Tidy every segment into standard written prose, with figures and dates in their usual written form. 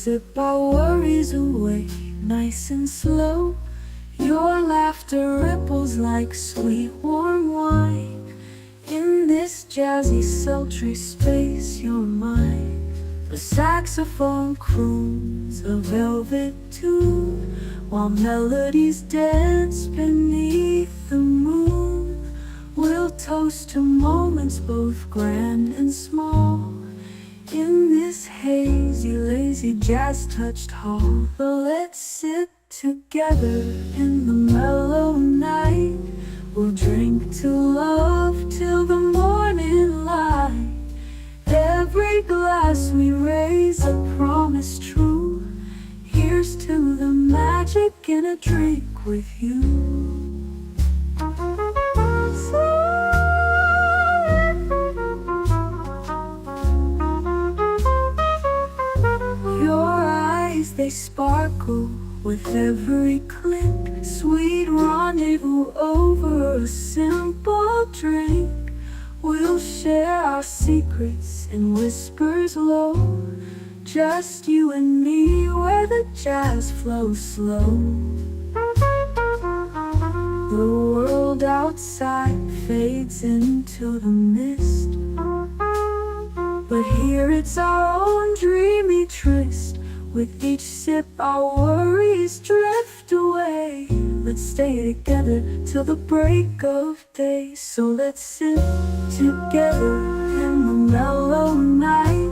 sip our worries away, nice and slow. Your laughter ripples like sweet warm wine. In this jazzy sultry space you're mine. The saxophone croons a velvet tune, while melodies dance beneath the moon. We'll toast to moments both grand and small, in this hazy, lazy, jazz-touched hall. But let's sit together in the mellow night. We'll drink to love till the morning light. Every glass we raise a promise true. Here's to the magic in a drink with you. Your eyes, they sparkle with every click. Sweet rendezvous over a simple drink. We'll share our secrets in whispers low, just you and me where the jazz flows slow. The world outside fades into the mist, but here it's our own dreamy tryst. With each sip our worries drift away. Let's stay together till the break of day. So let's sit together in the mellow night.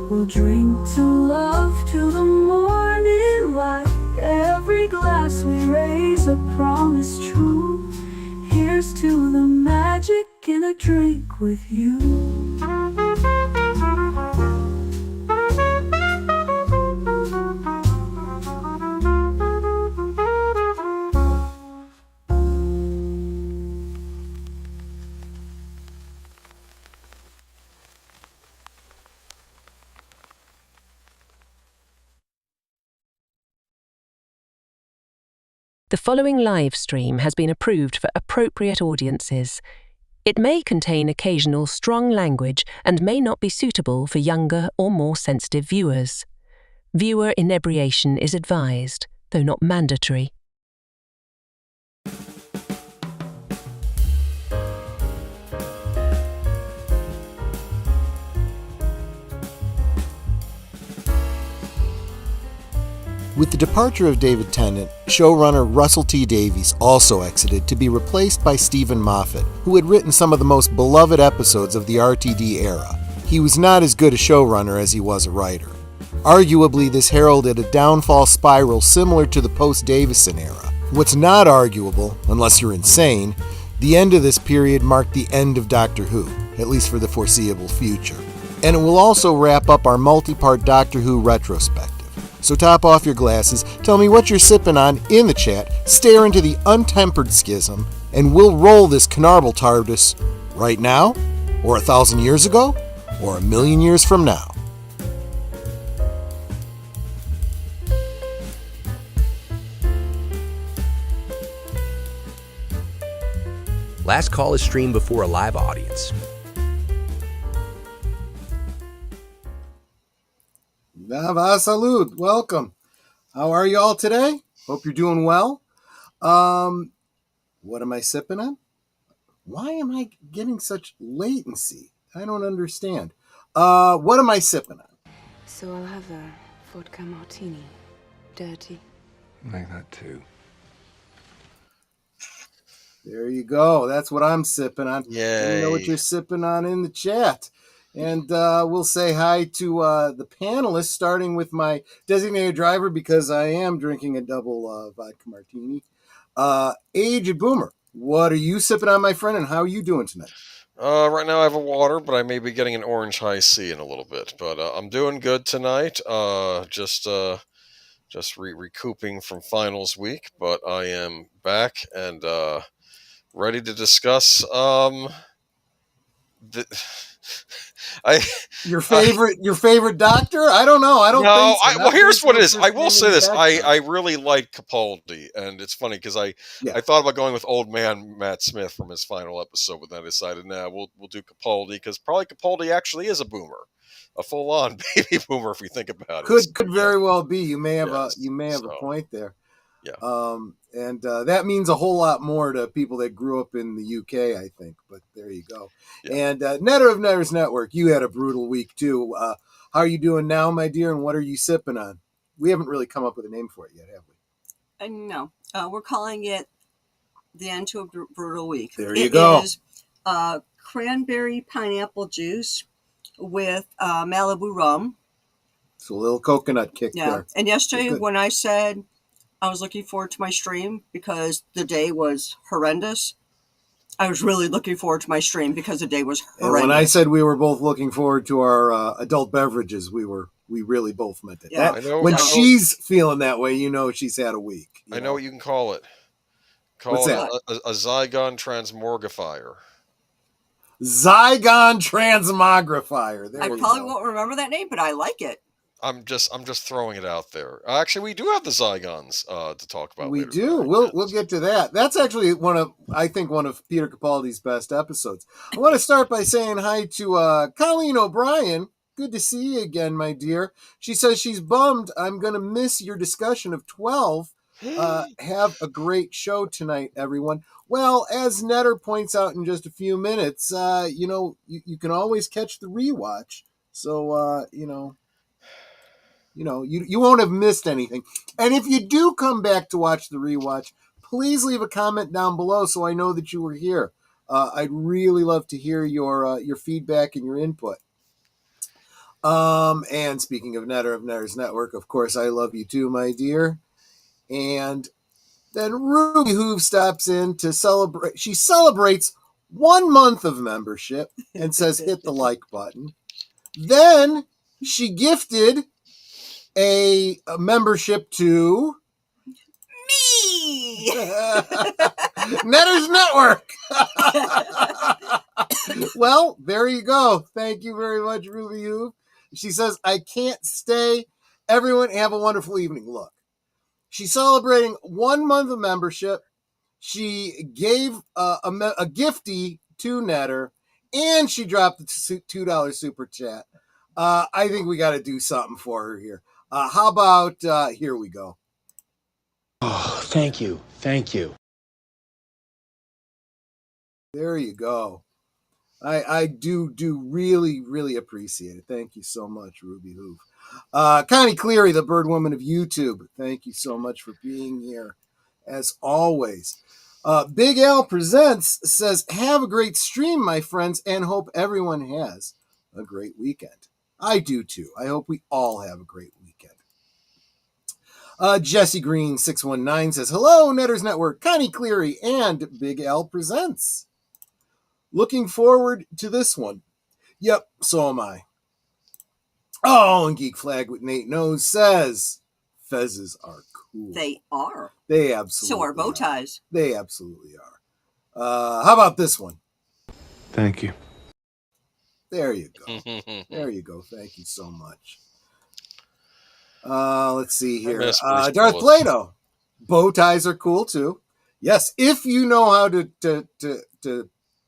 We'll drink to love till the morning light. Every glass we raise a promise true. Here's to the magic in a drink with you. The following live stream has been approved for appropriate audiences. It may contain occasional strong language and may not be suitable for younger or more sensitive viewers. Viewer inebriation is advised, though not mandatory. With the departure of David Tennant, showrunner Russell T Davies also exited to be replaced by Steven Moffat, who had written some of the most beloved episodes of the RTD era. He was not as good a showrunner as he was a writer. Arguably, this heralded a downfall spiral similar to the post-Davison era. What's not arguable, unless you're insane, the end of this period marked the end of Doctor Who, at least for the foreseeable future. And it will also wrap up our multi-part Doctor Who retrospective. So top off your glasses, tell me what you're sipping on in the chat, stare into the untempered schism, and we'll roll this Canarble TARDIS right now, or 1,000 years ago, or 1,000,000 years from now. Last Call is streamed before a live audience. Nava salud, welcome. How are you all today? Hope you're doing well. What am I sipping on? Why am I getting such latency? I don't understand. What am I sipping on? So I'll have a vodka martini. Dirty. Like that too. There you go. That's what I'm sipping on. Yay. Let me know what you're sipping on in the chat. And we'll say hi to the panelists, starting with my designated driver, because I am drinking a double vodka martini. Aged Boomer, what are you sipping on, my friend, and how are you doing tonight? Right now I have a water, but I may be getting an orange high C in a little bit. But I'm doing good tonight. Just recouping from finals week, but I am back and ready to discuss your favorite doctor? I don't know. I don't think so. Well, here's what it is. I will say this. I really like Capaldi, and it's funny because I thought about going with old man Matt Smith from his final episode, but then I decided, we'll do Capaldi because probably Capaldi actually is a boomer. a full-on baby boomer if we think about it. Could very well be. You may have a point there. Yeah. And that means a whole lot more to people that grew up in the UK, I think. But there you go. Yeah. And Netter of Netters Network, you had a brutal week too. How are you doing now, my dear? And what are you sipping on? We haven't really come up with a name for it yet, have we? No. We're calling it the end to a brutal week. There you go. It is cranberry pineapple juice with Malibu rum. It's a little coconut kick there. And yesterday when I said I was looking forward to my stream because the day was horrendous, I was really looking forward to my stream because the day was horrendous. And when I said we were both looking forward to our adult beverages, we really both meant it. Yeah. When she's feeling that way, you know she's had a week. I know what you can call it. What's that? A Zygon transmogrifier. Zygon transmogrifier. I probably won't remember that name, but I like it. I'm just throwing it out there. Actually, we do have the Zygons to talk about. We do. We'll get to that. That's actually one of Peter Capaldi's best episodes. I want to start by saying hi to Colleen O'Brien. Good to see you again, my dear. She says she's bummed. I'm going to miss your discussion of 12. Have a great show tonight, everyone. Well, as Netter points out in just a few minutes, you can always catch the rewatch. So, you won't have missed anything. And if you do come back to watch the rewatch, please leave a comment down below so I know that you were here. I'd really love to hear your feedback and your input. And speaking of Netter of Netters Network, of course, I love you too, my dear. And then Ruby Hoove stops in to celebrate. She celebrates 1 month of membership and says, hit the like button. Then she gifted a membership to me. Netters Network. Well, there you go. Thank you very much, Ruby Hoove. She says, I can't stay. Everyone have a wonderful evening. Look, she's celebrating 1 month of membership. She gave a gifty to Netter, and she dropped the $2 super chat. I think we got to do something for her here. How about, here we go. Oh, thank you. Thank you. There you go. I do really, really appreciate it. Thank you so much, Ruby Hoove. Connie Cleary, the bird woman of YouTube. Thank you so much for being here, as always. Big Al Presents says, have a great stream, my friends, and hope everyone has a great weekend. I do too. I hope we all have a great weekend. Jesse Green 619 says, hello, Netters Network, Connie Cleary, and Big Al Presents. Looking forward to this one. Yep, so am I. Oh, and Geek Flag with Nate Knows says, fezzes are cool. They are. They absolutely So are bow ties. They absolutely are. How about this one? Thank you. There you go. There you go. Thank you so much. Let's see here. Darth Plato. Bow ties are cool too. Yes, if you know how to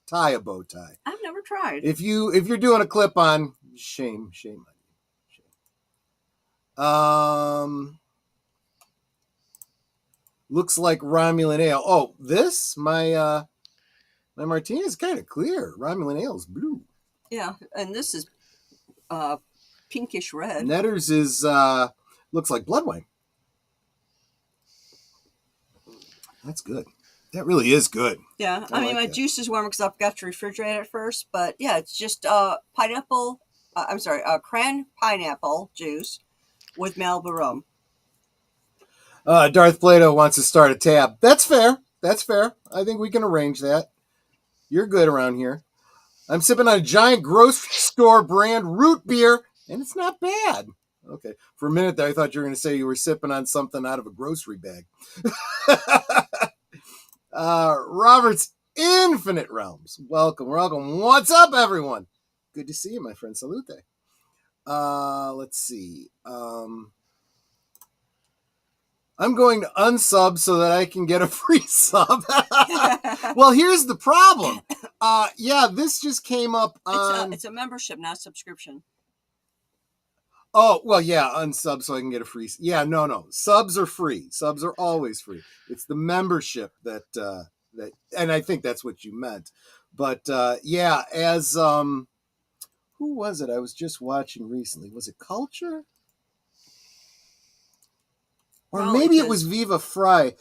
tie a bow tie. I've never tried. If you're doing a clip on, shame on you. Looks like Romulan ale. Oh, this my martini is kind of clear. Romulan ale is blue. Yeah, and this is pinkish red. Netter's is looks like blood wine. That's good. That really is good. Yeah, I mean, my juice is warmer because I've got to refrigerate it first. But yeah, it's just pineapple. Cran pineapple juice with Malibu rum. Darth Plato wants to start a tab. That's fair. That's fair. I think we can arrange that. You're good around here. I'm sipping on a giant grocery store brand root beer, and it's not bad. Okay. For a minute there, I thought you were going to say you were sipping on something out of a grocery bag. Robert's Infinite Realms. Welcome. What's up, everyone? Good to see you, my friend. Salute. Let's see. I'm going to unsub so that I can get a free sub. Well, here's the problem. This just came up on... It's a membership, not subscription. Oh, well, yeah, unsub so I can get a free. Yeah, no. Subs are free. Subs are always free. It's the membership that, and I think that's what you meant. But, yeah, as, who was it I was just watching recently? Was it Culture? Or Probably, maybe it 'cause- was Viva Fry.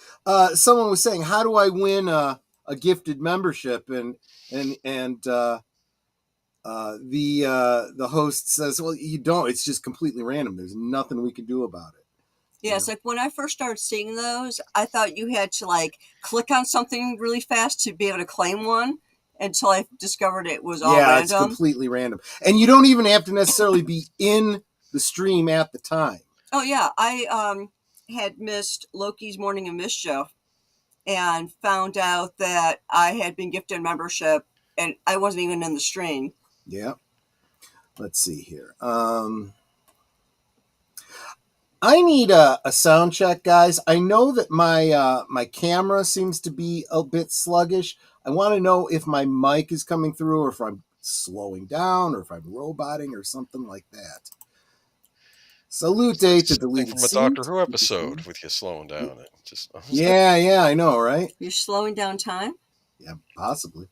Someone was saying, how do I win a gifted membership? And the host says, well, you don't. It's just completely random. There's nothing we can do about it. Yeah, it's like when I first started seeing those, I thought you had to like click on something really fast to be able to claim one until I discovered it was all random. It's completely random. And you don't even have to necessarily be in the stream at the time. Oh, yeah. I had missed Loki's Morning of Mischief and found out that I had been gifted a membership and I wasn't even in the stream. Yeah. Let's see here. I need a sound check, guys. I know that my camera seems to be a bit sluggish. I want to know if my mic is coming through or if I'm slowing down or if I'm roboting or something like that. Salute to deleted from a Doctor Who episode with you slowing down. Yeah, I know, right? You're slowing down time? Yeah, possibly.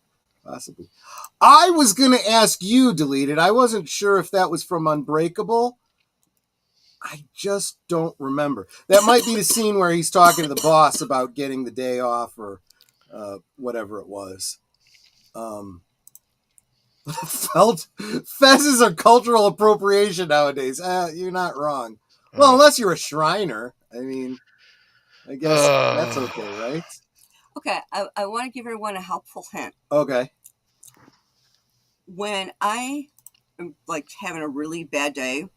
I was going to ask you, Deleted. I wasn't sure if that was from Unbreakable. I just don't remember. That might be the scene where he's talking to the boss about getting the day off or whatever it was. Fezzes are cultural appropriation nowadays. You're not wrong. Well, unless you're a Shriner. I mean, I guess that's okay, right? Okay, I want to give everyone a helpful hint. Okay. When I am like having a really bad day,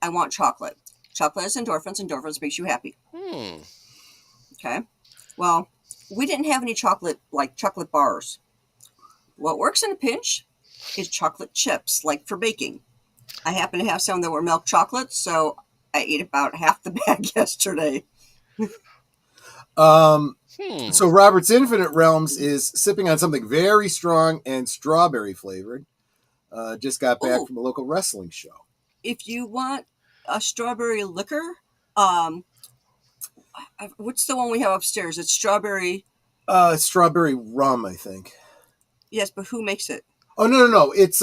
I want chocolate. Chocolate has endorphins. Endorphins makes you happy. Okay. Well, we didn't have any chocolate bars. What works in a pinch is chocolate chips, like for baking. I happen to have some that were milk chocolate, so I ate about half the bag yesterday. So Robert's Infinite Realms is sipping on something very strong and strawberry flavored. Just got back from a local wrestling show. If you want a strawberry liquor, what's the one we have upstairs? It's strawberry. Strawberry rum, I think. Yes, but who makes it? Oh no! It's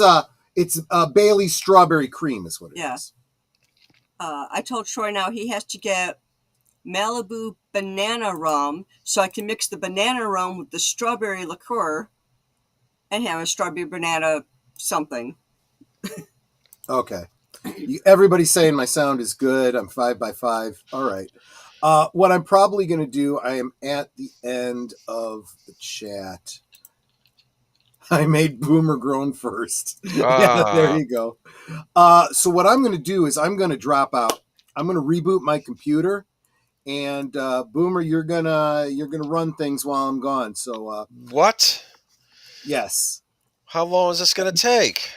Bailey's strawberry cream is what it is. I told Troy now he has to get Malibu banana rum so I can mix the banana rum with the strawberry liqueur and have a strawberry banana something. Okay. Everybody's saying my sound is good. I'm 5x5. All right. What I'm probably going to do, I am at the end of the chat. I made Boomer groan first. Yeah, there you go. So what I'm going to do is I'm going to drop out. I'm going to reboot my computer, and Boomer, you're gonna run things while I'm gone. So what? Yes. How long is this going to take?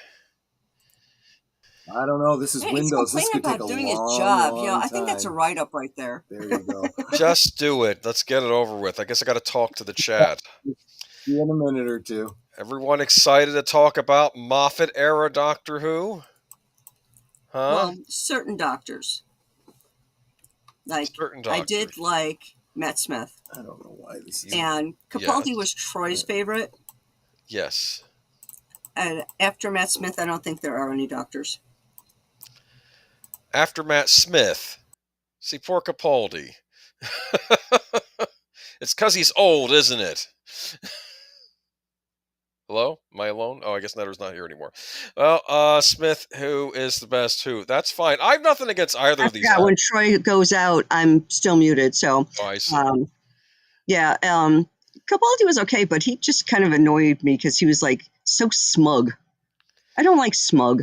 I don't know. This is Windows. This could take a doing long, his job. long I think that's a time. write-up right there. There you go. Just do it. Let's get it over with. I guess I got to talk to the chat. See you in a minute or two. Everyone excited to talk about Moffat era Doctor Who? Huh? Well, certain doctors. I did like Matt Smith. I don't know why this is. And Capaldi was Troy's favorite. Yes. And after Matt Smith, I don't think there are any doctors. After Matt Smith. See, poor Capaldi. It's because he's old, isn't it? Hello? Am I alone? Oh, I guess Netter's not here anymore. Well, Smith, who is the best who? That's fine. I have nothing against either of these. Yeah, when Troy goes out, I'm still muted. So, I see. Capaldi was okay, but he just kind of annoyed me because he was like so smug. I don't like smug.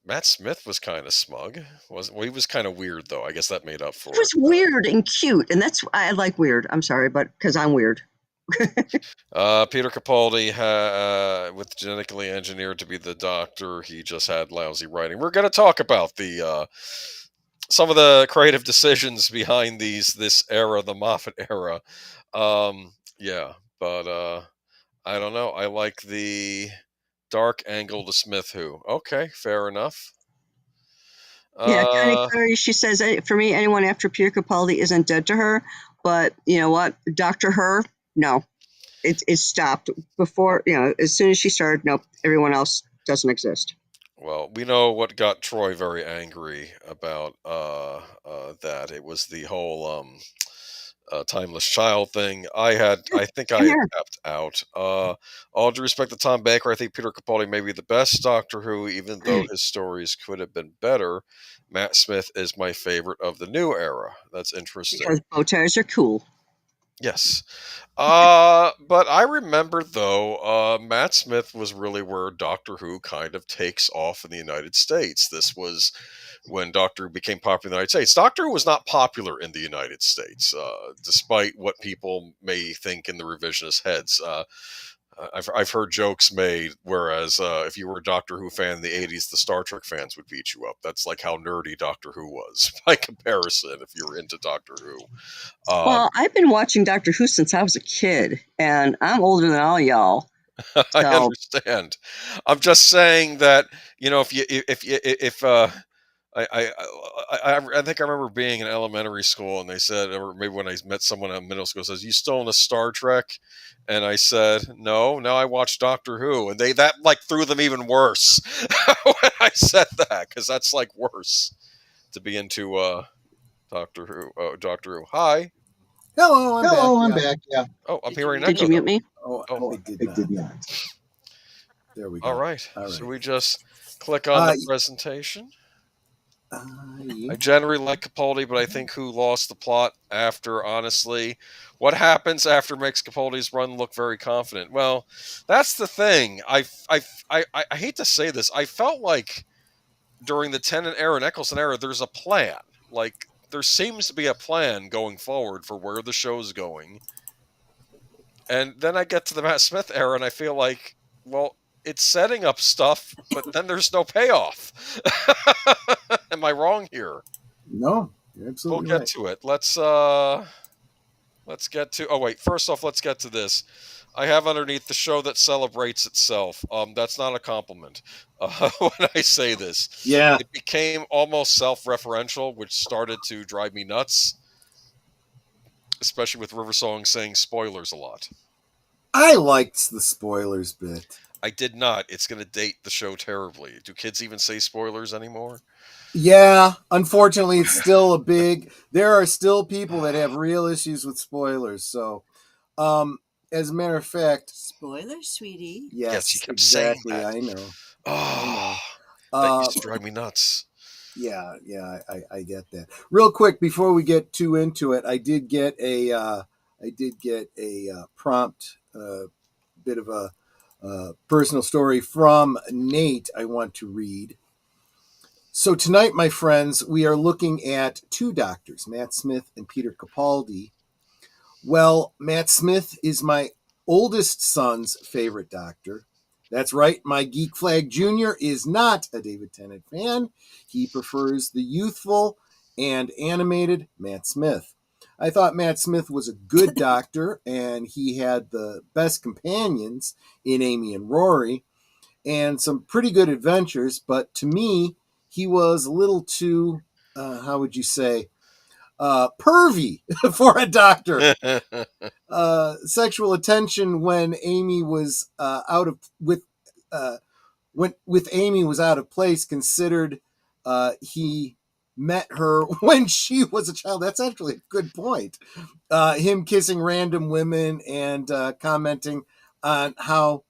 Matt Smith was kind of smug. He was kind of weird, though. I guess that made up for it. He was weird and cute, and that's I like weird. I'm sorry, but because I'm weird. Peter Capaldi, with genetically engineered to be the Doctor, he just had lousy writing. We're going to talk about some of the creative decisions behind this era, the Moffat era. Yeah, but I don't know. I like the dark angle to Smith Who. Okay, fair enough. Yeah, Connie Uh, Cleary, she says, for me, anyone after Peter Capaldi isn't dead to her. But you know what? Dr. Her, no. It stopped before, as soon as she started, nope, everyone else doesn't exist. well, we know what got Troy very angry about that. It was the whole timeless child thing. I think I Same had here. tapped out. All due respect to Tom Baker, I think Peter Capaldi may be the best Doctor Who, even though his stories could have been better. Matt Smith is my favorite of the new era. That's interesting. Because bow ties are cool. Yes. But I remember though, Matt Smith was really where Doctor Who kind of takes off in the United States. This was when Doctor Who became popular in the United States. Doctor Who was not popular in the United States, despite what people may think in the revisionist heads. I've heard jokes made, whereas if you were a Doctor Who fan in the 80s, the Star Trek fans would beat you up. That's like how nerdy Doctor Who was by comparison if you were into Doctor Who. Well, I've been watching Doctor Who since I was a kid, and I'm older than all y'all. I So, understand. I'm just saying that, if I think I remember being in elementary school and they said, or maybe when I met someone in middle school, says, "You still into Star Trek?" And I said, "No, now I watch Doctor Who," and that like threw them even worse when I said that, because that's like worse to be into Doctor Who. Doctor Who. Hi. Hello, I'm back. Yeah. Oh, I'm hearing an did echo. you mute me? Oh, I did not. There we go. all right. All right. So we just click on the presentation. Yeah. I generally like Capaldi, but I think Who lost the plot after, honestly. What happens after makes Capaldi's run look very confident? Well, that's the thing. I hate to say this. I felt like during the Tennant era and Eccleston era, there's a plan. Like, there seems to be a plan going forward for where the show's going. And then I get to the Matt Smith era, and I feel like, well, it's setting up stuff, but then there's no payoff. Am I wrong here? No, you're absolutely We'll get to it. Let's get to. Oh wait, first off, let's get to this. I have underneath the show that celebrates itself. That's not a compliment when I say this. Yeah. It became almost self-referential, which started to drive me nuts, especially with River Song saying spoilers a lot. I liked the spoilers bit. I did not. It's going to date the show terribly. Do kids even say spoilers anymore? Yeah, unfortunately, it's still a big. There are still people that have real issues with spoilers. So, as a matter of fact, Spoilers, sweetie. Yes, you kept exactly. saying that. I know. Oh, that used to drive me nuts. Yeah, I get that. Real quick before we get too into it, I did get a prompt, bit of a personal story from Nate. I want to read. So tonight, my friends, we are looking at two doctors, Matt Smith and Peter Capaldi. Well, Matt Smith is my oldest son's favorite doctor. That's right, my Geek Flag Jr. is not a David Tennant fan. He prefers the youthful and animated Matt Smith. I thought Matt Smith was a good doctor, and he had the best companions in Amy and Rory, and some pretty good adventures, but to me, he was a little too, how would you say, pervy for a doctor. Sexual attention when Amy was with Amy was out of place, considered he met her when she was a child. That's actually a good point. Him kissing random women and commenting on how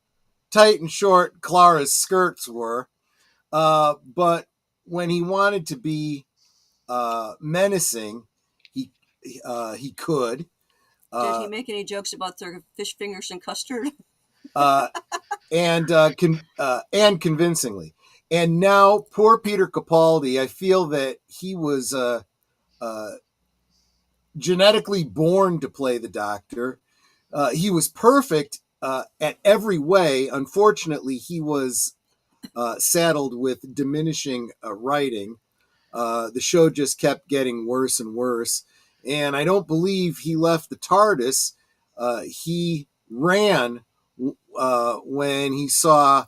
tight and short Clara's skirts were. But when he wanted to be menacing, he could. Did he make any jokes about their fish fingers and custard? And convincingly. And now, poor Peter Capaldi, I feel that he was genetically born to play the Doctor. He was perfect at every way. Unfortunately, he was saddled with diminishing writing. The show just kept getting worse and worse. And I don't believe he left the TARDIS. He ran when he saw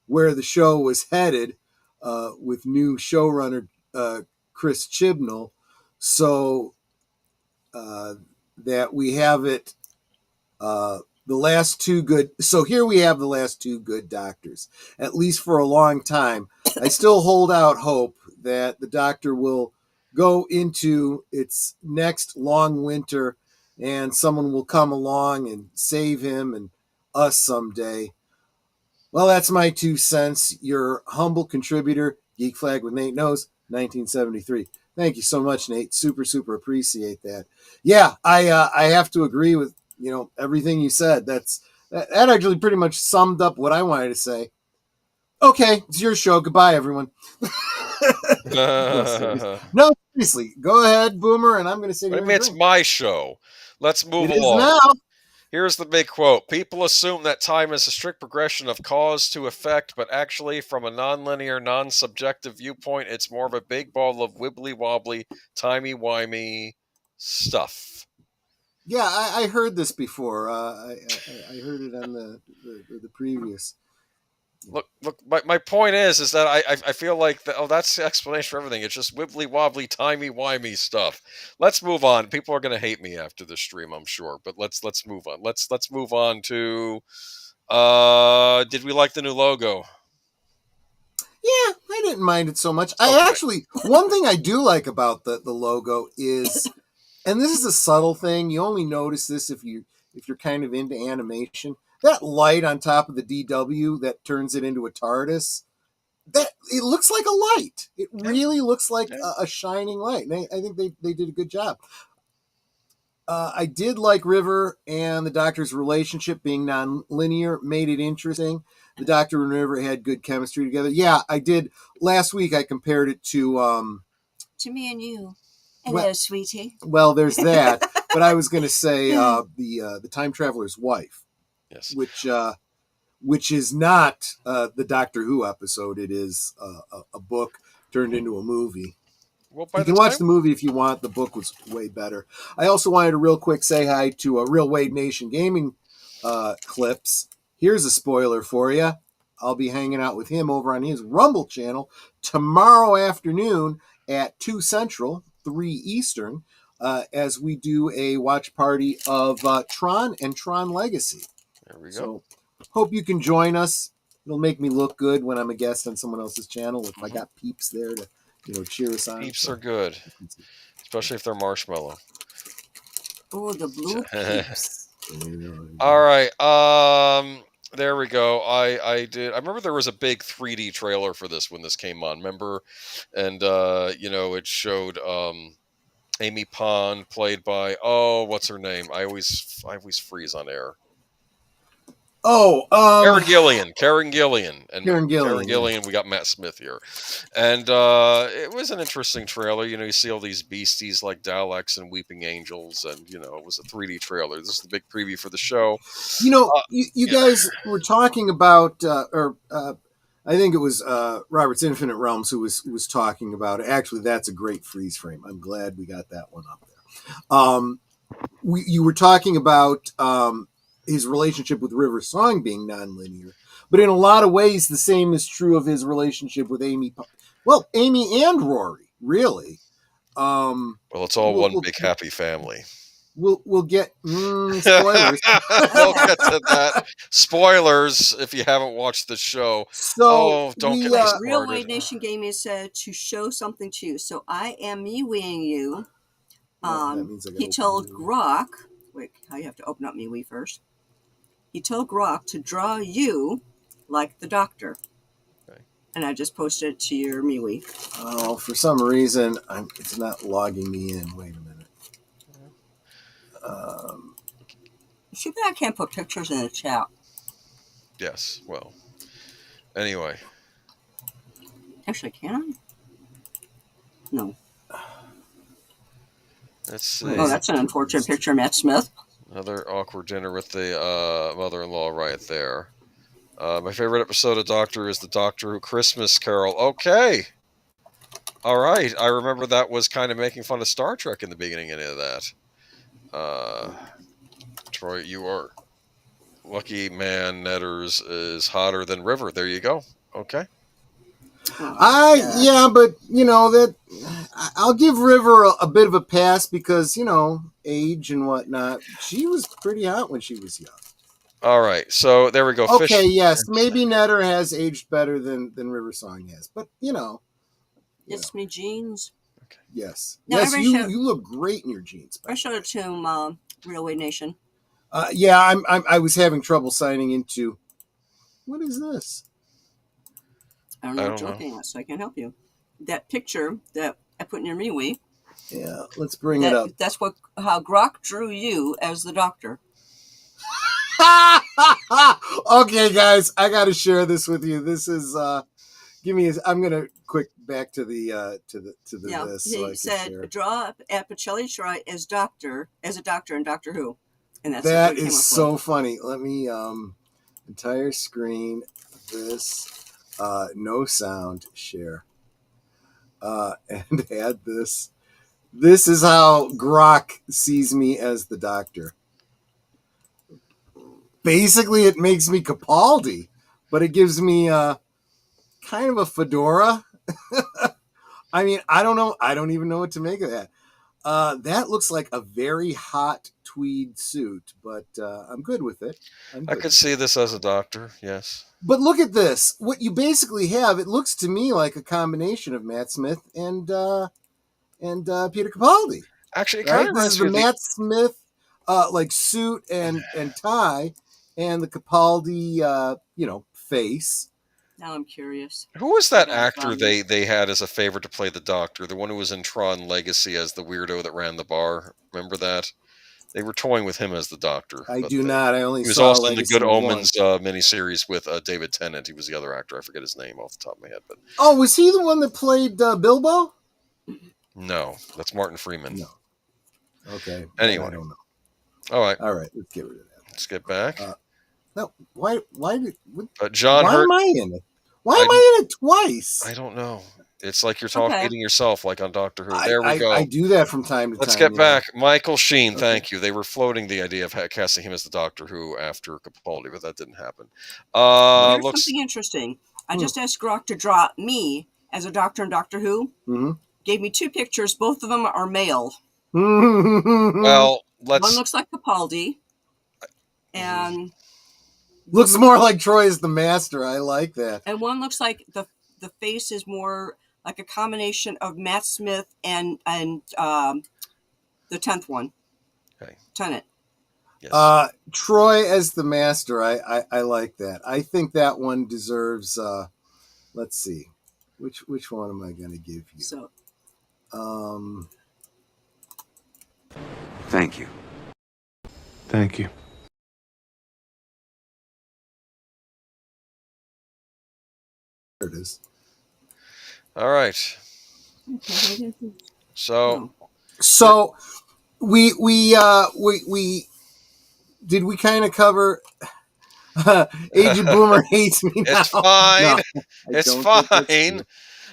where the show was headed with new showrunner Chris Chibnall, so that we have it. The last two good. So here we have the last two good doctors, at least for a long time. I still hold out hope that the Doctor will go into its next long winter and someone will come along and save him and us someday. Well, that's my 2 cents. Your humble contributor, Geek Flag with Nate Knows, 1973. Thank you so much, Nate. Super, super appreciate that. Yeah, I have to agree with everything you said. That actually pretty much summed up what I wanted to say. Okay, it's your show. Goodbye, everyone. No, seriously. Go ahead, Boomer, and I'm going to sit here and it's drink. my show. Let's move It along. is now. Here's the big quote. People assume that time is a strict progression of cause to effect, but actually, from a nonlinear, non-subjective viewpoint, it's more of a big ball of wibbly-wobbly, timey-wimey stuff. Yeah, I heard this before. I heard it on the previous. Look. My point is that I feel like that's the explanation for everything. It's just wibbly wobbly, timey wimey stuff. Let's move on. People are gonna hate me after the stream, I'm sure. But let's move on. Let's move on to. Did we like the new logo? Yeah, I didn't mind it so much. I actually, one thing I do like about the logo is, and this is a subtle thing. You only notice this if you're kind of into animation. That light on top of the DW that turns it into a TARDIS, that it looks like a light. It really looks like a shining light. And I think they did a good job. I did like River and the Doctor's relationship being non-linear, made it interesting. The Doctor and River had good chemistry together. Yeah, I did. Last week I compared it to me and you. Hello, sweetie. Well, there's that. But I was going to say the Time Traveler's Wife. Yes. Which is not the Doctor Who episode. It is a book turned into a movie. Well, you can watch the movie if you want. The book was way better. I also wanted to real quick say hi to Real Wade Nation Gaming clips. Here's a spoiler for you. I'll be hanging out with him over on his Rumble channel tomorrow afternoon at 2 Central, 3 Eastern, as we do a watch party of Tron and Tron Legacy. There we go. So hope you can join us. It'll make me look good when I'm a guest on someone else's channel. If I got peeps there to cheer us on. Peeps are good, especially if they're marshmallow. Oh, the blue peeps. All right. There we go. I remember there was a big 3D trailer for this when this came on. Remember? And it showed Amy Pond played by what's her name? I always freeze on air. Karen Gillian. Karen Gillian. We got Matt Smith here, and it was an interesting trailer. You see all these beasties like Daleks and Weeping Angels, and it was a 3D trailer. This is the big preview for the show. You guys were talking about, I think it was Robert's Infinite Realms who was talking about it. Actually, that's a great freeze frame. I'm glad we got that one up there. You were talking about his relationship with River Song being nonlinear, but in a lot of ways, the same is true of his relationship with Amy. Well, Amy and Rory, really. Well, it's all one big happy family. We'll get spoilers. We'll get to that. Spoilers if you haven't watched the show. So don't get me started. Real Wade Nation Gaming said to show something to you. So I am MeWeeing you. He told Grok. Wait, how you have to open up MeWe first? He told Grok to draw you like the Doctor. Okay. And I just posted it to your MeWe. Oh, for some reason, it's not logging me in. Wait a minute. Too bad I can't put pictures in the chat. Yes, well. Anyway. Actually, can I? No. Let's see. Oh, that's an unfortunate picture of Matt Smith. Another awkward dinner with the mother-in-law right there. My favorite episode of Doctor is the Doctor Who Christmas Carol. Okay. All right. I remember that was kind of making fun of Star Trek in the beginning of that. Troy, you are lucky man. Netters is hotter than River. There you go. Okay. Yeah, but that I'll give River a bit of a pass because, age and whatnot. She was pretty hot when she was young. All right, so there we go. Okay, yes, maybe Netter has aged better than River Song has, but It's me jeans. Okay. Yes, Now, yes, you look great in your jeans. I showed it to Railway Nation. Yeah, I was having trouble signing into. What is this? I don't know what you're looking at, so I can't help you. That picture that I put near MeWe. Yeah, let's bring it up. That's how Grok drew you as the Doctor. Okay, guys, I got to share this with you. This is I'm gonna quick back to the this. He so I said, can share. Draw at Pacelli Try as a doctor in Doctor Who, and that's That is so funny. Let me entire screen this no sound share and add this. This is how Grok sees me as the Doctor. Basically, it makes me Capaldi, but it gives me kind of a fedora. I mean, I don't know. I don't even know what to make of that. That looks like a very hot tweed suit, but I'm good with it. I could see this as a Doctor, yes. But look at this. What you basically have, it looks to me like a combination of Matt Smith and Peter Capaldi. Actually, it right? kind of This is the Matt Smith like suit and tie, and the Capaldi face. Now I'm curious. Who was that actor they had as a favorite to play the Doctor? The one who was in Tron Legacy as the weirdo that ran the bar. Remember that? They were toying with him as the Doctor. I do not. I only he was saw also in the Legacy Good once. Omens miniseries with David Tennant. He was the other actor. I forget his name off the top of my head. But was he the one that played Bilbo? No, that's Martin Freeman. No. Okay. Anyway. I don't know. All right. Let's get rid of that. Let's get back. No. Why John why Hurt. am I in it? Why am I in it twice? I don't know. It's like you're talking yourself, like on Doctor Who. There we go. I do that from time to time. Let's get back. Michael Sheen, thank you. They were floating the idea of casting him as the Doctor Who after Capaldi, but that didn't happen. Here's something interesting. I just asked Grok to draw me as a Doctor in Doctor Who. Mm-hmm. Gave me two pictures. Both of them are male. Well, one looks like Capaldi, and looks more like Troy is the Master. I like that. And one looks like the face is more like a combination of Matt Smith and the 10th one. Okay. Tennant. Yes. Troy as the Master. I like that. I think that one deserves. Let's see, which one am I going to give you? So. Thank you. Thank you. There it is. All right. So we did we kind of cover Agent Boomer hates me now. It's fine. No, it's fine.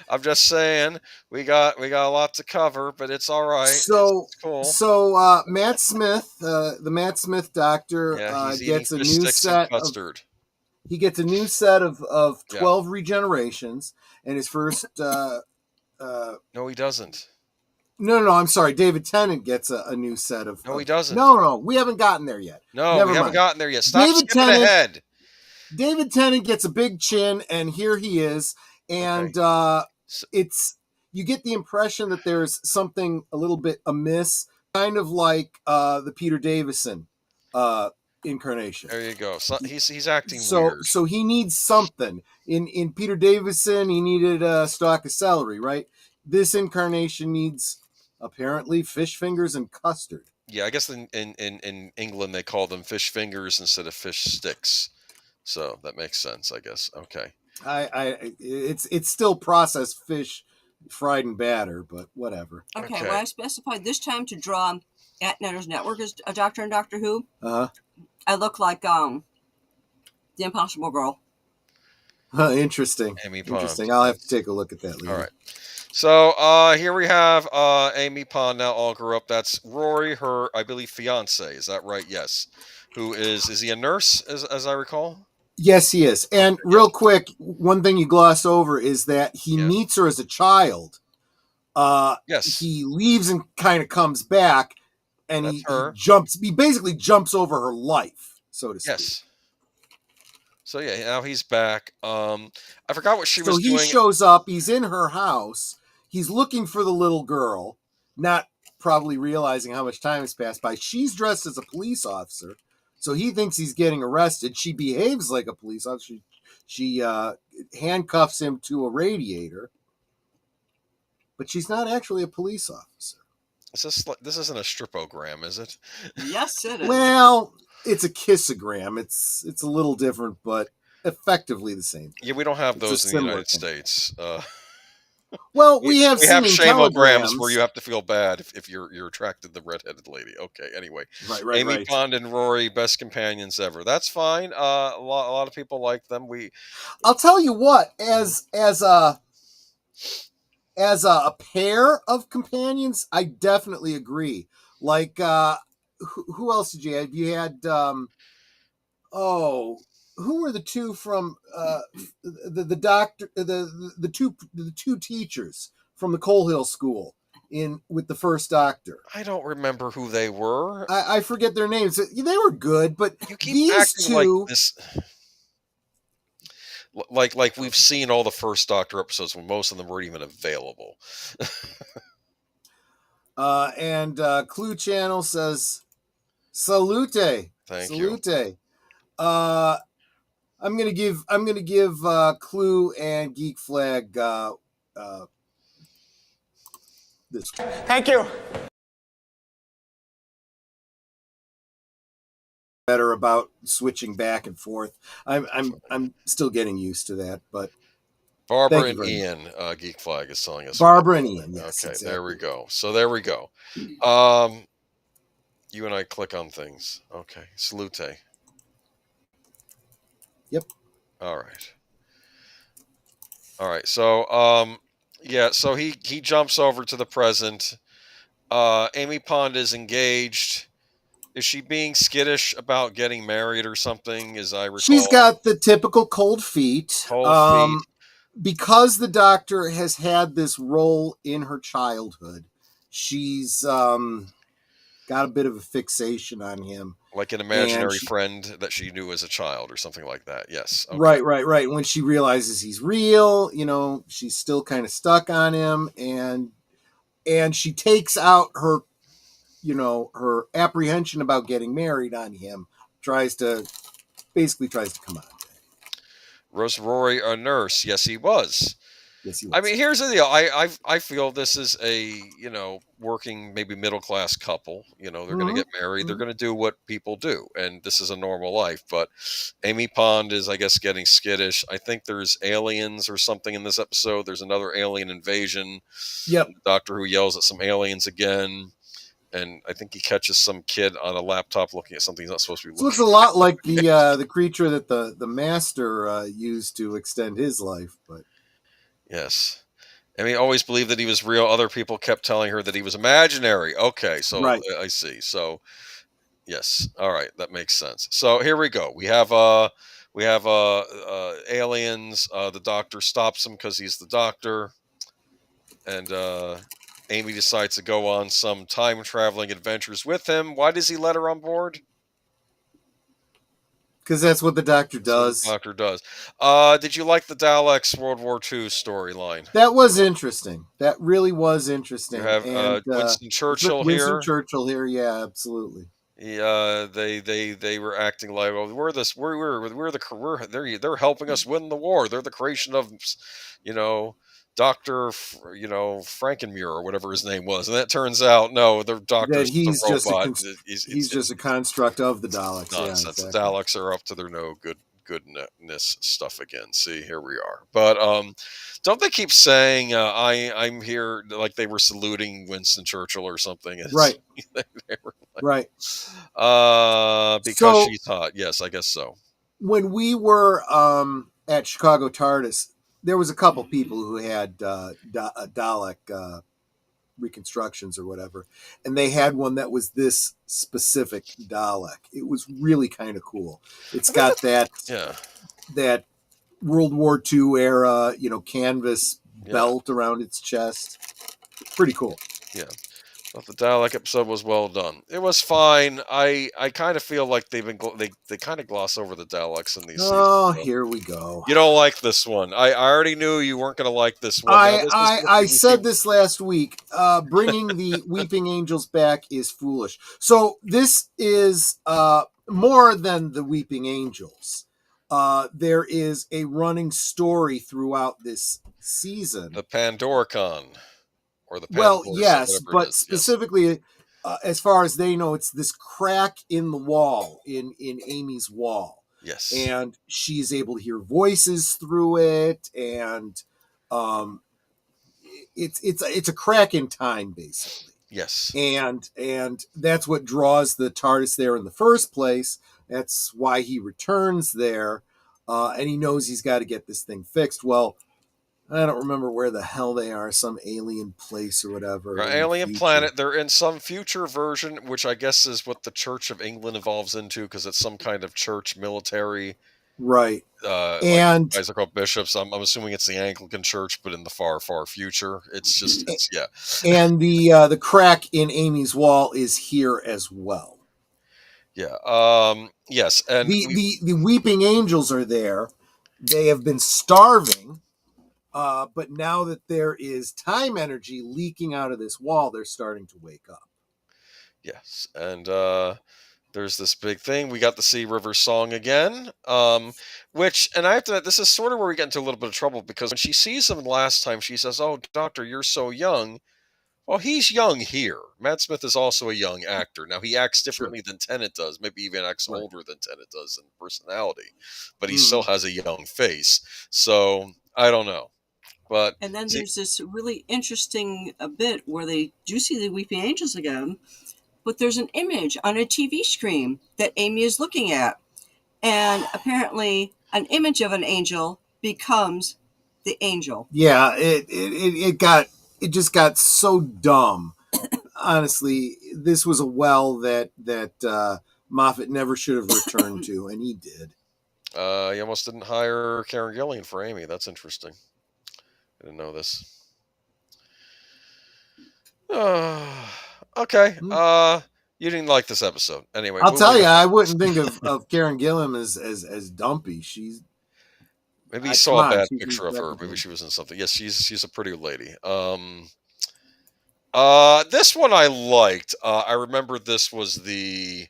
I'm just saying we got a lot to cover, but it's all right. So it's cool. So Matt Smith, the Matt Smith Doctor, gets a new set of custard. He gets a new set of 12 regenerations, and his first. No, he doesn't. No, I'm sorry. David Tennant gets a new set of. No, he doesn't. No, we haven't gotten there yet. No, we haven't gotten there yet. Stop skipping ahead. David Tennant gets a big chin, and here he is, and it's you get the impression that there's something a little bit amiss, kind of like the Peter Davison incarnation. There you go. So he's acting weird. So he needs something. In Peter Davison, he needed a stalk of celery, right? This incarnation needs apparently fish fingers and custard. Yeah, I guess in England they call them fish fingers instead of fish sticks. So that makes sense, I guess. Okay. It's still processed fish, fried in batter, but whatever. Okay. Well, I specified this time to draw at Netter's Network as a Doctor in Doctor Who. I look like the Impossible Girl. Interesting. Interesting. I'll have to take a look at that later. All right. So here we have Amy Pond now all grew up. That's Rory, her, I believe, fiance. Is that right? Yes. Who is he a nurse, as I recall? Yes, he is. And real quick, one thing you gloss over is that he meets her as a child, Yes. He leaves and kind of comes back, and That's he her. jumps. He basically jumps over her life, so to speak. Yes. So yeah, now he's back. I forgot what she was So he doing. shows up. He's in her house. He's looking for the little girl, not probably realizing how much time has passed by. She's dressed as a police officer, so he thinks he's getting arrested. She behaves like a police officer. She handcuffs him to a radiator, but she's not actually a police officer. This isn't a stripogram, is it? Yes, it is. Well, it's a kissogram. It's a little different, but effectively the same thing. Yeah, we don't have It's a those in the similar United thing. States. Well, we have seen shamograms where telegrams. you have to feel bad if you're attracted to the redheaded lady. Okay, anyway. Right. Amy Pond and Rory, best companions ever. That's fine. A lot of people like them. I'll tell you what, as a pair of companions, I definitely agree. Like, who else did you have? You had, who were the two from the doctor, the two teachers from the Coal Hill School with the first Doctor? I don't remember who they were. I forget their names. They were good, but You keep these acting two, like this. Like we've seen all the first Doctor episodes when most of them weren't even available. and Clue Channel says, "Salute, Thank salute." you. I'm gonna give Clue and Geek Flag this. Thank you. Better about switching back and forth. I'm still getting used to that, but Barbara thank you and very Ian, Geek Flag is telling us. Barbara and Ian, yes. Okay, exactly. there we go. So there we go. You and I click on things. Okay, salute. Yep. All right. So yeah. So he jumps over to the present. Amy Pond is engaged. Is she being skittish about getting married or something? As I recall, She's got the typical cold feet. Cold feet. Because the Doctor has had this role in her childhood, she's got a bit of a fixation on him. Like an imaginary friend that she knew as a child or something like that. Yes. Okay. Right. When she realizes he's real, she's still kind of stuck on him, and she takes out her, her apprehension about getting married on him, tries to come out. Was Rory a nurse? Yes, he was. Yes, he was. I mean, here's the deal. I feel this is a, working maybe middle class couple. They're going to get married. They're going to do what people do, and this is a normal life. But Amy Pond is, I guess, getting skittish. I think there's aliens or something in this episode. There's another alien invasion. Yep. The Doctor who yells at some aliens again. And I think he catches some kid on a laptop looking at something he's not supposed to be looking at. Looks a lot like the creature that the Master used to extend his life. But yes. And he always believed that he was real. Other people kept telling her that he was imaginary. Okay, so right. I see. So, yes. All right, that makes sense. So here we go. We have aliens. The Doctor stops him because he's the Doctor. And Amy decides to go on some time-traveling adventures with him. Why does he let her on board? Because that's what the Doctor does. Did you like the Daleks World War II storyline? That was interesting. That really was interesting. You have Winston Churchill Winston Churchill here, yeah, absolutely. Yeah, they were acting like, well, they're helping us win the war. They're the creation of, Dr. Frankenmuir or whatever his name was. And that turns out, no, the Doctor's he's the robot. He's just a construct of the Daleks. Nonsense. Yeah, exactly. The Daleks are up to their goodness stuff again. See, here we are. But don't they keep saying I'm here, like they were saluting Winston Churchill or something? Right. They were like, right. Because she's hot. Yes, I guess so. When we were at Chicago TARDIS, there was a couple people who had Dalek reconstructions or whatever, and they had one that was this specific Dalek. It was really kind of cool. It's got that World War II era, canvas belt around its chest. pretty cool. Yeah. But the Dalek episode was well done. It was fine. I kind of feel like they kind of gloss over the Daleks in these seasons. Oh, here we go. You don't like this one. I already knew you weren't going to like this one. I said this last week. Bringing the Weeping Angels back is foolish. So this is more than the Weeping Angels. There is a running story throughout this season. The Pandoricon. Or the well, Pandora, yes, but yes. specifically, as far as they know, it's this crack in the wall, in Amy's wall. Yes. And she's able to hear voices through it, and it's a crack in time, basically. Yes. And that's what draws the TARDIS there in the first place. That's why he returns there, and he knows he's got to get this thing fixed. Well, I don't remember where the hell they are, some alien place or whatever. Alien planet. They're in some future version, which I guess is what the Church of England evolves into, because it's some kind of church military. Right. And guys are called bishops. I'm assuming it's the Anglican Church, but in the far, far future. It's just, yeah. And the crack in Amy's wall is here as well. Yeah. Yes. And the Weeping Angels are there. They have been starving. But now that there is time energy leaking out of this wall, they're starting to wake up. Yes, and there's this big thing. We got the Sea River song again, which, and I have to, this is sort of where we get into a little bit of trouble, because when she sees him last time, she says, "Oh, Doctor, you're so young." Well, he's young here. Matt Smith is also a young actor. Now, he acts differently than Tennant does, maybe even acts older than Tennant does in personality, but he still has a young face. So, I don't know. But and then there's this really interesting bit where they do see the Weeping Angels again, but there's an image on a TV screen that Amy is looking at. And apparently an image of an angel becomes the angel. Yeah, it just got so dumb. Honestly, this was a well that Moffat never should have returned to, and he did. He almost didn't hire Karen Gillian for Amy. That's interesting. I didn't know this. Okay. You didn't like this episode. Anyway, I'll tell you, I wouldn't think of Karen Gilliam as dumpy. She's maybe you saw a bad picture of her. Maybe she was in something. Yes, she's a pretty lady. This one I liked. I remember this was the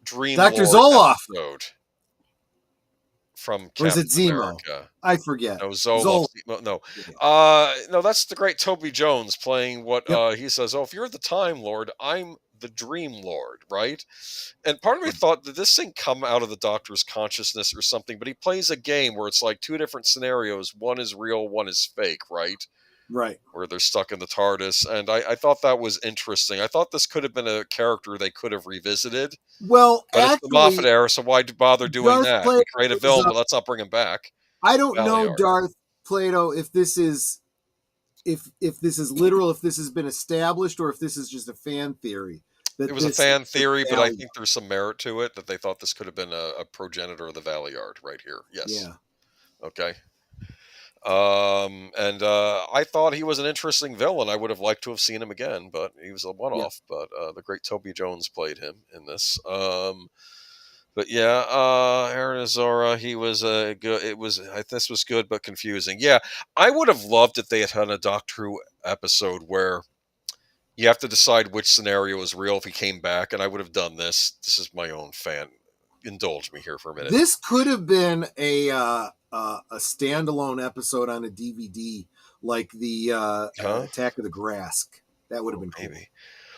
Dream Dr. Lord Zoloff episode from Captain Or is it Zemo? America. I forget. No, Zoloff. No, that's the great Toby Jones playing what he says. "Oh, if you're the Time Lord, I'm the Dream Lord," right? And part of me thought, did this thing come out of the Doctor's consciousness or something? But he plays a game where it's like two different scenarios. One is real, one is fake, right? Right. Where they're stuck in the TARDIS. And I thought that was interesting. I thought this could have been a character they could have revisited. Well, but actually, it's the Moffat era, so why bother doing that? We create a villain, but let's not bring him back. I don't know, Darth Plato, if this is if this is literal, if this has been established, or if this is just a fan theory. It was a fan theory, but I think there's some merit to it, that they thought this could have been a progenitor of the Valeyard right here. Yes. Yeah. Okay. And I thought he was an interesting villain. I would have liked to have seen him again, but he was a one-off. Yeah. But the great Toby Jones played him in this. But yeah, Aaron Azora, he was good. This was good, but confusing. Yeah, I would have loved if they had done a Doctor Who episode where you have to decide which scenario is real if he came back, and I would have done this. This is my own fan. Indulge me here for a minute. This could have been a standalone episode on a DVD, like the Attack of the Grask. That would have been cool. Maybe.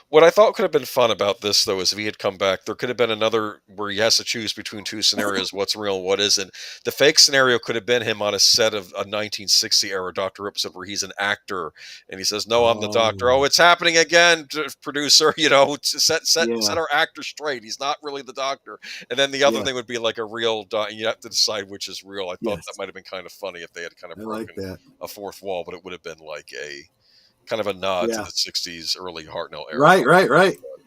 What I thought could have been fun about this, though, is if he had come back, there could have been another where he has to choose between two scenarios, what's real and what isn't. The fake scenario could have been him on a set of a 1960-era Doctor Who episode where he's an actor, and he says, "No, I'm the Doctor." "Oh, it's happening again, producer. Set our actor straight. He's not really the Doctor." And then the other thing would be like a real Doctor, and you have to decide which is real. I thought that might have been kind of funny if they had kind of broken a fourth wall, but it would have been like a kind of a nod to the 60s, early Hartnell era. Right.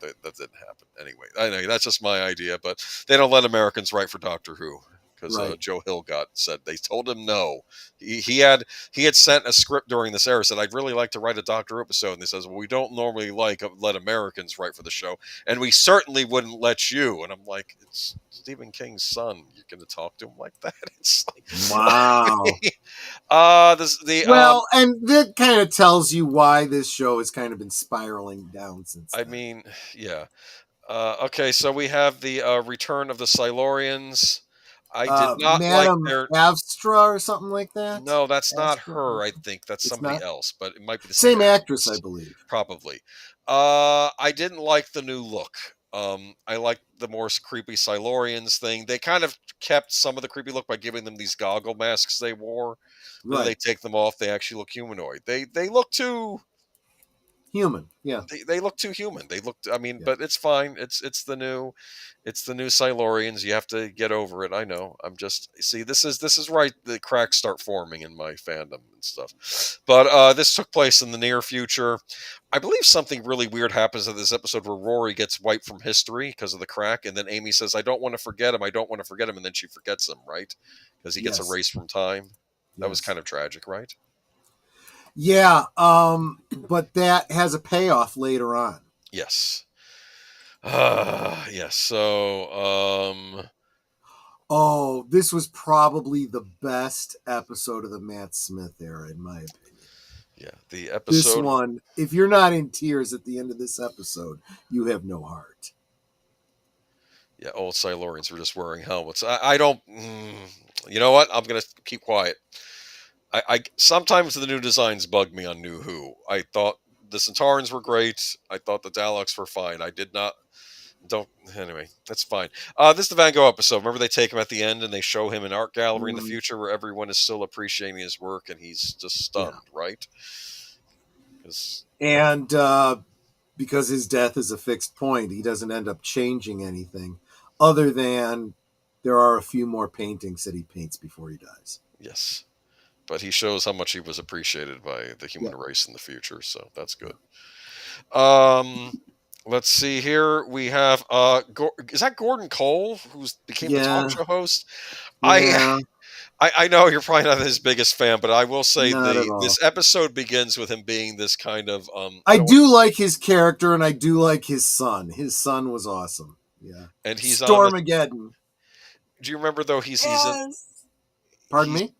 That didn't happen. Anyway, I know that's just my idea, but they don't let Americans write for Doctor Who. because Joe Hill said they told him no. He had sent a script during this era, said, I'd really like to write a Doctor Who episode, and he says, well, we don't normally let Americans write for the show, and we certainly wouldn't let you. And I'm like, it's Stephen King's son. You're going to talk to him like that? It's like, wow. And that kind of tells you why this show has kind of been spiraling down since then. I mean, yeah. Okay, so we have the return of the Silurians. I did not Madam like their Avstra or something like that. No, that's not her. I think that's somebody else, but it might be the same actress, I believe. Probably. I didn't like the new look. I like the more creepy Silurians thing. They kind of kept some of the creepy look by giving them these goggle masks they wore. When they take them off, they actually look humanoid. They look too human. Yeah, they look too human. They look. I mean, but it's fine. It's the new Silurians. You have to get over it. I know. I'm just this is right. The cracks start forming in my fandom and stuff. But this took place in the near future. I believe something really weird happens in this episode where Rory gets wiped from history because of the crack, and then Amy says, "I don't want to forget him. I don't want to forget him," and then she forgets him, right? Because he gets erased from time. That was kind of tragic, right? Yeah, but that has a payoff later on. Yes. Yes. So, this was probably the best episode of the Matt Smith era, in my opinion. Yeah, the episode. This one, if you're not in tears at the end of this episode, you have no heart. Yeah, old Silurians were just wearing helmets. I don't. You know what? I'm gonna keep quiet. I sometimes the new designs bug me on New Who. I thought the Centaurans were great. I thought the Daleks were fine. I did not. Anyway, that's fine. This is the Van Gogh episode. Remember they take him at the end and they show him an art gallery in the future where everyone is still appreciating his work and he's just stunned, right? And because his death is a fixed point, he doesn't end up changing anything other than there are a few more paintings that he paints before he dies. Yes. But he shows how much he was appreciated by the human race in the future, so that's good. Let's see here. We have is that Gordon Cole, who became the talk show host? Yeah. I know you're probably not his biggest fan, but I will say this episode begins with him being this kind of. I do like his character, and I do like his son. His son was awesome. Yeah, and he's Stormageddon. Do you remember though? He's in. Pardon me.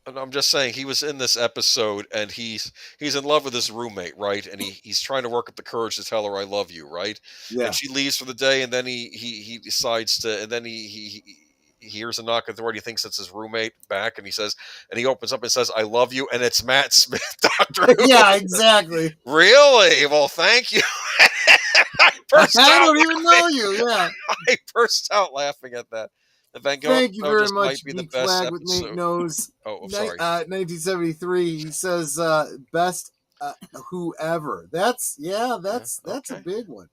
And I'm just saying he was in this episode and he's in love with his roommate, right? And he's trying to work up the courage to tell her I love you, right? Yeah. And she leaves for the day and then he decides to, and then he hears a knock at the door and he thinks it's his roommate back and he opens up and says, I love you, and it's Matt Smith, Dr. Who. Yeah, exactly. Really? Well, thank you. I don't even know you, yeah. I burst out laughing at that. The Van Gogh Thank you very much, might be the best Flag episode. with Nate Knows. Oh, sorry. 1973. He says best whoever. That's a big one.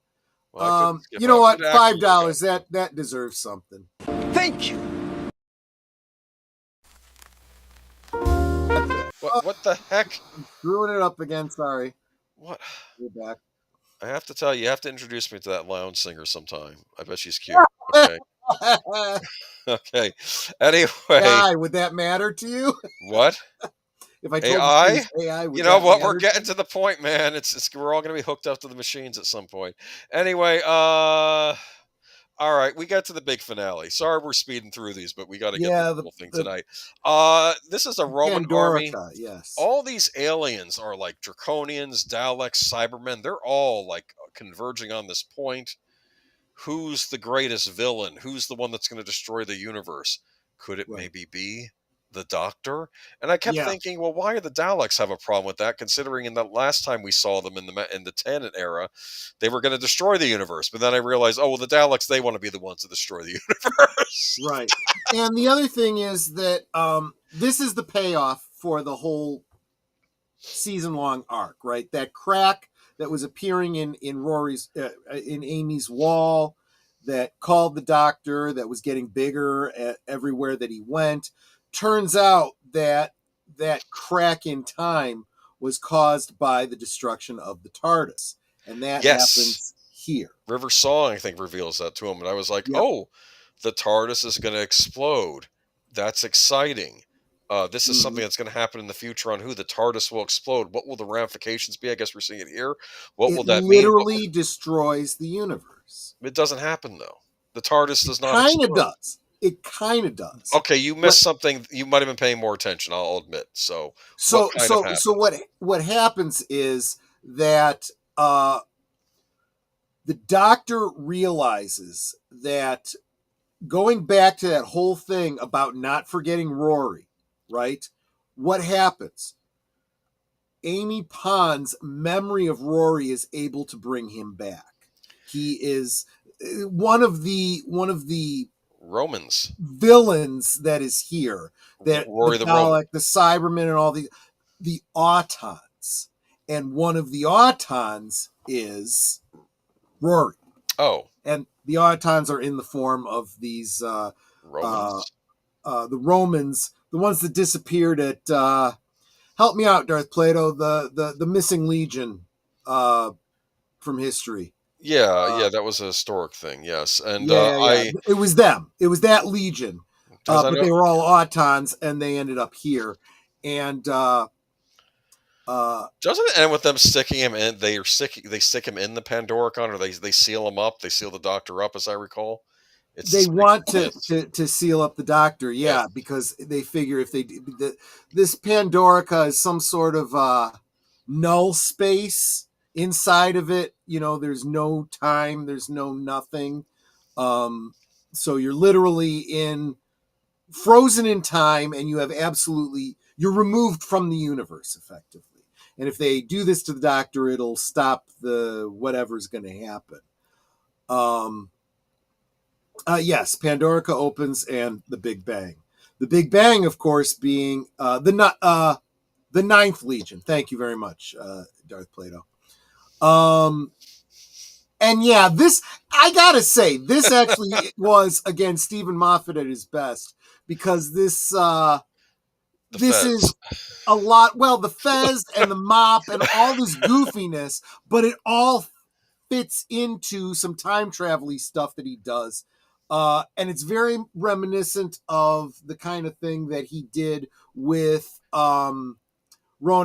Well, you know what? $5. That deserves something. Thank you. What the heck? I'm screwing it up again. Sorry. What? We're back. I have to tell you, you have to introduce me to that lounge singer sometime. I bet she's cute. Okay. Okay. Anyway, AI, would that matter to you? What? If I told AI? You AI, you know what? We're getting to the point, man. We're all going to be hooked up to the machines at some point. Anyway, all right, we got to the big finale. Sorry, we're speeding through these, but we got to get the whole thing tonight. This is a Roman army. Yes. All these aliens are like Draconians, Daleks, Cybermen. They're all like converging on this point. Who's the greatest villain? Who's the one that's going to destroy the universe? Could it maybe be the Doctor? And I kept thinking, well, why do the Daleks have a problem with that? Considering in the last time we saw them in the Tennant era, they were going to destroy the universe. But then I realized, oh, well, the Daleks, they want to be the ones to destroy the universe. Right. And the other thing is that this is the payoff for the whole season-long arc, right? That crack that was appearing in Rory's in Amy's wall that called the Doctor, that was getting bigger everywhere that he went. Turns out that crack in time was caused by the destruction of the TARDIS, and that happens here. River Song, I think, reveals that to him, and I was like, oh, the TARDIS is going to explode. That's exciting. This is something that's going to happen in the future on who the TARDIS will explode. What will the ramifications be? I guess we're seeing it here. What will It that mean? literally destroys the universe. It doesn't happen, though. The TARDIS does not Kind of explode. does. It kind of does. Okay, you missed something. You might have been paying more attention, I'll admit. So what happens is that the Doctor realizes that going back to that whole thing about not forgetting Rory, right? What happens? Amy Pond's memory of Rory is able to bring him back. He is one of the Romans villains that is here. That Rory the the Roman. Dalek, the Cybermen, and all the Autons. And one of the Autons is Rory. Oh. And the Autons are in the form of these Romans. The Romans, the ones that disappeared at help me out, Darth Plato, the missing legion from history. Yeah, that was a historic thing, yes. And it was them. It was that legion. But they were all Autons, and they ended up here. And doesn't it end with them sticking him in? They stick him in the Pandoricon, or they seal him up. They seal the Doctor up, as I recall. They want to seal up the Doctor, because they figure if they this Pandorica is some sort of null space inside of it. There's no time, there's no nothing. So you're literally frozen in time, and you're removed from the universe effectively. And if they do this to the Doctor, it'll stop the whatever's going to happen. Yes, Pandorica opens and the Big Bang. The Big Bang, of course, being the Ninth Legion. Thank you very much, Darth Plato. And yeah, this, I gotta say, this actually was, again, Steven Moffat at his best, because this is a lot, the Fez and the mop and all this goofiness, but it all fits into some time travel-y stuff that he does. And it's very reminiscent of the kind of thing that he did with Rowan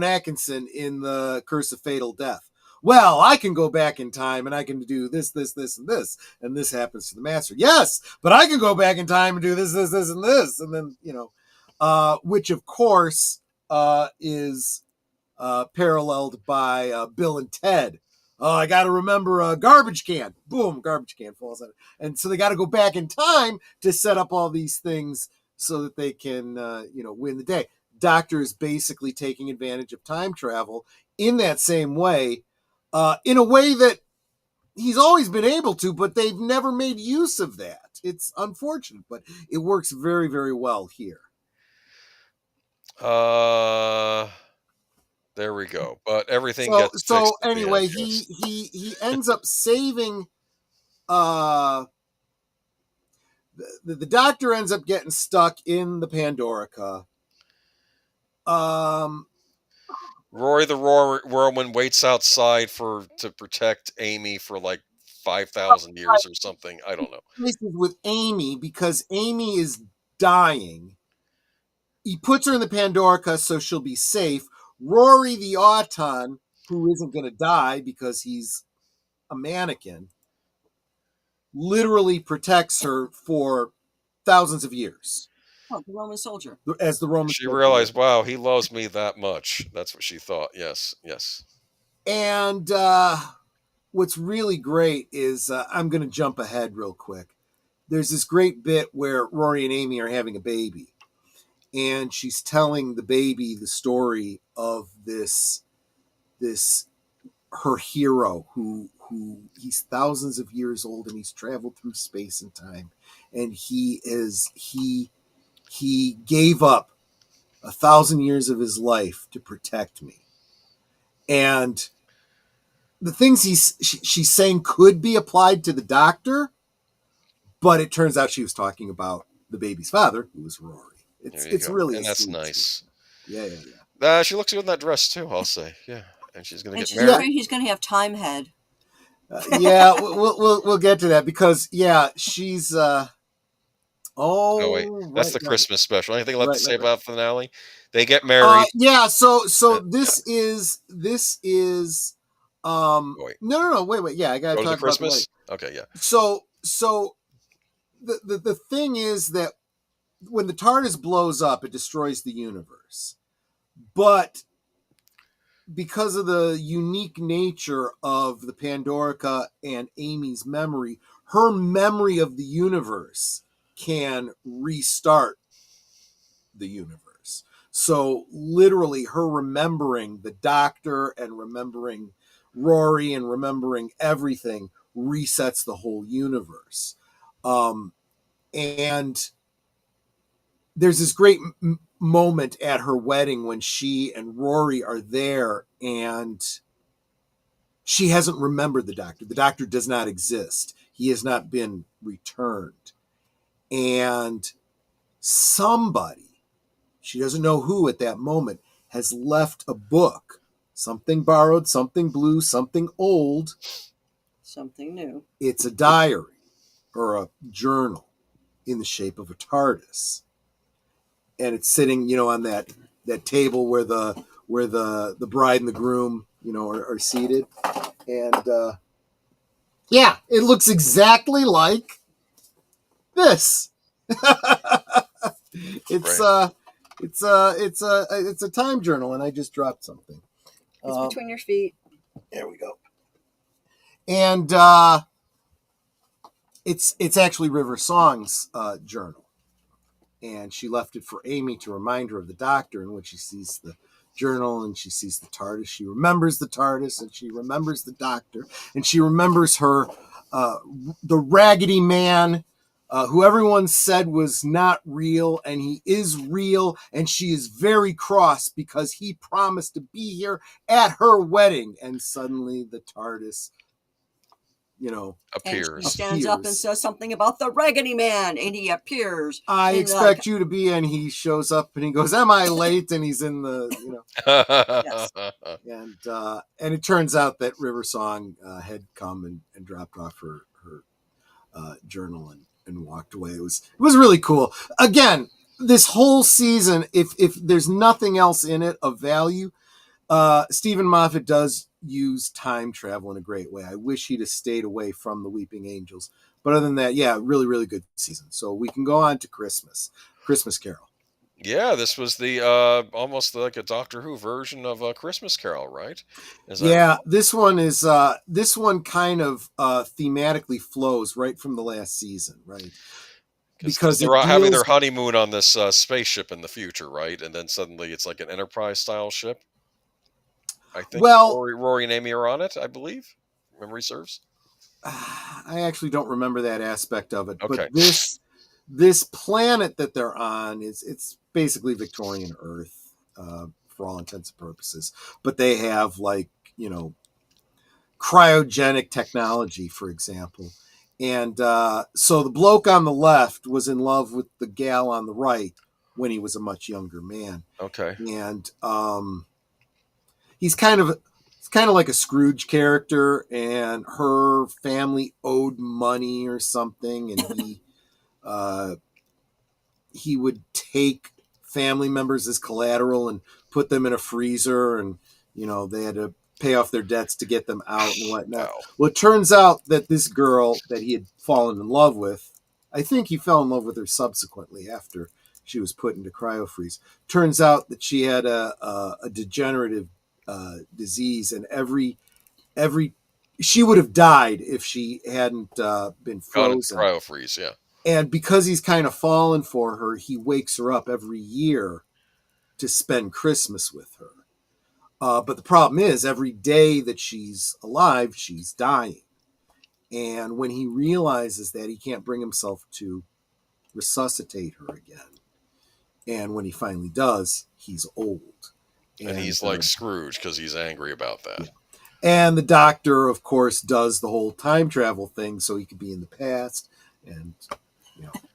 Atkinson in The Curse of Fatal Death. Well, I can go back in time and I can do this, this, this, and this. And this happens to the Master. Yes, but I can go back in time and do this, this, this, and this. And then, which of course is paralleled by Bill and Ted. Oh, I got to remember a garbage can. Boom, garbage can falls out. And so they got to go back in time to set up all these things so that they can, win the day. Doctor is basically taking advantage of time travel in that same way, in a way that he's always been able to, but they've never made use of that. It's unfortunate, but it works very, very well here. There we go. But everything gets fixed. So anyway, he ends up saving. The Doctor ends up getting stuck in the Pandorica. Rory the Roman waits outside to protect Amy for like 5,000 years or something. I don't know. This is with Amy because Amy is dying. He puts her in the Pandorica so she'll be safe. Rory the Auton, who isn't going to die because he's a mannequin, literally protects her for thousands of years. Oh, the Roman soldier. As the Roman soldier. She realized, wow, he loves me that much. That's what she thought. Yes. And what's really great is, I'm going to jump ahead real quick. There's this great bit where Rory and Amy are having a baby. And she's telling the baby the story of this her hero who he's thousands of years old and he's traveled through space and time, and he gave up 1,000 years of his life to protect me. And the things she's saying could be applied to the Doctor, but it turns out she was talking about the baby's father, who was Rory. It's really, and that's nice. Yeah. She looks good in that dress too, I'll say. Yeah, and she's gonna get married. He's gonna have time head. Yeah, we'll get to that because she's Oh wait, that's the Christmas special. Anything left to say about the finale? They get married. Yeah. So this is Wait, no. Wait. Yeah, I got to go to the talk about the Christmas. wedding. Okay, yeah. So the thing is that when the TARDIS blows up, it destroys the universe. But because of the unique nature of the Pandorica and Amy's memory, her memory of the universe can restart the universe. So literally her remembering the Doctor and remembering Rory and remembering everything resets the whole universe. And there's this great moment at her wedding when she and Rory are there, and she hasn't remembered the Doctor. The Doctor does not exist. He has not been returned. And somebody, she doesn't know who at that moment, has left a book. Something borrowed, something blue, something old. Something new. It's a diary or a journal in the shape of a TARDIS. And it's sitting, on that table where the bride and the groom, are seated. And yeah, it looks exactly like this. It's right. It's a time journal, and I just dropped something. It's between your feet. There we go. And it's actually River Song's journal, and she left it for Amy to remind her of the Doctor. And when she sees the journal and she sees the TARDIS, she remembers the TARDIS, and she remembers the Doctor, and she remembers her the Raggedy Man. Who everyone said was not real, and he is real, and she is very cross because he promised to be here at her wedding, and suddenly the TARDIS, appears. And she stands up and says something about the Raggedy Man, and he appears. I expect you to be, and he shows up, and he goes, "Am I late?" And he's in the, Yes. And it turns out that River Song had come and dropped off her journal and walked away. It was really cool. Again, this whole season, if there's nothing else in it of value, Steven Moffat does use time travel in a great way. I wish he'd have stayed away from the Weeping Angels. But other than that, yeah, really, really good season. So we can go on to Christmas Carol. Yeah, this was the almost like a Doctor Who version of Christmas Carol, right? This one is this one kind of thematically flows right from the last season, right? Because they're having their honeymoon on this spaceship in the future, right? And then suddenly it's like an Enterprise style ship. I think Rory and Amy are on it, I believe. Memory serves. I actually don't remember that aspect of it. Okay. But this planet that they're on it's basically Victorian Earth for all intents and purposes. But they have cryogenic technology, for example. And so the bloke on the left was in love with the gal on the right when he was a much younger man. Okay. And he's kind of like a Scrooge character, and her family owed money or something, and he would take family members as collateral and put them in a freezer, and they had to pay off their debts to get them out and whatnot. Wow. Well, it turns out that this girl that he had fallen in love with, I think he fell in love with her subsequently after she was put into cryofreeze. Turns out that she had a degenerative disease, and she would have died if she hadn't been frozen. Cryofreeze, yeah. And because he's kind of fallen for her, he wakes her up every year to spend Christmas with her. But the problem is, every day that she's alive, she's dying. And when he realizes that, he can't bring himself to resuscitate her again. And when he finally does, he's old. And he's like Scrooge because he's angry about that. Yeah. And the Doctor, of course, does the whole time travel thing so he could be in the past and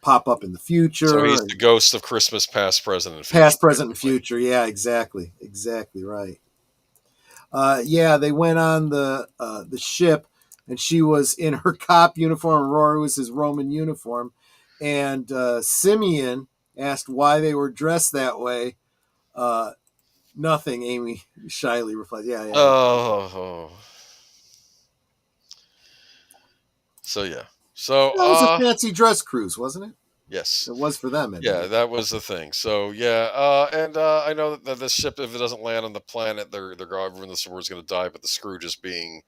pop up in the future. So he's the ghost of Christmas past, present, and future. Past, present, and future. Yeah, exactly. Exactly right. They went on the ship, and she was in her cop uniform. Rory was his Roman uniform. And Simeon asked why they were dressed that way. Nothing, Amy shyly replied. Yeah. Oh. So, yeah. So, that was a fancy dress cruise, wasn't it? yes. It was for them. Yeah, that was the thing. So, yeah. I know that the ship, if it doesn't land on the planet, everyone in the world is going to die, but the Scrooge is being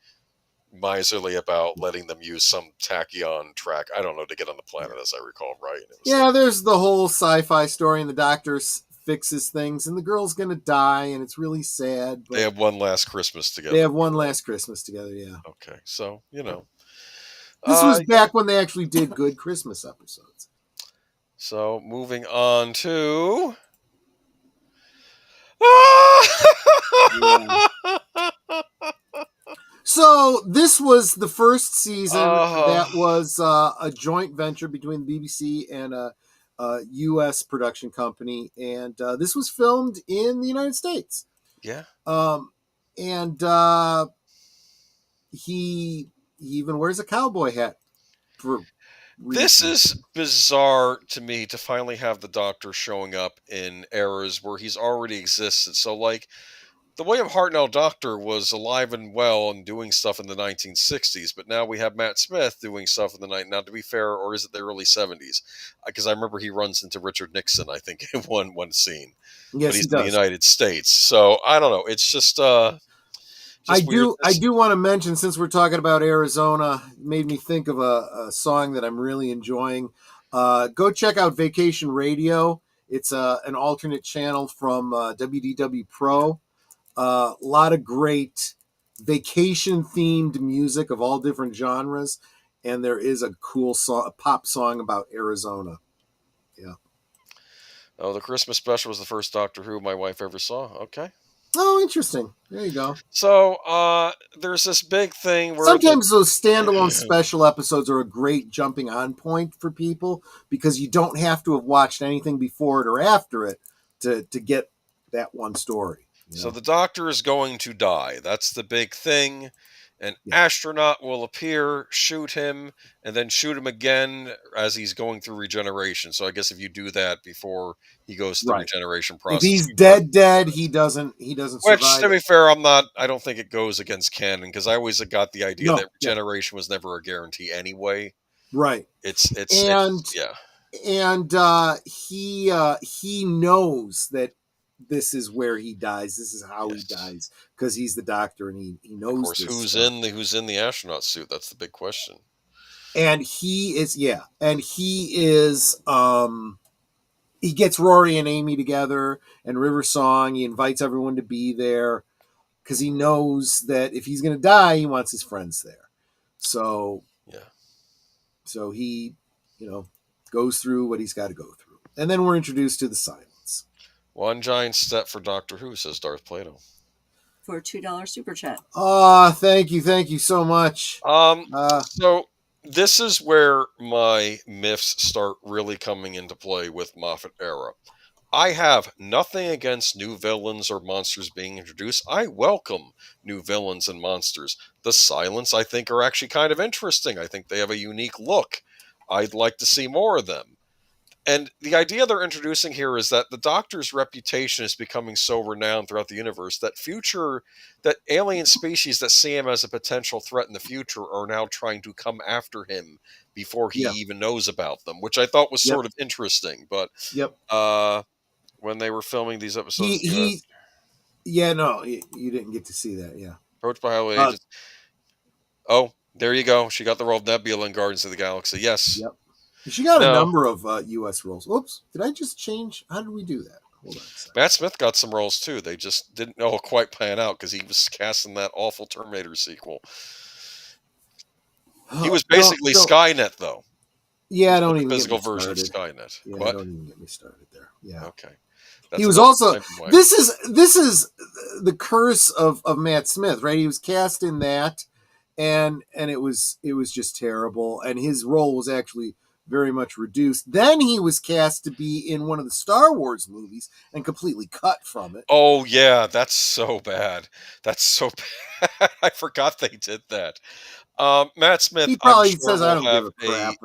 miserly about letting them use some tachyon track, I don't know, to get on the planet, as I recall, right? There's the whole sci-fi story, and the doctor fixes things, and the girl's gonna die, and it's really sad. But they have one last Christmas together. They have one last Christmas together, yeah. Okay, so, This was back when they actually did good Christmas episodes. So, moving on to... So this was the first season that was a joint venture between the BBC and a U.S. production company, and this was filmed in the United States. Yeah. And he even wears a cowboy hat. This is bizarre to me, to finally have the Doctor showing up in eras where he's already existed. So, like, the William Hartnell Doctor was alive and well and doing stuff in the 1960s, but now we have Matt Smith doing stuff in the night. Now, to be fair, or is it the early 70s? Because I remember he runs into Richard Nixon, I think, in one scene. Yes, but he's he does. in the United States. So, I don't know. It's just I do want to mention, since we're talking about Arizona, it made me think of a song that I'm really enjoying. Go check out Vacation Radio. It's an alternate channel from WDW Pro. A lot of great vacation-themed music of all different genres, and there is a cool song, a pop song about Arizona. Yeah. Oh, the Christmas special was the first Doctor Who my wife ever saw. Okay. Oh, interesting. There you go. So, there's this big thing where sometimes those standalone special episodes are a great jumping on point for people, because you don't have to have watched anything before it or after it to get that one story. So the Doctor is going to die. That's the big thing. An astronaut will appear, shoot him, and then shoot him again as he's going through regeneration. So I guess if you do that before he goes through the regeneration process, if he's dead, he doesn't survive. Which, to be fair, I don't think it goes against canon, because I always got the idea that regeneration was never a guarantee anyway. Right. He knows that this is where he dies. This is how he dies, because he's the Doctor, and he knows. Of course, who's in the astronaut suit? That's the big question. And he is, he gets Rory and Amy together, and River Song. He invites everyone to be there, because he knows that if he's going to die, he wants his friends there. So he, goes through what he's got to go through, and then we're introduced to the Silence. One giant step for Doctor Who, says Darth Plato. For a $2 super chat. Thank you so much. So this is where my myths start really coming into play with Moffat era. I have nothing against new villains or monsters being introduced. I welcome new villains and monsters. The Silence, I think, are actually kind of interesting. I think they have a unique look. I'd like to see more of them. And the idea they're introducing here is that the Doctor's reputation is becoming so renowned throughout the universe that alien species that see him as a potential threat in the future are now trying to come after him before he even knows about them, which I thought was sort of interesting. But when they were filming these episodes, you didn't get to see that. Yeah, approached by highway agents. Oh, there you go. She got the role of Nebula in Guardians of the Galaxy. Yes. Yep. She got a number of U.S. roles. Oops, did I just change? How did we do that? Hold on a second. Matt Smith got some roles too. They just didn't know quite pan out, because he was cast in that awful Terminator sequel. He was basically Skynet, though. Yeah, don't even physical get me version started. of Skynet. Yeah, what? Don't even get me started there. Yeah. Okay. He was also. This is the curse of Matt Smith, right? He was cast in that, and it was just terrible, and his role was actually very much reduced. Then he was cast to be in one of the Star Wars movies and completely cut from it. Oh yeah, that's so bad. That's so bad. I forgot they did that. Matt Smith, He I'm probably sure says, "I will don't have give a crap.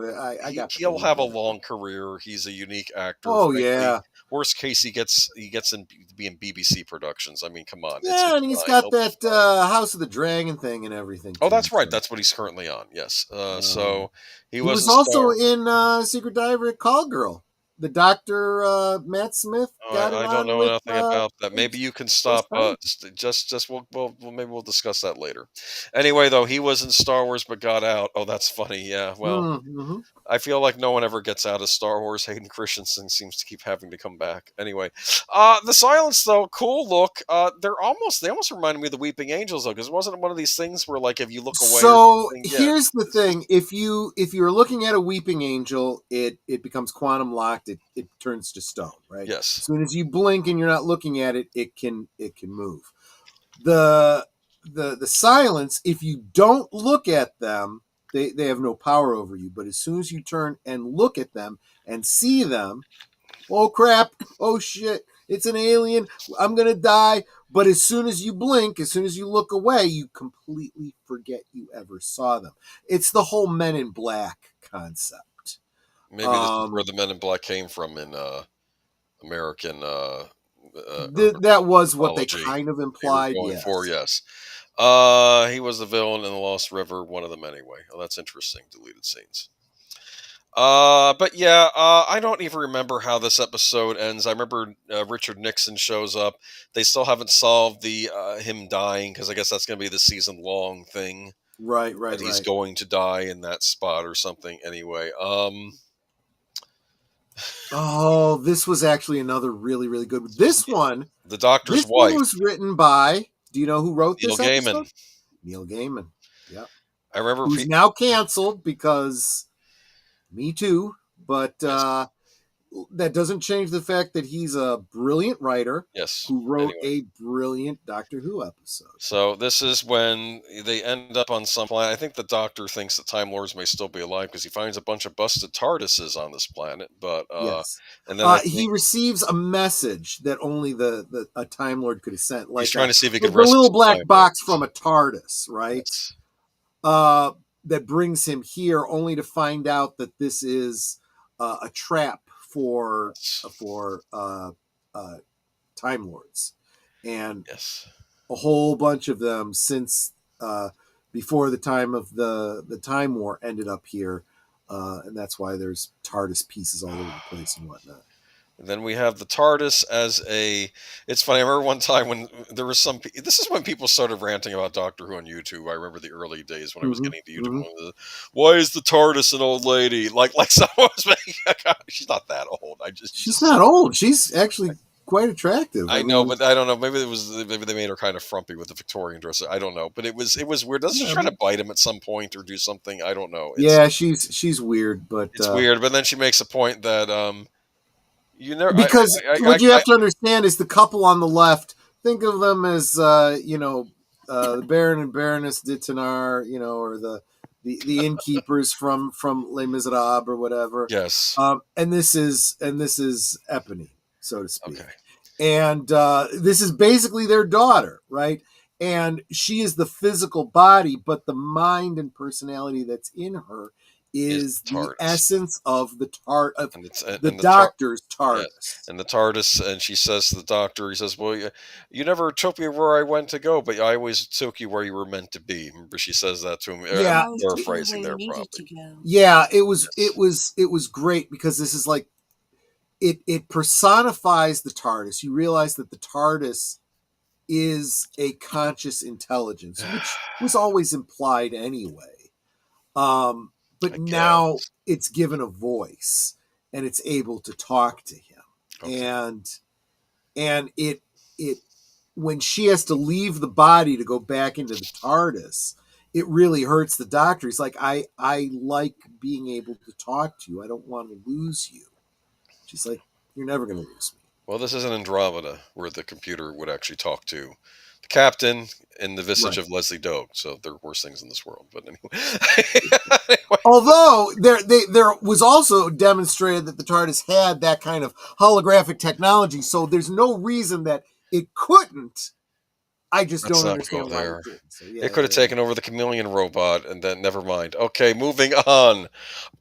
I got the he'll baby have a back." long career. He's a unique actor. Oh Frankly, yeah, worst case he gets in to be in BBC productions. I mean, come on, yeah, and he's fine. got He'll be that fine. House of the Dragon thing and everything Oh, too. that's right. So. That's what he's currently on. Yes. Um, So he he was was in also Star. in Secret Diver at Call Girl. The doctor Matt Smith Oh, got it I don't on know with nothing about that. Maybe you can stop. Connie. Just maybe we'll discuss that later. Anyway, though, he was in Star Wars but got out. Oh, that's funny. Yeah. Well, Mm-hmm. I feel like no one ever gets out of Star Wars. Hayden Christensen seems to keep having to come back. Anyway, the silence though, cool look. They almost reminded me of the Weeping Angels though, because it wasn't one of these things where like if you look away or So something. Yeah. here's the thing: if you're looking at a weeping angel, it becomes quantum locked. It turns to stone, right? Yes. As soon as you blink and you're not looking at it, it can move. The silence, if you don't look at them, they have no power over you. But as soon as you turn and look at them and see them, oh crap, oh shit, it's an alien, I'm gonna die. But as soon as you blink, as soon as you look away, you completely forget you ever saw them. It's the whole Men in Black concept. Maybe this is where the Men in Black came from in American urban That was what they mythology. kind of They were implied, going yes. for, yes. He was the villain in the Lost River, one of them anyway. Oh, that's interesting. Deleted scenes. But yeah, I don't even remember how this episode ends. I remember Richard Nixon shows up. They still haven't solved the him dying because I guess that's going to be the season long thing. Right. That he's going to die in that spot or something. Anyway, Oh, this was actually another really, really good one. This one, the Doctor's this one wife, was written by, do you know who wrote Neil this episode? Gaiman. Neil Gaiman. Yep. I remember Who's now canceled because me too, but yes. that doesn't change the fact that he's a brilliant writer Yes. who wrote Anyway. a brilliant Doctor Who episode. So this is when they end up on some planet. I think the Doctor thinks that Time Lords may still be alive because he finds a bunch of busted TARDISes on this planet. But yes, and then he receives a message that only a Time Lord could have sent. Like he's trying to see if he the could rescue little black Time box Lords. from a TARDIS, right? Yes. That brings him here, only to find out that this is a trap for Time Lords, and yes. a whole bunch of them since before the time of the Time War ended up here, and that's why there's TARDIS pieces all over the place and whatnot. And then we have the TARDIS as a. It's funny. I remember one time when there was some. This is when people started ranting about Doctor Who on YouTube. I remember the early days when I was getting to YouTube. Why is the TARDIS an old lady? Like someone was making. She's not that old. She's not old. She's actually quite attractive. I know, but I don't know. Maybe they made her kind of frumpy with the Victorian dress. I don't know, but it was weird. Doesn't she try to bite him at some point or do something? I don't know. She's weird, but it's weird. But then she makes a point that you never because what you have to understand is the couple on the left. Think of them as the Baron and Baroness de Thenard, or the innkeepers from Les Miserables or whatever. Yes. And this is Eponine, so to speak. Okay. And this is basically their daughter, right? And she is the physical body, but the mind and personality that's in her is the essence of the Doctor's TARDIS. Yeah. And the TARDIS, and she says to the Doctor, he says, well, you never took me where I went to go, but I always took you where you were meant to be. Remember, she says that to him. Yeah. I'm paraphrasing there probably. Yeah, it was great because this is like, it personifies the TARDIS. You realize that the TARDIS is a conscious intelligence, which was always implied anyway. But now it's given a voice and it's able to talk to him. Okay. And it when she has to leave the body to go back into the TARDIS, it really hurts the Doctor. He's like, I like being able to talk to you. I don't want to lose you. She's like, you're never going to lose me. Well, this is an Andromeda where the computer would actually talk to the captain in the visage of Leslie Doak. So there are worse things in this world. But anyway. Although there was also demonstrated that the TARDIS had that kind of holographic technology. So there's no reason that it couldn't I just Let's don't not go understand why there. it did. So yeah, It could have yeah, yeah. taken over the chameleon robot, and then never mind. Okay, moving on.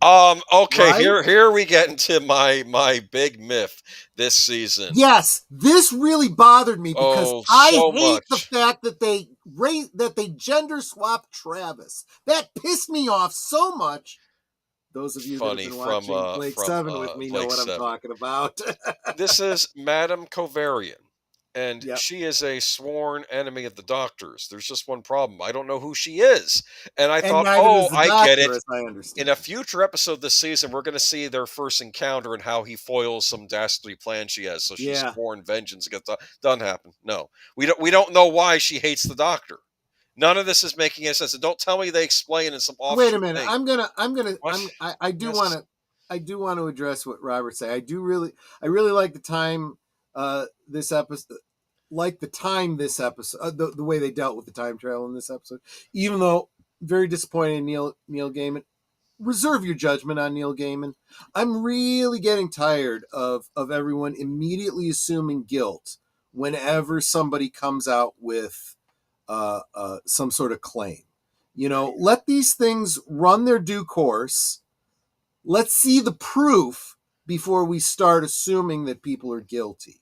Okay, Right? here we get into my big myth this season. Yes, this really bothered me because Oh, I so hate the much. fact that they gender swapped Travis. That pissed me off so much. Those of you that have Funny been watching Blake from 7 with me know Blake what I'm 7. talking about. This is Madame Covarian, and Yep. she is a sworn enemy of the Doctor's. There's just one problem. I don't know who she is. And I And thought, neither oh, does the I get Doctor, it. as I In understand. a future episode this season, we're going to see their first encounter and how he foils some dastardly plan she has. So she's Yeah. sworn vengeance against the doesn't happen. No, we don't know why she hates the Doctor. None of this is making any sense. And don't tell me they explain in some offshoot Wait a minute. thing. What? I do Yes. want to address what Robert said. I really like the time this episode the way they dealt with the time travel in this episode. Even though very disappointed in Neil Gaiman. Reserve your judgment on Neil Gaiman. I'm really getting tired of everyone immediately assuming guilt whenever somebody comes out with some sort of claim. Let these things run their due course. Let's see the proof before we start assuming that people are guilty.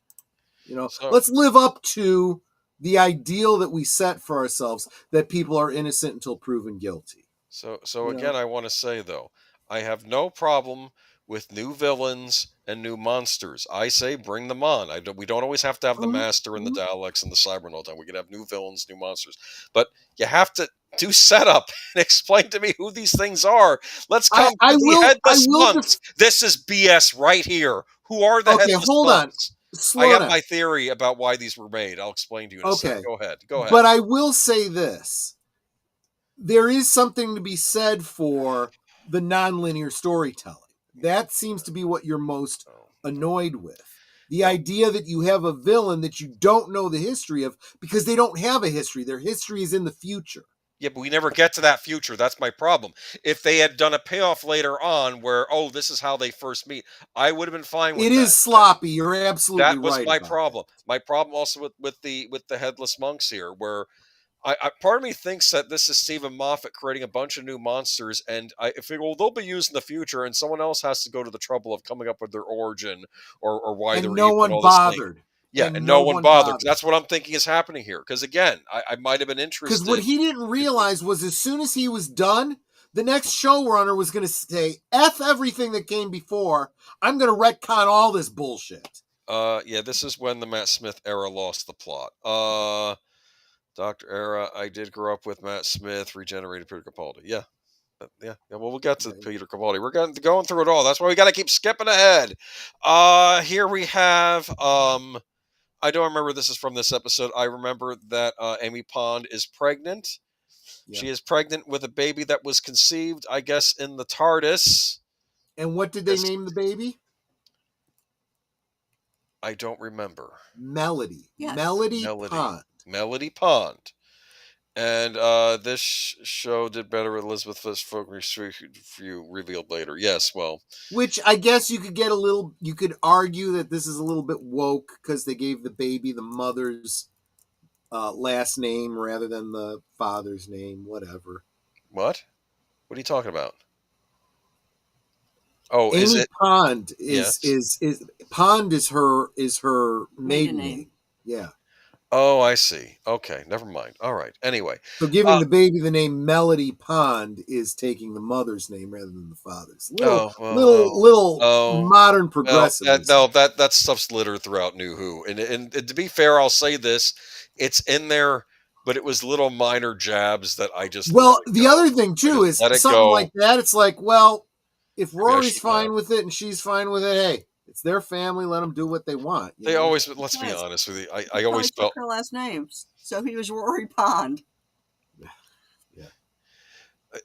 Let's live up to the ideal that we set for ourselves, that people are innocent until proven guilty. So again, I want to say though, I have no problem with new villains and new monsters. I say bring them on. We don't always have to have the Master and the Daleks and the Cybermen all the time. We can have new villains, new monsters, but you have to do setup and explain to me who these things are. Let's come to the headless monks. This is BS right here. Who are the headless monks? I have my theory about why these were made. I'll explain to you in a second. Go ahead. But I will say this. There is something to be said for the nonlinear storytelling. That seems to be what you're most annoyed with. The idea that you have a villain that you don't know the history of because they don't have a history. Their history is in the future. Yeah, but we never get to that future. That's my problem. If they had done a payoff later on where, oh, this is how they first meet, I would have been fine with that. It is sloppy. You're absolutely right. That was my problem. My problem also with the headless monks here, where part of me thinks that this is Steven Moffat creating a bunch of new monsters, and I figure, well, they'll be used in the future, and someone else has to go to the trouble of coming up with their origin or why they're no one bothered. Yeah, and no one bothered. That's what I'm thinking is happening here. Because again, I might have been interested. Because what he didn't realize was as soon as he was done, the next showrunner was going to say, F everything that came before. I'm going to retcon all this bullshit. Yeah, this is when the Matt Smith era lost the plot. Dr. Era, I did grow up with Matt Smith, regenerated Peter Capaldi. Yeah. Yeah. Well, we'll get to Peter Capaldi. We're going through it all. That's why we got to keep skipping ahead. Here we have... I don't remember this is from this episode. I remember that Amy Pond is pregnant. Yeah. She is pregnant with a baby that was conceived, I guess, in the TARDIS. And what did they name the baby? I don't remember. Melody. Yes. Melody Pond. Melody Pond. And this show did better with Elizabeth Folk you revealed later. Yes, well. Which I guess you could argue that this is a little bit woke because they gave the baby the mother's last name rather than the father's name, whatever. What? What are you talking about? Oh, Amy is it Pond is Pond is her maiden name. Yeah. Oh, I see. Okay, never mind. All right. Anyway, so giving the baby the name Melody Pond is taking the mother's name rather than the father's. Little modern progressive. That stuff's littered throughout New Who. And to be fair, I'll say this: it's in there, but it was little minor jabs that I just. Well, the other thing too is something like that. It's like, well, if Rory's fine with it and she's fine with it, hey. It's their family. Let them do what they want. They always, let's be honest with you. I always felt her last names, so he was Rory Pond. Yeah.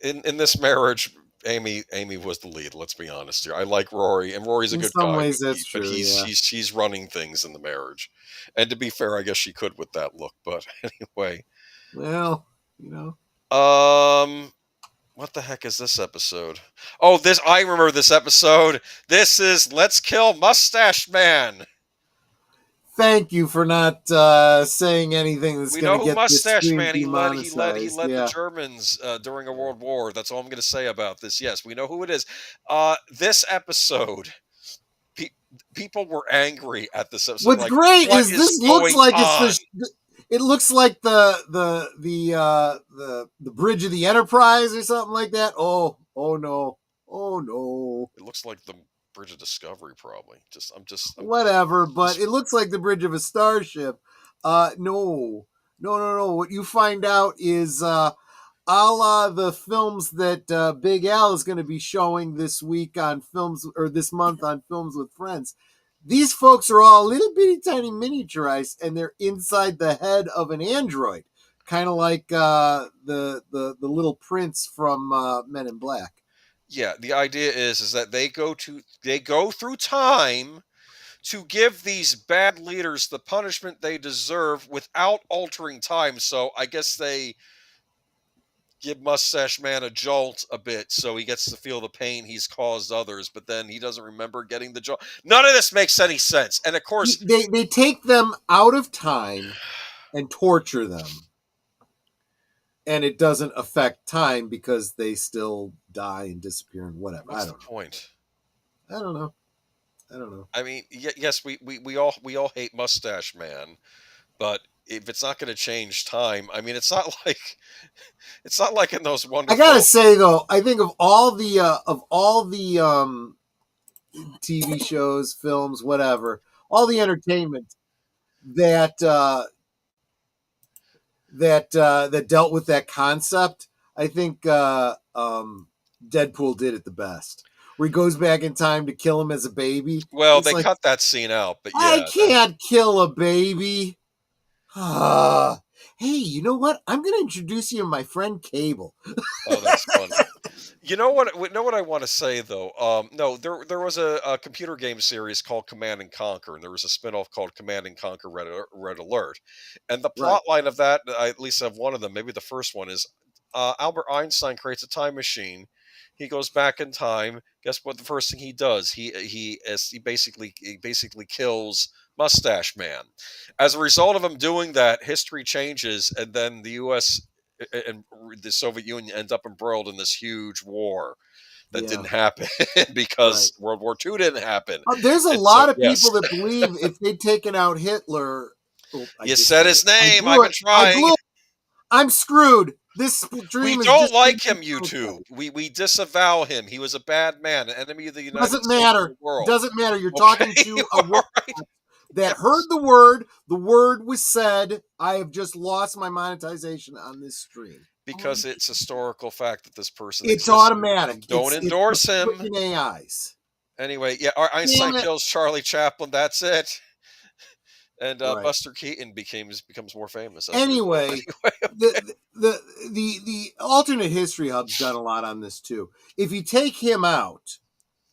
In this marriage, Amy was the lead. Let's be honest here. I like Rory, and Rory's a good guy. In some ways, that's true. But she's running things in the marriage, and to be fair, I guess she could with that look. But anyway, well, What the heck is this episode? Oh, I remember this episode. This is Let's Kill Mustache Man. Thank you for not saying anything that's We going know to who get this Mustache stream Man. He led demonetized. the Yeah. Germans during a world war. That's all I'm going to say about this. Yes, we know who it is. This episode, people were angry at this episode. What's Like, great what is is this looks going like on? it looks like the bridge of the Enterprise or something like that. Oh no. Oh no. It looks like the Bridge of Discovery, probably. Whatever, but it looks like the bridge of a starship. No. What you find out is a la the films that Big Al is going to be showing this week on films, or this month on Films with Friends. These folks are all little bitty tiny miniaturized, and they're inside the head of an android, kind of like the little prince from Men in Black. Yeah, the idea is that they go through time to give these bad leaders the punishment they deserve without altering time. So I guess they give Mustache Man a jolt a bit so he gets to feel the pain he's caused others, but then he doesn't remember getting the jolt. None of this makes any sense. And of course, they take them out of time and torture them. And it doesn't affect time because they still die and disappear and whatever. What's the point? I don't know. I mean, yes, we all hate Mustache Man, but if it's not going to change time, I mean, it's not like in those wonderful. I gotta say though, I think of all the TV shows, films, whatever, all the entertainment that dealt with that concept, I think Deadpool did it the best. Where he goes back in time to kill him as a baby. Well, they cut that scene out, but yeah. I can't kill a baby. Hey, you know what? I'm going to introduce you to my friend Cable. Oh, that's funny. You know what I want to say though? No, there was a computer game series called Command and Conquer, and there was a spinoff called Command and Conquer Red Alert. And the plot line of that, I at least have one of them, maybe the first one, is Albert Einstein creates a time machine. He goes back in time. Guess what? The first thing he does, he basically kills Mustache Man. As a result of him doing that, history changes, and then the U.S. and the Soviet Union end up embroiled in this huge war that didn't happen because World War II didn't happen. There's a lot of people that believe if they'd taken out Hitler. You said his name. I've been trying. I'm screwed. This dream we don't like him, you two. We disavow him. He was a bad man, an enemy of the United States. Doesn't matter. You're talking to a woman that heard the word. The word was said. I have just lost my monetization on this stream. Because it's historical fact that this person exists. Automatic. Don't endorse him. AIs. Anyway, Einstein kills Charlie Chaplin. That's it. And Buster Keaton becomes more famous. Anyway, the alternate history hub's done a lot on this too. If you take him out,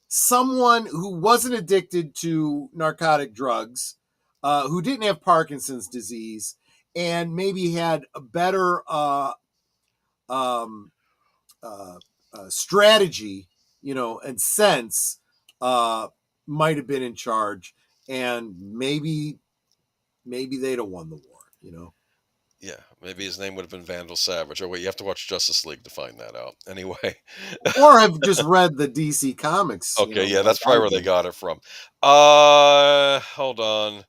someone who wasn't addicted to narcotic drugs, who didn't have Parkinson's disease, and maybe had a better strategy, and sense, might have been in charge, and maybe they'd have won the war, Yeah, maybe his name would have been Vandal Savage. Oh wait, you have to watch Justice League to find that out. Anyway, or I've just read the DC comics. Okay, that's probably where they got it from. Hold on.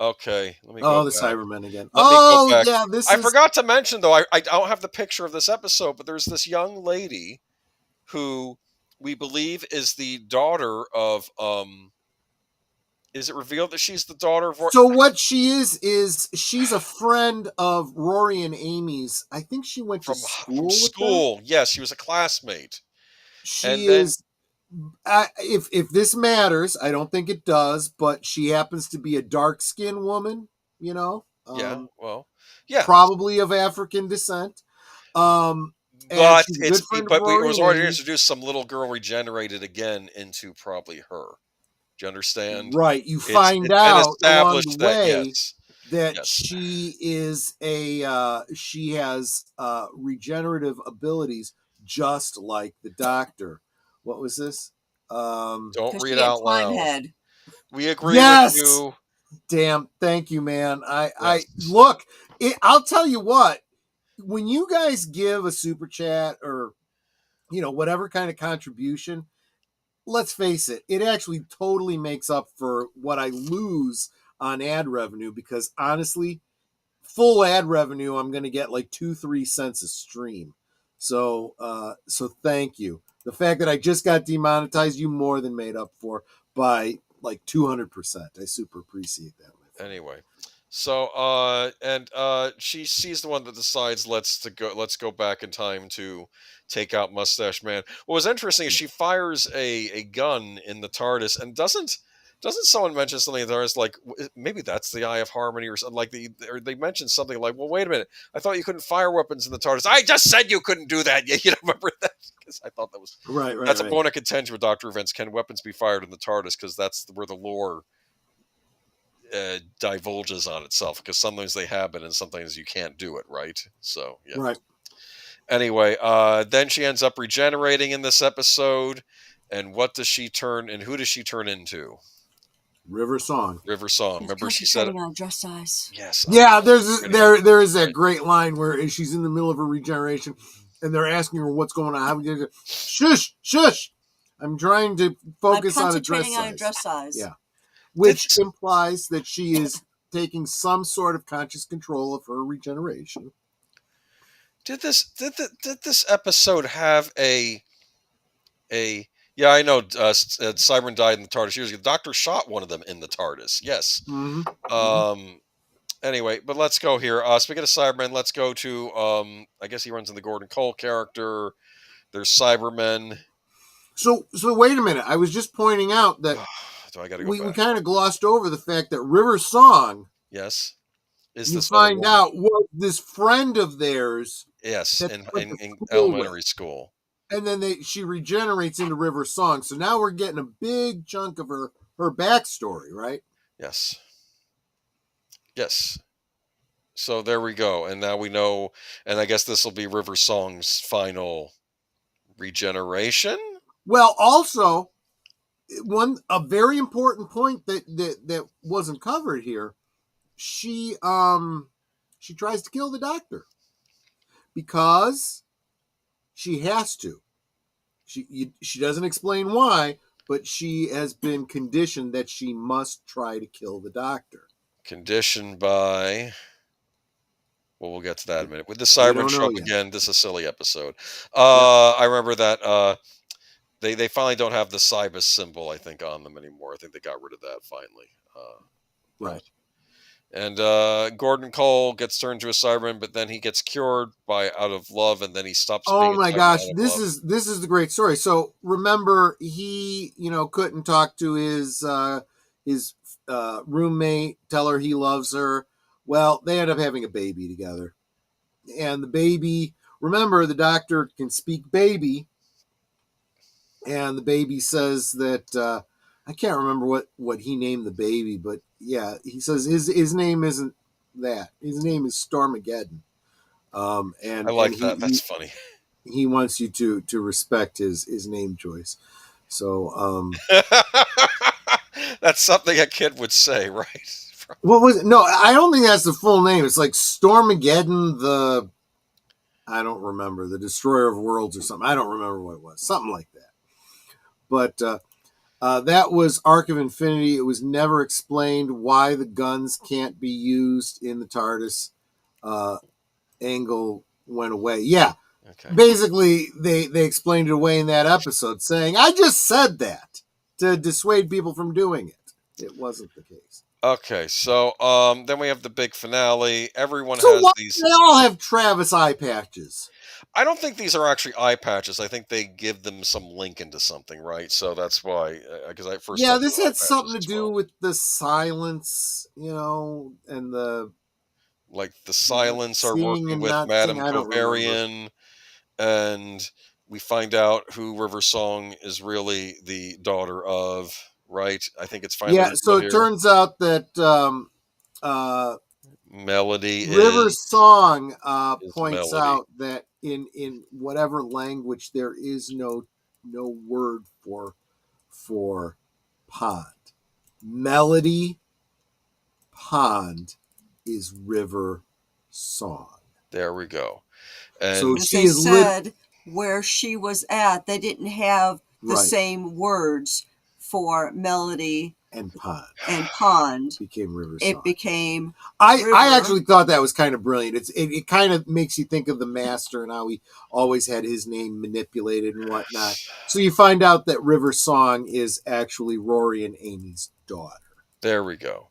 Okay, let me go the back. Cybermen again. I forgot to mention though. I don't have the picture of this episode, but there's this young lady who we believe is the daughter of Is it revealed that she's the daughter of? So what she is she's a friend of Rory and Amy's. I think she went to school. From school, yes, she was a classmate. If this matters, I don't think it does, but she happens to be a dark-skinned woman. Probably of African descent. But it was already introduced. Some little girl regenerated again into probably her. Do you understand? Right. You find out along the way that she is she has regenerative abilities just like the Doctor. What was this? Don't read out loud. We agree with you. Damn, thank you, man. I look, I'll tell you what, when you guys give a super chat or, whatever kind of contribution, let's face it, it actually totally makes up for what I lose on ad revenue, because honestly, full ad revenue, I'm going to get like 2-3 cents a stream. So thank you. The fact that I just got demonetized, you more than made up for by like 200%. I super appreciate that. Anyway, so she sees the one that decides let's go back in time to take out Mustache Man. What was interesting is she fires a gun in the TARDIS, and doesn't someone mention something in the TARDIS like maybe that's the Eye of Harmony or something, like they mentioned something like, well, wait a minute, I thought you couldn't fire weapons in the TARDIS. I just said you couldn't do that. You don't remember that? Because I thought that was that's a bone of contention with Doctor Events. Can weapons be fired in the TARDIS? Because that's where the lore divulges on itself, because sometimes they happen and sometimes you can't do it, right? So yeah. Right. Anyway, then she ends up regenerating in this episode, and who does she turn into? River Song. Remember she said on dress size. Yes. Yeah, there is a great line where she's in the middle of her regeneration and they're asking her what's going on. Shush. I'm trying to focus on a dress size. Yeah. Which implies that she is taking some sort of conscious control of her regeneration. Did this episode have a yeah, I know Cyberman died in the TARDIS years ago. The Doctor shot one of them in the TARDIS. Yes. Mm-hmm. Anyway, but let's go here. Speaking of Cybermen, let's go to I guess he runs in the Gordon Cole character. There's Cybermen. So wait a minute. I was just pointing out that we kind of glossed over the fact that River Song, yes, you find out was this friend of theirs. Yes, in elementary school. And then she regenerates into River Song. So now we're getting a big chunk of her backstory, right? Yes. So there we go. And now we know, and I guess this will be River Song's final regeneration. Well, also, a very important point that wasn't covered here. She tries to kill the Doctor because she has to. She doesn't explain why, but she has been conditioned that she must try to kill the Doctor. Conditioned by... Well, we'll get to that in a minute. With the Cybermen show up again, this is a silly episode. I remember that they finally don't have the Cybus symbol, I think, on them anymore. I think they got rid of that finally. Right. And Gordon Cole gets turned to a Cyberman, but then he gets cured out of love, and then he stops. Oh my gosh, this is the great story. So remember, he couldn't talk to his roommate, tell her he loves her. Well, they end up having a baby together, and the baby. Remember, the Doctor can speak baby, and the baby says that I can't remember what he named the baby, but yeah, he says his name isn't that. His name is Stormageddon. And I like that. That's funny. He wants you to respect his name choice. So that's something a kid would say, right? What was it? No, I don't think that's the full name. It's like Stormageddon, I don't remember, the Destroyer of Worlds or something. I don't remember what it was. Something like that. But that was Arc of Infinity. It was never explained why the guns can't be used in the TARDIS. Angle went away. Yeah. Okay. Basically, they explained it away in that episode, saying, I just said that to dissuade people from doing it. It wasn't the case. Okay, so then we have the big finale. Everyone has these. They all have Travis eye patches. I don't think these are actually eye patches. I think they give them some link into something, right? So that's why, because I first. Yeah, this had something to do with the silence, and the. Like the silence are working with Madame Bavarian, and we find out who River Song is really the daughter of. Right, I think it's finally. Yeah, so it turns out that Melody River Song points out that in whatever language there is no word for pod. Melody Pond is River Song. There we go. And So As she they is said, where she was at, they didn't have the Right. same words for Melody and Pond and Pond. became River Song. It became I River. actually thought that was kind of brilliant. It kind of makes you think of the Master and how he always had his name manipulated and whatnot. So you find out that River Song is actually Rory and Amy's daughter. There we go.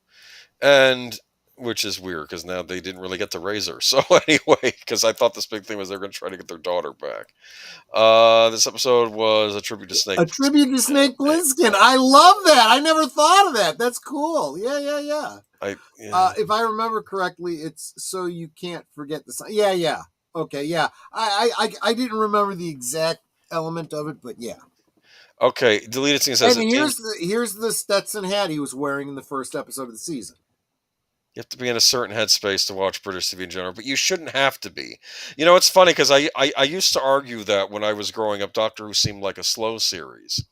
And which is weird because now they didn't really get to raise her. So anyway, because I thought this big thing was they're going to try to get their daughter back. This episode was a tribute to Snake. A tribute to Snake Plissken. I love that. I never thought of that. That's cool. Yeah. If I remember correctly, it's so you can't forget the song. Yeah. Okay, yeah. I didn't remember the exact element of it, but yeah. Okay, deleted scene says. And here's the Stetson hat he was wearing in the first episode of the season. You have to be in a certain headspace to watch British TV in general, but you shouldn't have to be. You know, it's funny because I used to argue that when I was growing up, Doctor Who seemed like a slow series.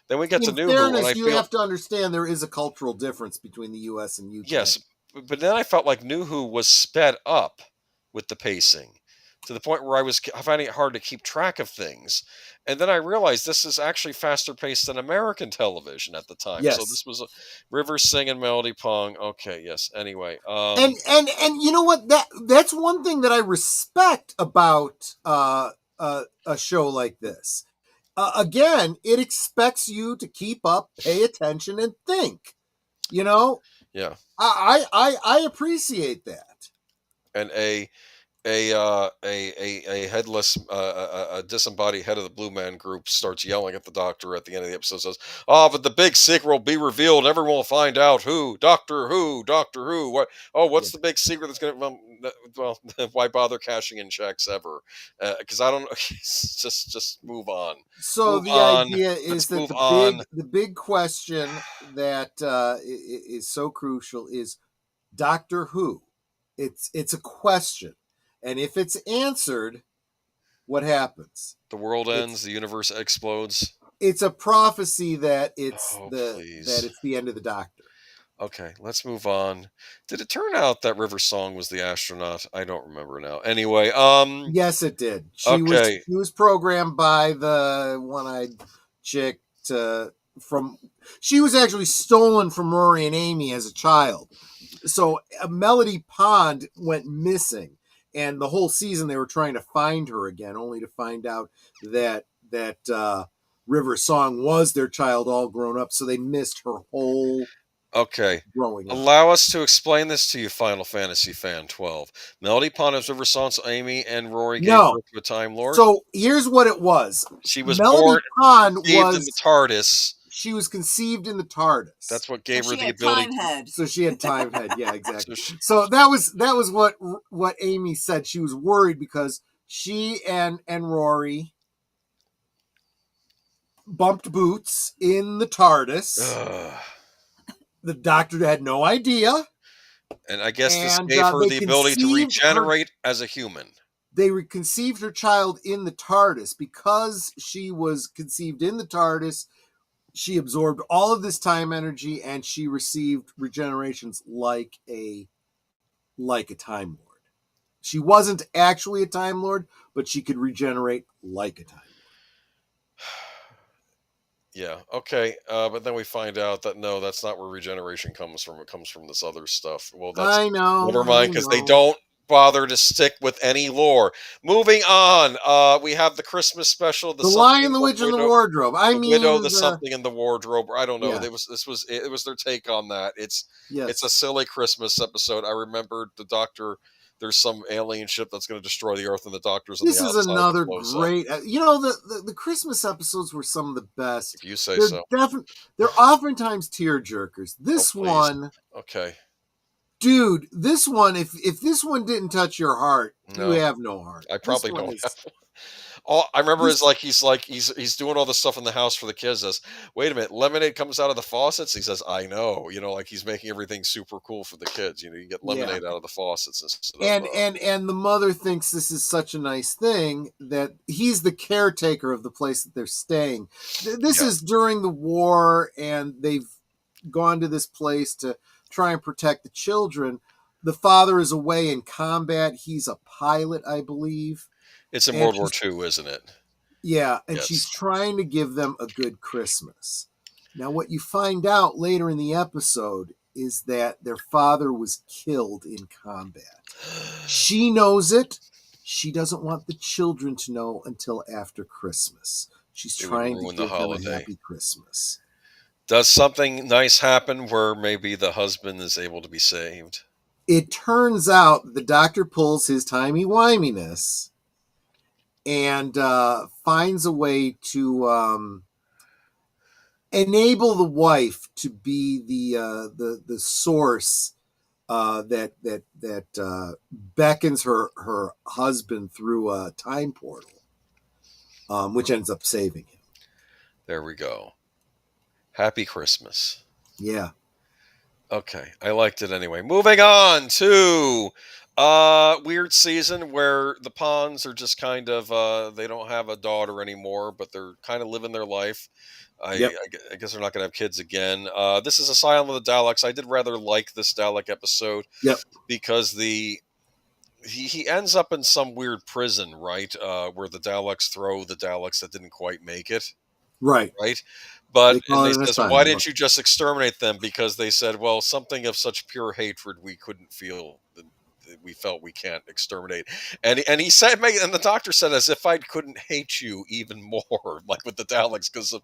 Then we get to New Who, and you have to understand there is a cultural difference between the U.S. and UK. Yes, but then I felt like New Who was sped up with the pacing to the point where I was finding it hard to keep track of things. And then I realized this is actually faster paced than American television at the time. Yes. So this was River singing Melody Pong. Okay, yes. Anyway, and you know what? That's one thing that I respect about a show like this. Again, it expects you to keep up, pay attention, and think. You know. Yeah. I appreciate that. And a headless, a disembodied head of the Blue Man Group starts yelling at the Doctor at the end of the episode. Says, but the big secret will be revealed. And everyone will find out who, Doctor Who. What? What's the big secret that's going to? Well, why bother cashing in checks ever? Because I don't know. just move on. So move the on. idea is Let's that the big question that is so crucial is Doctor Who. It's a question. And if it's answered, what happens? The world ends. The universe explodes. It's a prophecy that it's the end of the Doctor. Okay, let's move on. Did it turn out that River Song was the astronaut? I don't remember now. Anyway, yes, it did. She was programmed by the one-eyed chick she was actually stolen from Rory and Amy as a child. So Melody Pond went missing. And the whole season they were trying to find her again, only to find out that River Song was their child all grown up. So they missed her whole growing up. Allow us to explain this to you, Final Fantasy fan 12. Melody Pond is River Song's Amy, and Rory gave birth to a Time Lord. So here's what it was. She was Melody Pond was in the TARDIS. She was conceived in the TARDIS. That's what gave her the ability. Time head. So she had time head. Yeah, exactly. So that was what Amy said. She was worried because she and Rory bumped boots in the TARDIS. The Doctor had no idea. And I guess this gave her the ability to regenerate as a human. They conceived her child in the TARDIS. Because she was conceived in the TARDIS, she absorbed all of this time energy and she received regenerations like a Time Lord. She wasn't actually a Time Lord, but she could regenerate like a Time Lord. Yeah, okay. But then we find out that no, that's not where regeneration comes from. It comes from this other stuff. Well, that's I know. Never mind, because they don't bother to stick with any lore. Moving on, we have the Christmas special, the Lion, the Witch, and the Wardrobe. The Something in the Wardrobe. I don't know. Yeah. It was their take on that. It's a silly Christmas episode. I remembered the Doctor. There's some alien ship that's going to destroy the Earth, and the Doctor's on the outside. This is another great. The Christmas episodes were some of the best. If you say so. They're oftentimes tearjerkers. This one, okay. Dude, this one, if this one didn't touch your heart, you have no heart. I probably don't have. I remember he's doing all the stuff in the house for the kids. Says, wait a minute, lemonade comes out of the faucets. He says, I know, like he's making everything super cool for the kids. You get lemonade out of the faucets and the mother thinks this is such a nice thing that he's the caretaker of the place that they're staying. This is during the war, and they've gone to this place to try and protect the children. The father is away in combat. He's a pilot, I believe. It's in And World War II, isn't it? Yeah, and Yes. she's trying to give them a good Christmas. Now, what you find out later in the episode is that their father was killed in combat. She knows it. She doesn't want the children to know until after Christmas. She's It would trying to ruin give the them a holiday. happy Christmas. Does something nice happen where maybe the husband is able to be saved? It turns out the doctor pulls his timey-wiminess and finds a way to enable the wife to be the source that beckons her husband through a time portal, which ends up saving him. There we go. Happy Christmas. Yeah. Okay, I liked it anyway. Moving on to weird season where the Pawns are just kind of they don't have a daughter anymore, but they're kind of living their life. I guess they're not going to have kids again. This is Asylum of the Daleks. I did rather like this Dalek episode. Yep. Because he ends up in some weird prison, right? Where the Daleks throw the Daleks that didn't quite make it. Right. But call they it an says, asylum. why didn't you just exterminate them? Because they said, well, something of such pure hatred we couldn't feel. We felt we can't exterminate. And he said, and the doctor said, as if I couldn't hate you even more, like with the Daleks, because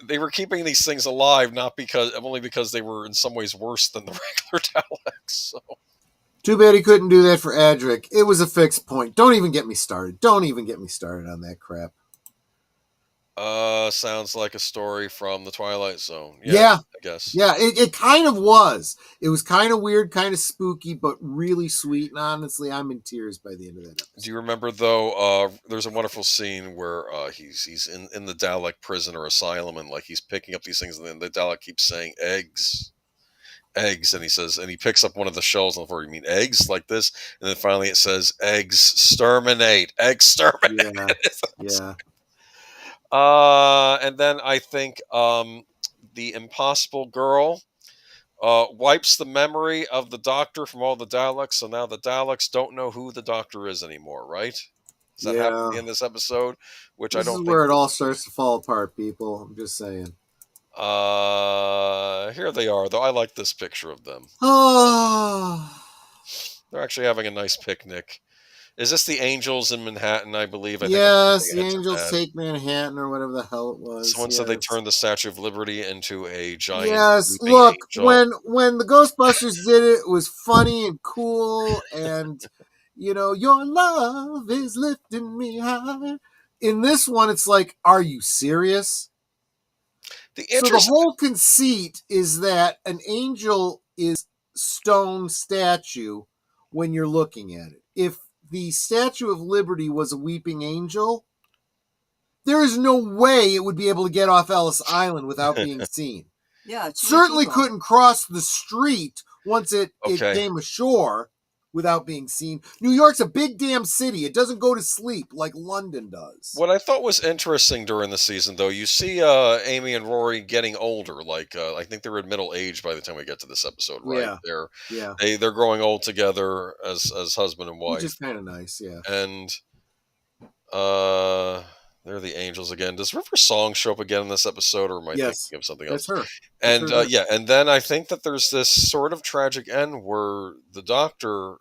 they were keeping these things alive, only because they were in some ways worse than the regular Daleks. So. Too bad he couldn't do that for Adric. It was a fixed point. Don't even get me started. Don't even get me started on that crap. Sounds like a story from the Twilight Zone. Yeah. I guess. Yeah, it kind of was. It was kind of weird, kind of spooky, but really sweet. And honestly, I'm in tears by the end of that episode. Do you remember, though, there's a wonderful scene where he's in the Dalek prison or asylum, and like he's picking up these things, and then the Dalek keeps saying eggs, and he says, and he picks up one of the shells on the floor. You mean eggs like this? And then finally it says exterminate. Yeah. And then I think the Impossible Girl wipes the memory of the Doctor from all the Daleks, so now the Daleks don't know who the Doctor is anymore, right? Does that happen in this episode? Which this I don't is think where it all starts to fall apart, people. I'm just saying. Here they are, though. I like this picture of them. Oh. They're actually having a nice picnic. Is this the Angels in Manhattan, I believe? Yes, the Angels Take Manhattan or whatever the hell it was. Someone said they turned the Statue of Liberty into a giant. Yes, look, when the Ghostbusters did it, it was funny and cool, and your love is lifting me high. In this one, it's like, are you serious? So the whole conceit is that an angel is stone statue when you're looking at it. If the Statue of Liberty was a weeping angel, there is no way it would be able to get off Ellis Island without being seen. Yeah, it certainly couldn't cross the street once it came ashore without being seen. New York's a big damn city. It doesn't go to sleep like London does. What I thought was interesting during the season, though, you see Amy and Rory getting older. Like I think they were in middle age by the time we get to this episode, right? Yeah. They're growing old together as husband and wife. Which is kind of nice, yeah. And they're the Angels again. Does River Song show up again in this episode, or am I thinking of something else? That's her. And and then I think that there's this sort of tragic end where the Doctor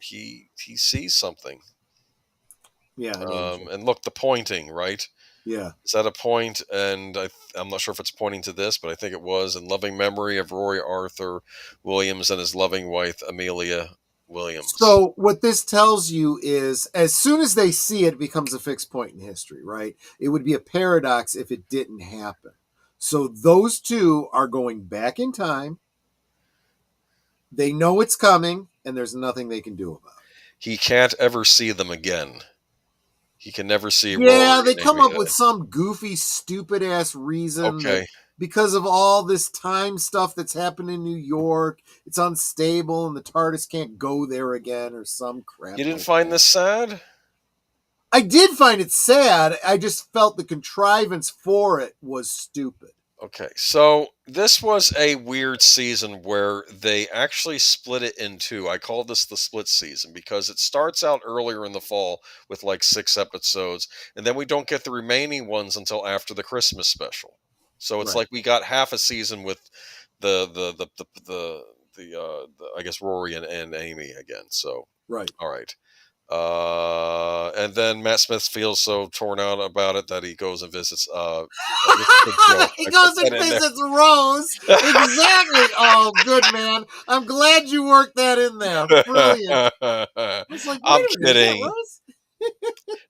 he sees something. Yeah. And look, the pointing, right? Yeah. Is that a point? And I'm not sure if it's pointing to this, but I think it was, in loving memory of Roy Arthur Williams and his loving wife Amelia Williams. So what this tells you is, as soon as they see it, it becomes a fixed point in history, right? It would be a paradox if it didn't happen. So those two are going back in time. They know it's coming, and there's nothing they can do about it. He can't ever see them again. He can never see. Yeah, they come up with some goofy, stupid-ass reason. Okay. Because of all this time stuff that's happened in New York, it's unstable and the TARDIS can't go there again or some crap. You didn't find this sad? I did find it sad. I just felt the contrivance for it was stupid. Okay, so this was a weird season where they actually split it in two. I call this the split season because it starts out earlier in the fall with like 6 episodes, and then we don't get the remaining ones until after the Christmas special. So it's Right. like we got half a season with the I guess Rory and Amy again. So Right. all right. And then Matt Smith feels so torn out about it that he goes and visits. This is a joke. He I goes put that and in there. visits Rose. Exactly. Oh, good man. I'm glad you worked that in there. Brilliant. I was like, wait I'm a minute, is that kidding. Rose?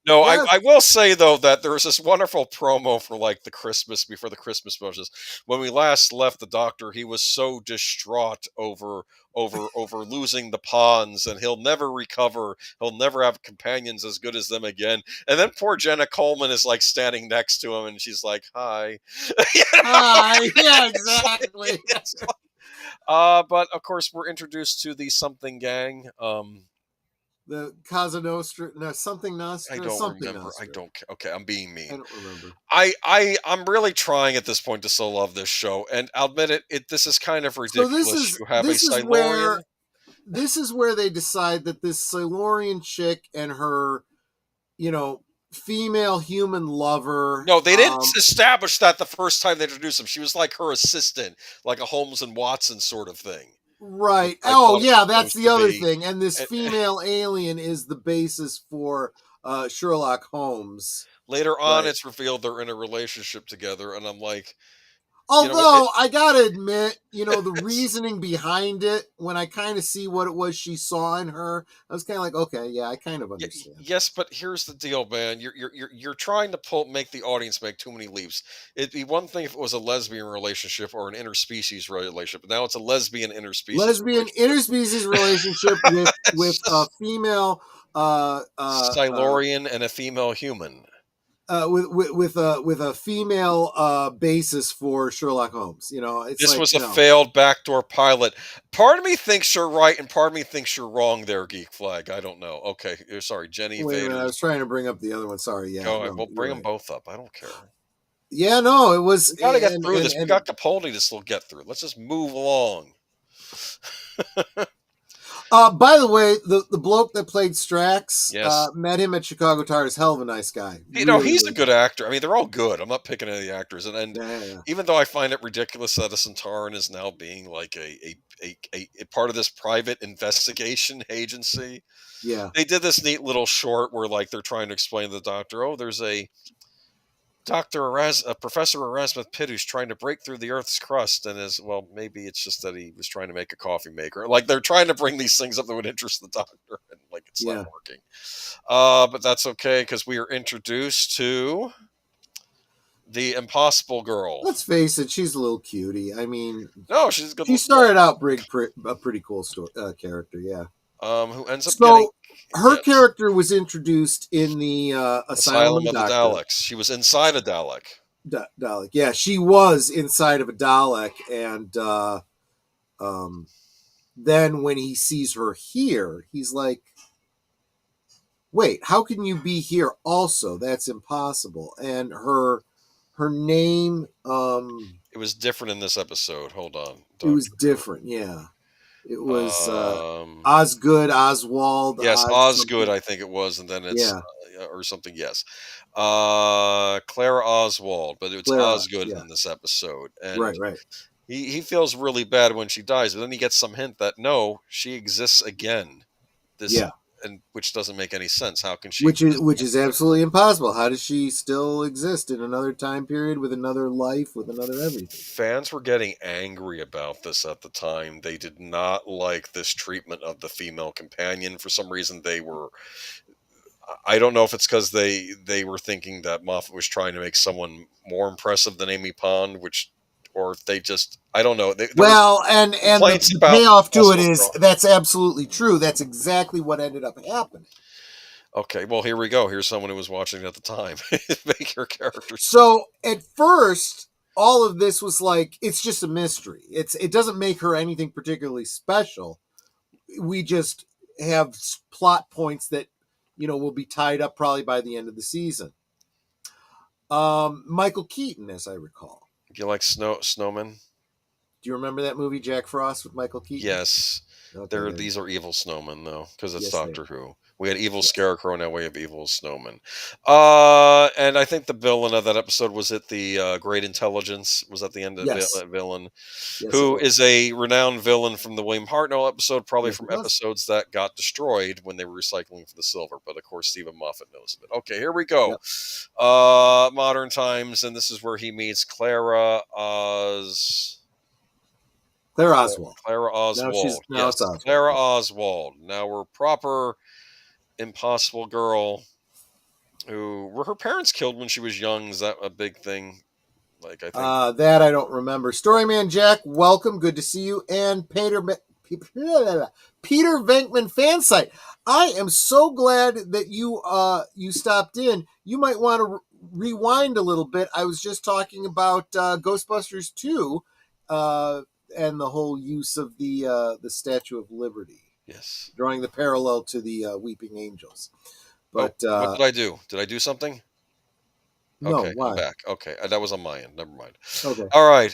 No, Yes. I will say though that there was this wonderful promo for like the Christmas before the Christmas specials. When we last left the doctor, he was so distraught over losing the pawns, and he'll never recover. He'll never have companions as good as them again. And then poor Jenna Coleman is like standing next to him, and she's like, "Hi." You know? Hi. Yeah, It's like- exactly. it's like- but of course, we're introduced to the something gang. The Casa Nostra, no, something Nostra, I don't something remember. I Nostra. don't. Okay, I'm being I mean. don't remember. I'm really trying at this point to still love this show, and I'll admit it. This is kind of So ridiculous. You have a this is Silurian. where they decide that this Silurian chick and her, female human lover. No, they didn't establish that the first time they introduced him. She was like her assistant, like a Holmes and Watson sort of thing. Right. I Oh, thought it yeah, was that's supposed the to other be. thing. And this And- female alien is the basis for Sherlock Holmes. Later on, Right. it's revealed they're in a relationship together, and I'm like, Although I gotta admit, the reasoning behind it, when I kind of see what it was she saw in her, I was kind of like, okay, yeah, I kind of understand. yes, but here's the deal, man. You're trying to make the audience make too many leaps. It'd be one thing if it was a lesbian relationship or an interspecies relationship. But now it's a lesbian interspecies. Lesbian interspecies relationship with a female Silurian and a female human. with a female basis for Sherlock Holmes. It's This like, was a failed backdoor pilot. Part of me thinks you're right, and part of me thinks you're wrong there, Geek Flag. I don't know. Okay, sorry, Jenny Wait a minute, I Vader. was trying to bring up the other one. Sorry, yeah. Go, no, we'll you're bring them right. both up. I don't care. Yeah, no, it was. We gotta get through this. We got Capaldi to still get through. Let's just move along. By the way, the bloke that played Strax, Yes. met him at Chicago Tires. Hell of a nice guy. He's a good actor. I mean, they're all good. I'm not picking any of the actors, and Yeah. even though I find it ridiculous that a Centauran is now being like a part of this private investigation agency. Yeah. They did this neat little short where like they're trying to explain to the doctor, oh, there's a Professor Erasmus Pitt who's trying to break through the Earth's crust, and maybe it's just that he was trying to make a coffee maker. Like they're trying to bring these things up that would interest the doctor, and like it's not working. But that's okay because we are introduced to the Impossible Girl. Let's face it, she's a little cutie. I mean, no, she's good. She started out a pretty cool character, yeah. Who ends up getting her character was introduced in the Asylum of the Daleks. She was inside a Dalek. Dalek, yeah, she was inside of a Dalek, and then when he sees her here, he's like, "Wait, how can you be here? Also, that's impossible." And her name, it was different in this episode. Hold on, it was different, yeah. It was Osgood, Oswald. Yes, Osgood, I think it was, and then it's or something. Yes, Clara Oswald, but it's Osgood in this episode. And right. He feels really bad when she dies, but then he gets some hint that no, she exists again. And which doesn't make any sense. How can she? Which is absolutely impossible. How does she still exist in another time period with another life with another everything? Fans were getting angry about this at the time. They did not like this treatment of the female companion. For some reason, they were. I don't know if it's because they were thinking that Moffat was trying to make someone more impressive than Amy Pond, or if they just, I don't know. And the payoff to it is that's absolutely true. That's exactly what ended up happening. Okay, well, here we go. Here's someone who was watching at the time. Make your character. So at first, all of this was like, it's just a mystery. It doesn't make her anything particularly special. We just have plot points that, will be tied up probably by the end of the season. Michael Keaton, as I recall. If you like snowmen, Do you remember that movie Jack Frost with Michael Keaton? yes. Okay, These are evil snowmen though, because it's Yes, they Doctor are. Who. We had evil Yes. Scarecrow, now we have evil snowmen. And I think the villain of that episode was it the Great Intelligence? Was that the end of Yes. villain? Yes, it Who was. is a renowned villain from the William Hartnell episode, probably Yes, from it was. episodes that got destroyed when they were recycling for the silver. But of course, Steven Moffat knows of it. Okay, here we go. Yep. Modern times, and this is where he meets Clara Claire Oswald. Clara Oswald. Now Yes, it's Oswald. Clara Oswald. Now we're proper impossible girl. Who were her parents killed when she was young? Is that a big thing? Like I think That I don't remember. Storyman Jack, welcome. Good to see you. And Peter Venkman fan site. I am so glad that you stopped in. You might want to rewind a little bit. I was just talking about Ghostbusters 2 and the whole use of the Statue of Liberty. yes. Drawing the parallel to the Weeping Angels. But what did I do? Did I do something? No, Okay, why? I'm back. Okay, that was on my end. Never mind. Okay. All right.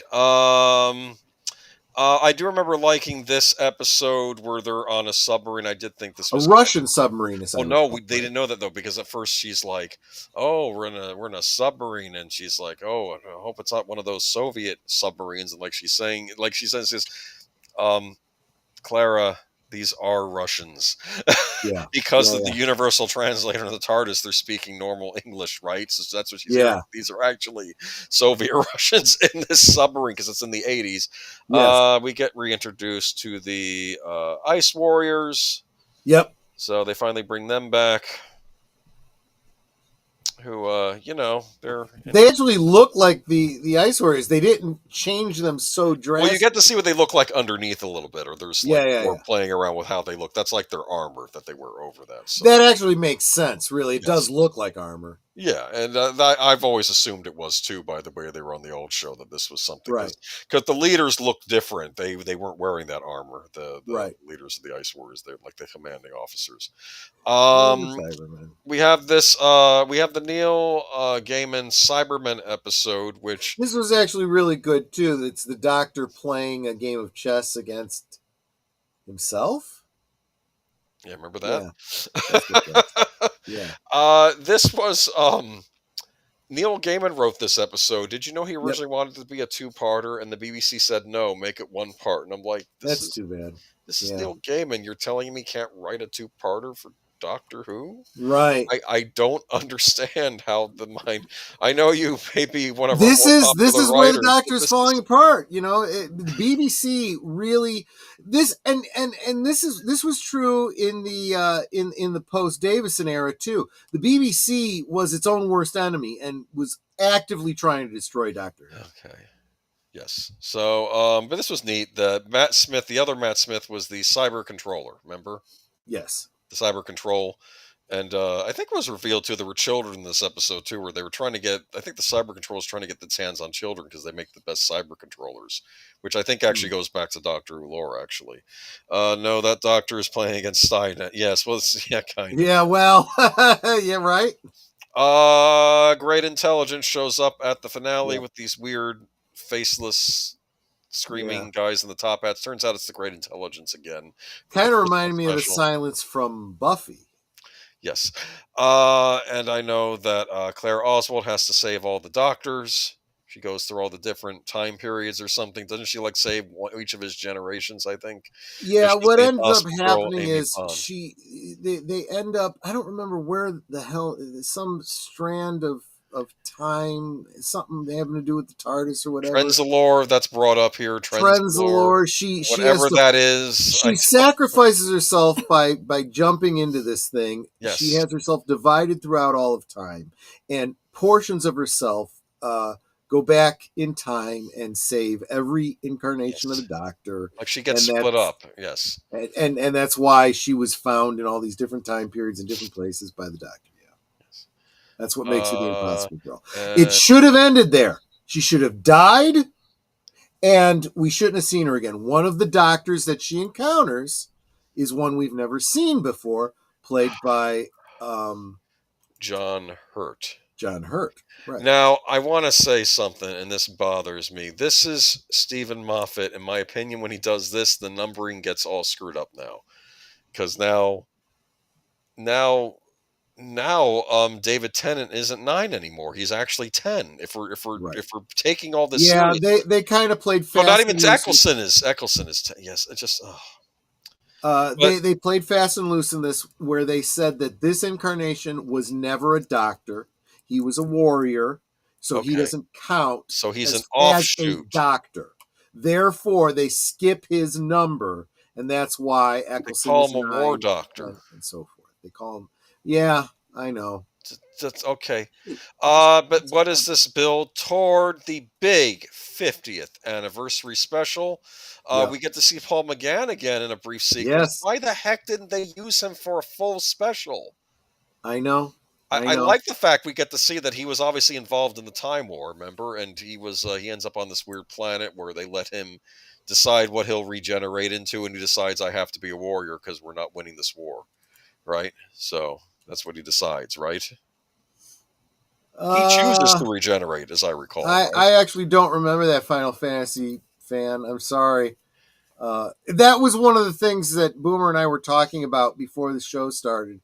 I do remember liking this episode where they're on a submarine. I did think this was A Russian submarine. Well, no, they didn't know that though, because at first she's like, "Oh, we're in a submarine," and she's like, "Oh, I hope it's not one of those Soviet submarines." And she says this, Clara, these are Russians. Yeah. Because of the universal translator of the TARDIS, they're speaking normal English, right? So that's what she's saying. These are actually Soviet Russians in this submarine because it's in the 80s. Yes. We get reintroduced to the Ice Warriors. Yep. So they finally bring them back. Who, they actually look like the Ice Warriors. They didn't change them so drastically. Well, you get to see what they look like underneath a little bit, or there's more playing around with how they look. That's like their armor that they wear over that. So. That actually makes sense. Really, it does look like armor. Yeah, and I've always assumed it was too. By the way, they were on the old show that this was something, right? Because the leaders looked different. They weren't wearing that armor. The leaders of the Ice Warriors, they're like the commanding officers. We have this. We have the Neil Gaiman Cybermen episode, which this was actually really good too. It's the Doctor playing a game of chess against himself. Yeah, remember that? Yeah. This was Neil Gaiman wrote this episode. Did you know he originally wanted it to be a two-parter, and the BBC said no, make it one part? And I'm like, that's too bad. This is Neil Gaiman. You're telling me he can't write a two-parter for Doctor Who? Right. I don't understand how the mind. I know you may be one of this our is writers, where the Doctor's falling apart. You know, the BBC really this was true in the post Davison era too. The BBC was its own worst enemy and was actively trying to destroy Doctor Who. Okay. Yes. So, but this was neat. The other Matt Smith was the cyber controller. Remember? Yes. The cyber control, and I think it was revealed too there were children in this episode too, where they were trying to get. I think the cyber control is trying to get its hands on children because they make the best cyber controllers, which I think actually goes back to Doctor Who lore. Actually, no, that Doctor is playing against Stein. Yes, well, kind of. Yeah, well, yeah, right. Great Intelligence shows up at the finale with these weird faceless screaming guys in the top hats. Turns out it's the Great Intelligence again. Kind of reminded me of the silence from Buffy. Yes. And I know that Claire Oswald has to save all the doctors. She goes through all the different time periods or something. Doesn't she save each of his generations, I think? Yeah, what ends up happening is they end up, I don't remember where the hell, some strand of time, something having to do with the TARDIS or whatever. Trenzalore, that's brought up here. Trenzalore. She that is. She sacrifices herself by jumping into this thing. Yes. She has herself divided throughout all of time, and portions of herself go back in time and save every incarnation of the Doctor. Like she gets split up. Yes. And that's why she was found in all these different time periods and different places by the Doctor. That's what makes her the Impossible Girl. It should have ended there. She should have died, and we shouldn't have seen her again. One of the doctors that she encounters is one we've never seen before, played by John Hurt. John Hurt. Right. Now, I want to say something, and this bothers me. This is Steven Moffat. In my opinion, when he does this, the numbering gets all screwed up now. Because now, David Tennant isn't 9 anymore. He's actually 10. If we're taking all this Yeah, seriously. they kind of played But fast. not even Eccleston is 10. Yes, it just. They played fast and loose in this, where they said that this incarnation was never a doctor. He was a warrior, so he doesn't count. So he's as, an offshoot. as a doctor. Therefore, they skip his number, and that's why Eccleston call is him a 9, war doctor, and so forth. They call him. Yeah, I know. That's okay. But what is this build toward the big 50th anniversary special? We get to see Paul McGann again in a brief sequence. Yes. Why the heck didn't they use him for a full special? I know. I like the fact we get to see that he was obviously involved in the Time War, remember? And he ends up on this weird planet where they let him decide what he'll regenerate into, and he decides, I have to be a warrior because we're not winning this war, right? So that's what he decides, right? He chooses to regenerate, as I recall. I actually don't remember that Final Fantasy fan. I'm sorry. That was one of the things that Boomer and I were talking about before the show started.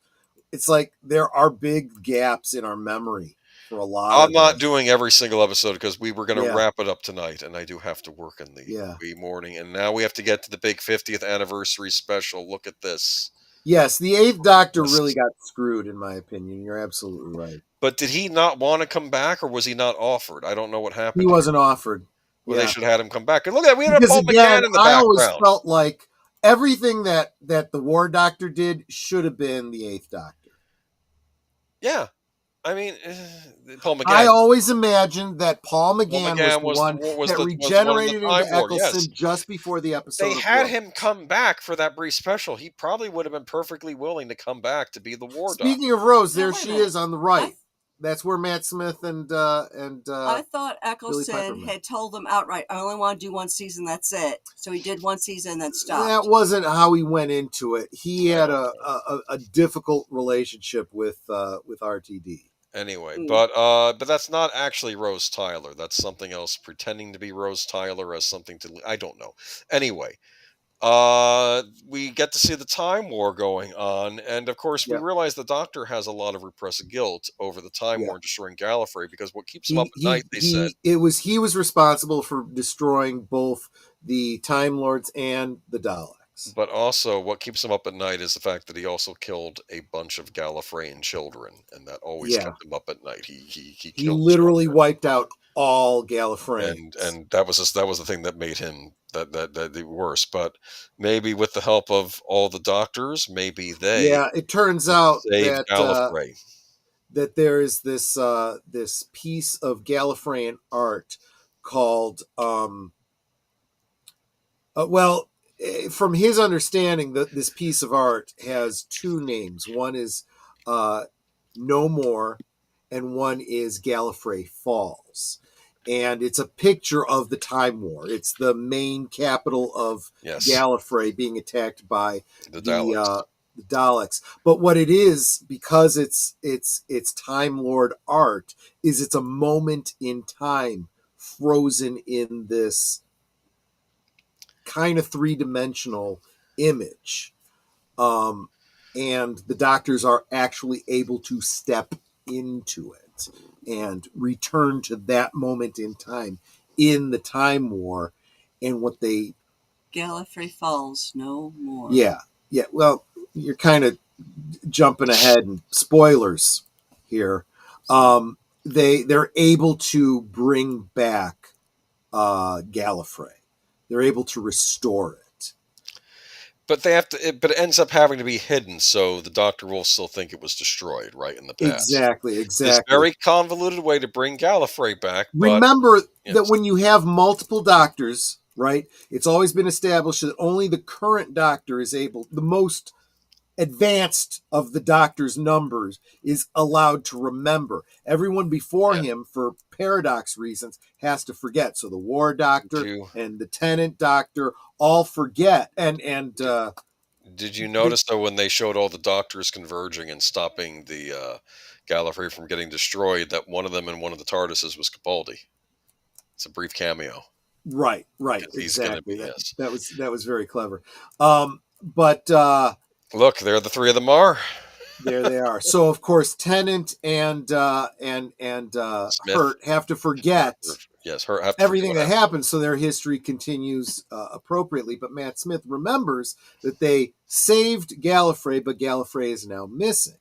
It's like there are big gaps in our memory for a lot. I'm not doing every single episode because we were going to wrap it up tonight, and I do have to work in the morning. And now we have to get to the big 50th anniversary special. Look at this. Yes, the 8th Doctor really got screwed, in my opinion. You're absolutely right. But did he not want to come back, or was he not offered? I don't know what happened. He wasn't offered. Well, they should have had him come back. And look at that, we had Paul McGann in the background. I always felt like everything that the War Doctor did should have been the 8th Doctor. Yeah. I mean, Paul McGann. I always imagined that Paul McGann was the one that regenerated into Eccleston just before the episode. They had him come back for that brief special. He probably would have been perfectly willing to come back to be the War Doctor. Speaking of Rose, there she is on the right. That's where Matt Smith and I thought Eccleston had told them outright, I only want to do one season, that's it. So he did one season and then stopped. That wasn't how he went into it. He had a difficult relationship with RTD. Anyway, but that's not actually Rose Tyler. That's something else, pretending to be Rose Tyler as something to... I don't know. Anyway, we get to see the Time War going on, and of course we realize the Doctor has a lot of repressed guilt over the Time War and destroying Gallifrey, because what keeps him up at night, said... he was responsible for destroying both the Time Lords and the Daleks. But also, what keeps him up at night is the fact that he also killed a bunch of Gallifreyan children, and that always kept him up at night. He literally wiped out all Gallifreyans, and that was the thing that made him that the worst. But maybe with the help of all the doctors, maybe they it turns out that Gallifrey. That there is this this piece of Gallifreyan art called from his understanding, this piece of art has two names. One is No More, and one is Gallifrey Falls. And it's a picture of the Time War. It's the main capital of Gallifrey being attacked by the Daleks. But what it is, because it's Time Lord art, is it's a moment in time frozen in this kind of three-dimensional image, and the Doctors are actually able to step into it and return to that moment in time in the Time War. And what they Gallifrey Falls no more. Well, you're kind of jumping ahead, and spoilers here. They're able to bring back Gallifrey. They're able to restore it. But they have to. But it ends up having to be hidden, so the Doctor will still think it was destroyed, right, in the past. Exactly. It's a very convoluted way to bring Gallifrey back. Remember that when you have multiple Doctors, right, it's always been established that only the current Doctor is able, the most advanced of the Doctor's numbers, is allowed to remember. Everyone before him, for paradox reasons, has to forget. So the War Doctor and the Tennant Doctor all forget. And did you notice though when they showed all the Doctors converging and stopping the Gallifrey from getting destroyed, that one of them in one of the TARDISes was Capaldi. It's a brief cameo. Right, He's gonna exactly. be, yes. That was very clever. But look, there the three of them are. There they are. So of course Tennant and Hurt have to forget everything that happened, so their history continues appropriately. But Matt Smith remembers that they saved Gallifrey, but Gallifrey is now missing.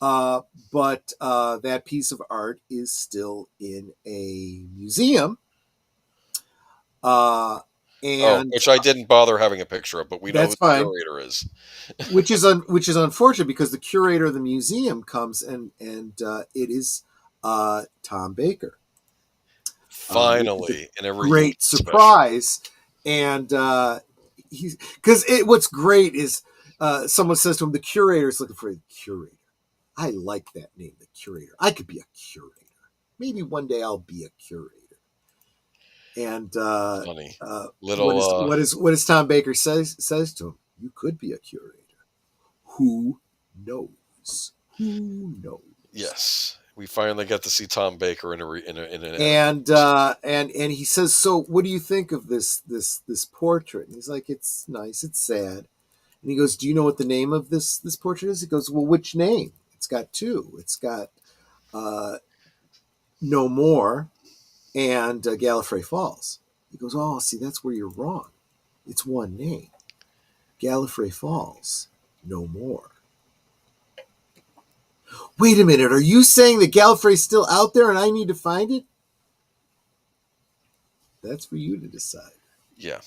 But that piece of art is still in a museum. Which I didn't bother having a picture of, but we know who the curator is. which is unfortunate, because the curator of the museum comes and it is Tom Baker. Finally, in a great surprise. And what's great is someone says to him, the curator is looking for a curator. I like that name, the curator. I could be a curator. Maybe one day I'll be a curator. And funny. Little what does Tom Baker says to him? You could be a curator. Who knows? Who knows? Yes, we finally got to see Tom Baker in and he says, so what do you think of this portrait? And he's like, it's nice, it's sad. And he goes, do you know what the name of this portrait is? He goes, well, which name? It's got two. It's got No More and Gallifrey Falls. He goes, oh, see, that's where you're wrong. It's one name. Gallifrey Falls, No More. Wait a minute, are you saying that Gallifrey's still out there and I need to find it? That's for you to decide. Yeah.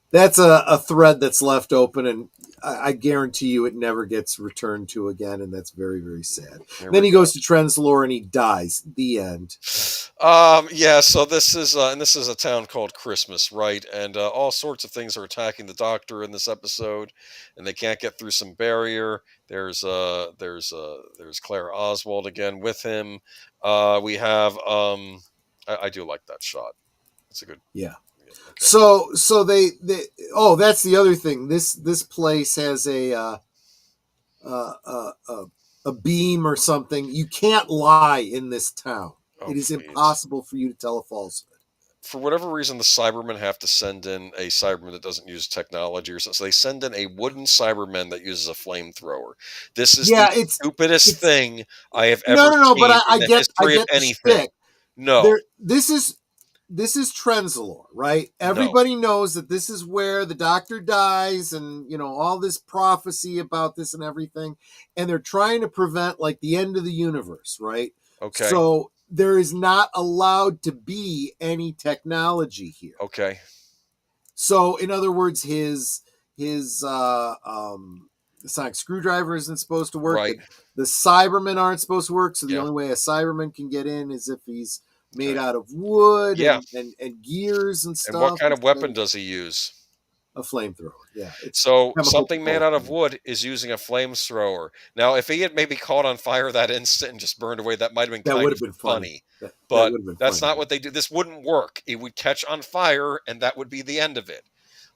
That's a thread that's left open, and I guarantee you it never gets returned to again, and that's very, very sad. Then he goes to Trenzalore and he dies. The end. Yeah, so this is a town called Christmas, right? And all sorts of things are attacking the Doctor in this episode, and they can't get through some barrier. There's Claire Oswald again with him. We have I do like that shot. It's a good. Yeah. Okay. So they that's the other thing. This place has a beam or something. You can't lie in this town. It is impossible for you to tell a falsehood. For whatever reason, the Cybermen have to send in a Cyberman that doesn't use technology or something. So they send in a wooden Cyberman that uses a flamethrower. This is the stupidest thing I have ever seen in the history of anything. No. This is Trenzalore, right? Everybody knows that this is where the Doctor dies, and all this prophecy about this and everything, and they're trying to prevent like the end of the universe, right? Okay. So there is not allowed to be any technology here. Okay. So in other words, his sonic screwdriver isn't supposed to work. Right. The Cybermen aren't supposed to work. So the only way a Cyberman can get in is if he's made out of wood and gears and stuff. And what kind of weapon does he use? A flamethrower. Yeah. So something made out of wood is using a flamethrower. Now, if he had maybe caught on fire that instant and just burned away, that might have been kind of funny. But that's not what they do. This wouldn't work. It would catch on fire, and that would be the end of it.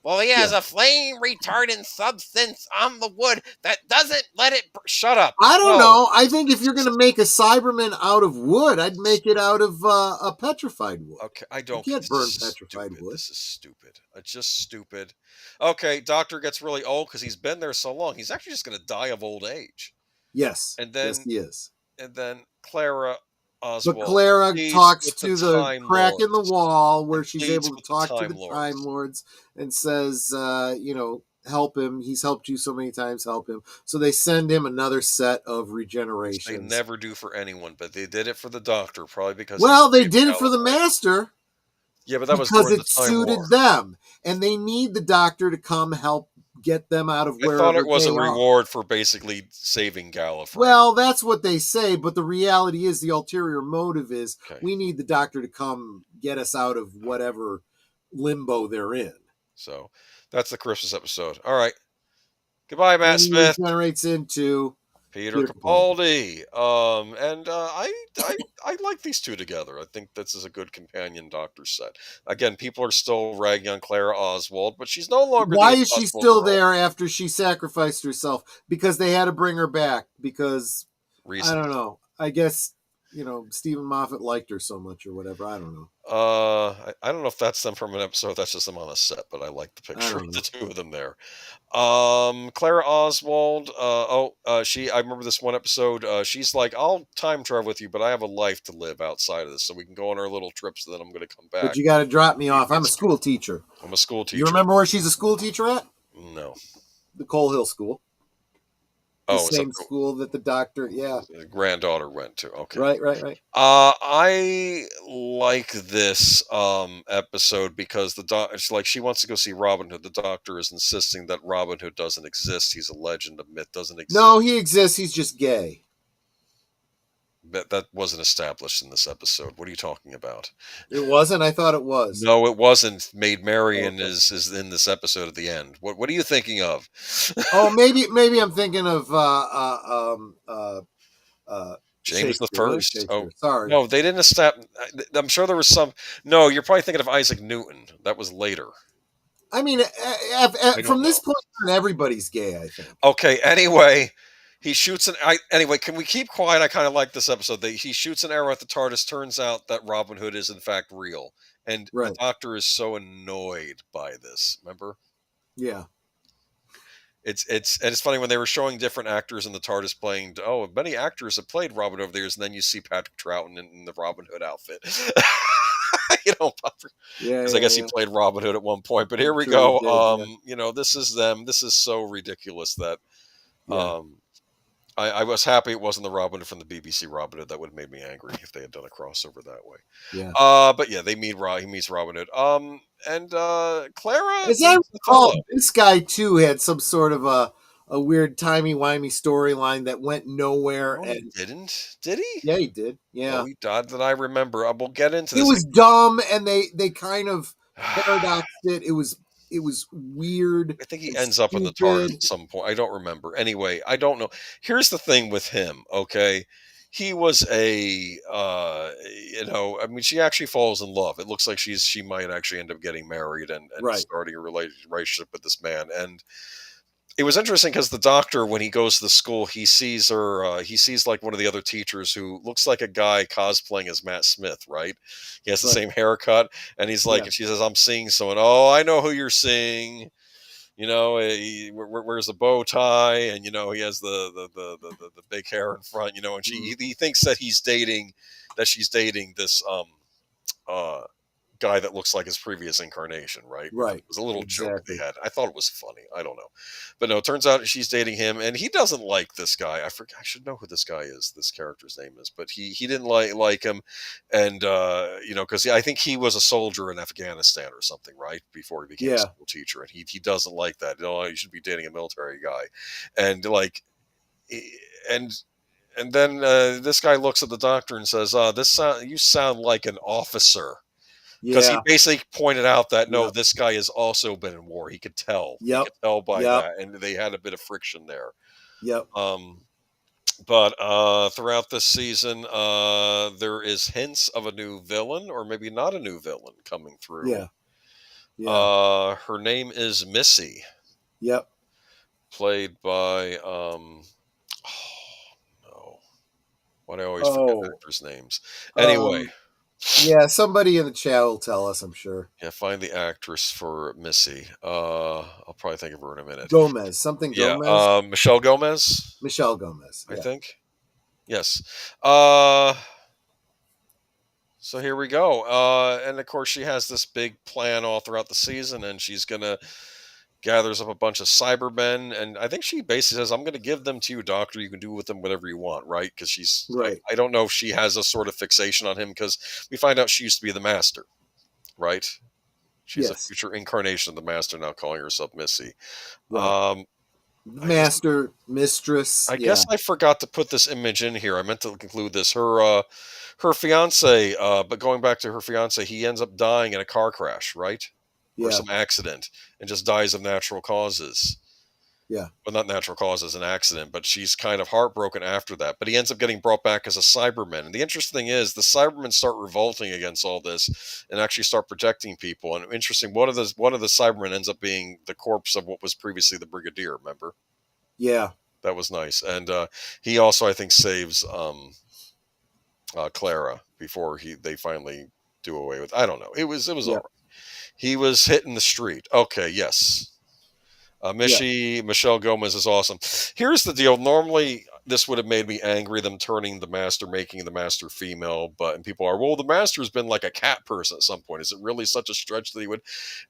Well, he has a flame retardant substance on the wood that doesn't let it... Shut up. I don't know. I think if you're going to make a Cyberman out of wood, I'd make it out of a petrified wood. Okay, I don't... You can't burn petrified wood. This is stupid. It's just stupid. Okay, Doctor gets really old because he's been there so long. He's actually just going to die of old age. Yes. And then, yes, he is. And then Clara... Oswald. But Clara talks to the crack in the wall where she's able to talk to the Time Lords and says, help him. He's helped you so many times, help him. So they send him another set of regenerations. They never do for anyone, but they did it for the Doctor, probably because... Well, they did it for the Master. Yeah, but that was because it suited them. And they need the Doctor to come help get them out of wherever. I thought it was a reward for basically saving Gallifrey. Well, that's what they say, but the reality is the ulterior motive is we need the Doctor to come get us out of whatever limbo they're in. So that's the Christmas episode. All right. Goodbye, Matt Smith. Generates into Peter Capaldi. I like these two together. I think this is a good companion Doctor set. Again, people are still ragging on Clara Oswald, but she's no longer... Why is she still there after she sacrificed herself? Because they had to bring her back. Because I don't know. I guess, Steven Moffat liked her so much or whatever. I don't know. I don't know if that's them from an episode. That's just them on a set, but I like the I picture of don't the know. two of them there. Clara Oswald. I remember this one episode. She's like, "I'll time travel with you, but I have a life to live outside of this, so we can go on our little trips. And then I'm going to come back." But you got to drop me off. I'm a school teacher. I'm a school teacher. You remember where she's a school teacher at? No. The Coal Hill School. The Oh, same school that the doctor, the granddaughter went to. Okay. Right. I like this episode because it's like she wants to go see Robin Hood. The doctor is insisting that Robin Hood doesn't exist. He's a legend, a myth, doesn't exist. No, he exists. He's just gay. That wasn't established in this episode. What are you talking about? It wasn't? I thought it was. No, it wasn't. Maid Marian is in this episode at the end. What are you thinking of? Oh, maybe I'm thinking of James the First. Oh, sorry. No, they didn't establish. I'm sure there was some. No, you're probably thinking of Isaac Newton. That was later. I mean, from this point on, everybody's gay, I think. Okay. Anyway, he shoots anyway, can we keep quiet? I kind of like this episode. He shoots an arrow at the TARDIS. Turns out that Robin Hood is in fact real, and the doctor is so annoyed by this. Remember? Yeah. It's funny when they were showing different actors in the TARDIS playing. Oh, many actors have played Robin over the years, and then you see Patrick Troughton in the Robin Hood outfit. Because I guess he played Robin Hood at one point. But here we go. This is them. This is so ridiculous that I was happy it wasn't the Robin Hood from the BBC Robin Hood. That would have made me angry if they had done a crossover that way. Yeah. But yeah, he meets Robin Hood. And Clara. As I recall, this guy too had some sort of a weird timey-wimey storyline that went nowhere. No, he didn't. Did he? Yeah, he did. Yeah. Oh, he died that I remember. We'll get into this. It was dumb, and they kind of paradoxed it. It was weird. I think he ends up in the TARDIS at some point. I don't remember. Anyway, I don't know. Here's the thing with him, okay? He was she actually falls in love. It looks like she might actually end up getting married and starting a relationship with this man. And it was interesting because the doctor, when he goes to the school, he sees her. He sees like one of the other teachers who looks like a guy cosplaying as Matt Smith, right? He has the same haircut, and he's like, she says, "I'm seeing someone." Oh, I know who you're seeing. Wears the bow tie, and he has the big hair in front. And he thinks that she's dating this guy that looks like his previous incarnation, right? Right. It was a little joke they had. I thought it was funny. I don't know. But no, it turns out she's dating him, and he doesn't like this guy. I forget. I should know who this guy is, this character's name is. But he didn't like him. And, because I think he was a soldier in Afghanistan or something, right? Before he became a school teacher. And he doesn't like that. You should be dating a military guy. And, and then this guy looks at the doctor and says, you sound like an officer. Because he basically pointed out that, this guy has also been in war. He could tell. He could tell by that. And they had a bit of friction there. Yep. But throughout this season, there is hints of a new villain, or maybe not a new villain, coming through. Yeah. Her name is Missy. Yep. Played by... Why do I always forget actors' names? Anyway... Yeah, somebody in the chat will tell us, I'm sure. Yeah, find the actress for Missy. I'll probably think of her in a minute. Gomez. Gomez? Michelle Gomez? Michelle Gomez, I think. Yes. So here we go. And of course, she has this big plan all throughout the season, and she's going to gathers up a bunch of Cybermen, and I think she basically says, "I'm going to give them to you, Doctor. You can do with them whatever you want," right? Because she's right. I don't know if she has a sort of fixation on him, because we find out she used to be the Master, right? She's a future incarnation of the Master, now calling herself Missy. Right. Master, mistress. I guess I forgot to put this image in here. I meant to include this. Her fiance, but going back to her fiance, he ends up dying in a car crash, right? Or some accident, and just dies of natural causes. Yeah. Well, not natural causes, an accident, but she's kind of heartbroken after that. But he ends up getting brought back as a Cyberman. And the interesting thing is, the Cybermen start revolting against all this and actually start protecting people. And interesting, one of the Cybermen ends up being the corpse of what was previously the Brigadier, remember? Yeah. That was nice. And he also, I think, saves Clara before they finally do away with. I don't know. It was all right. He was hitting the street. Okay, yes. Michelle Gomez is awesome. Here's the deal. Normally, this would have made me angry, them turning the master, making the master female. And people are, well, the master's been like a cat person at some point. Is it really such a stretch that he would?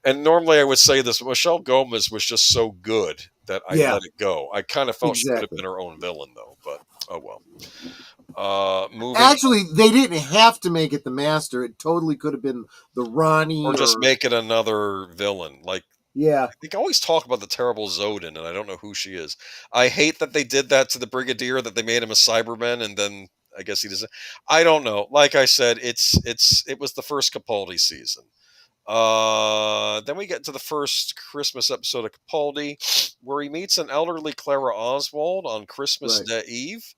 And normally I would say this, but Michelle Gomez was just so good that I let it go. I kind of felt she could have been her own villain, though. But, oh well. Actually, they didn't have to make it the master. It totally could have been the Ronnie. Or just make it another villain. Like, I think I always talk about the terrible Zodin, and I don't know who she is. I hate that they did that to the Brigadier, that they made him a Cyberman, and then I guess he doesn't. I don't know. Like I said, it was the first Capaldi season. Then we get to the first Christmas episode of Capaldi, where he meets an elderly Clara Oswald on Christmas Day Eve.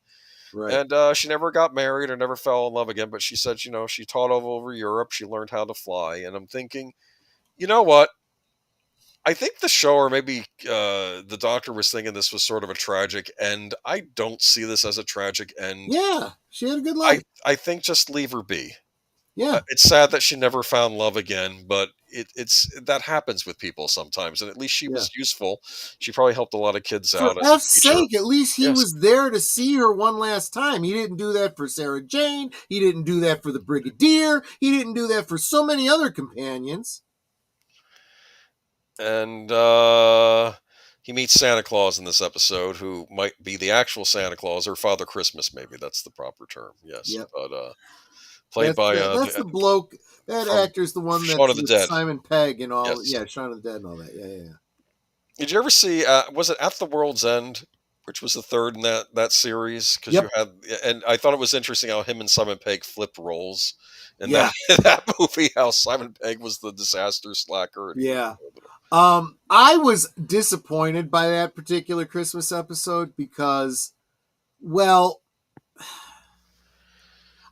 Right. And she never got married or never fell in love again, but she said, she taught all over Europe. She learned how to fly. And I'm thinking, you know what? I think the show, or maybe the Doctor was thinking this was sort of a tragic end. I don't see this as a tragic end. Yeah, she had a good life. I think just leave her be. Yeah. It's sad that she never found love again, but that happens with people sometimes. And at least she was useful. She probably helped a lot of kids out. For F's sake, at least he was there to see her one last time. He didn't do that for Sarah Jane. He didn't do that for the Brigadier. He didn't do that for so many other companions. And he meets Santa Claus in this episode, who might be the actual Santa Claus, or Father Christmas, maybe that's the proper term. Yes, but played by that's the bloke. That actor's the one that's with Simon Pegg and all. Yes. Yeah, Shaun of the Dead and all that. Yeah. Did you ever see? Was it At the World's End, which was the third in that series? Because you had, and I thought it was interesting how him and Simon Pegg flipped roles. In that movie, how Simon Pegg was the disaster slacker. I was disappointed by that particular Christmas episode because, well,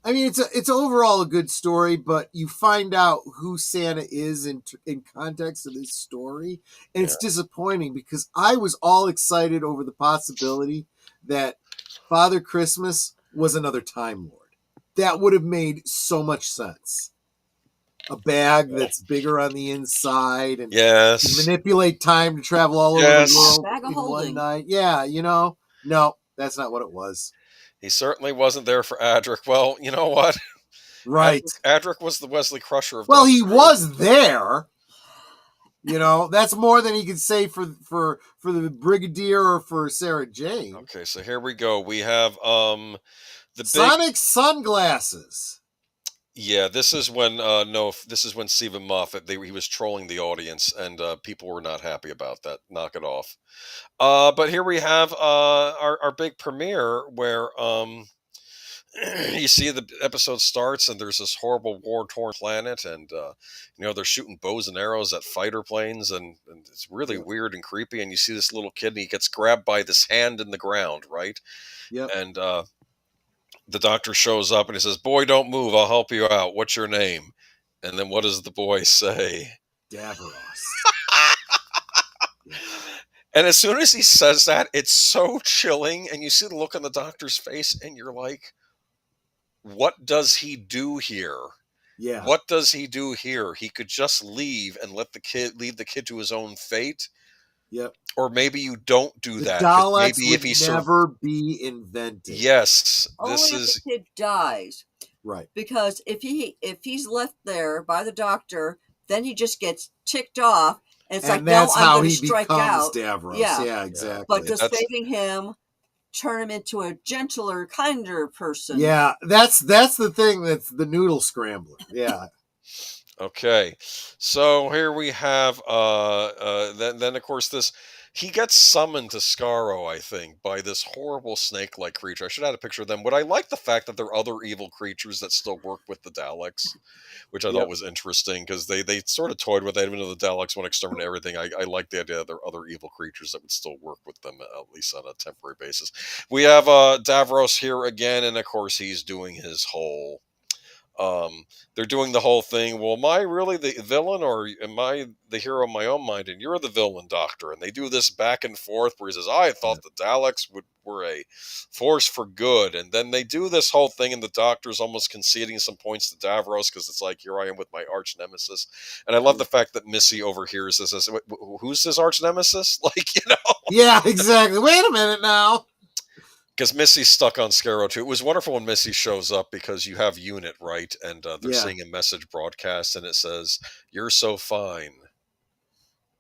I mean, it's overall a good story, but you find out who Santa is in context of his story, and it's disappointing because I was all excited over the possibility that Father Christmas was another Time Lord. That would have made so much sense. A bag that's bigger on the inside and manipulate time to travel all over the world bag of in holding. one night. Yeah, no, that's not what it was. He certainly wasn't there for Adric. Well, you know what? Right. Adric was the Wesley Crusher of Well, he was there. That's more than he could say for the Brigadier or for Sarah Jane. Okay, so here we go. We have the Sonic sunglasses. Yeah, this is when this is when Steven Moffat he was trolling the audience, and people were not happy about that. Knock it off. But here we have our big premiere where you see the episode starts and there's this horrible war-torn planet, and they're shooting bows and arrows at fighter planes, and it's really weird and creepy. And you see this little kid, and he gets grabbed by this hand in the ground, right? Yep. And the Doctor shows up and he says, "Boy, don't move. I'll help you out. What's your name?" And then what does the boy say? Davros. And as soon as he says that, it's so chilling. And you see the look on the Doctor's face, and you're like, what does he do here? Yeah. What does he do here? He could just leave and leave the kid to his own fate. Yep. Or maybe you don't do that. Daleks maybe would never be invented. Yes. Only if the kid dies. Right. Because if he's left there by the Doctor, then he just gets ticked off. And it's that's how I'm going he to strike becomes out. Davros. Yeah, exactly. But does saving him turn him into a gentler, kinder person? Yeah, that's the thing. That's the noodle scrambler. Yeah. Okay, so here we have then of course he gets summoned to Skaro, I think, by this horrible snake-like creature. I should have had a picture of them. But I like the fact that there are other evil creatures that still work with the Daleks, which I thought was interesting, because they sort of toyed with it. Even though the Daleks want to exterminate everything, I like the idea that there are other evil creatures that would still work with them, at least on a temporary basis. We have Davros here again, and of course he's doing his whole... they're doing the whole thing. Well, am I really the villain, or am I the hero in my own mind? And you're the villain, Doctor. And they do this back and forth where he says, "I thought the Daleks we're a force for good. And then they do this whole thing, and the Doctor's almost conceding some points to Davros because it's like, here I am with my arch nemesis. And I love the fact that Missy overhears this. Says, who's his arch nemesis? Like, you know? Yeah, exactly. Wait a minute now. Because Missy's stuck on Scarrow too. It was wonderful when Missy shows up because you have Unit, right? And they're seeing a message broadcast, and it says, "You're so fine.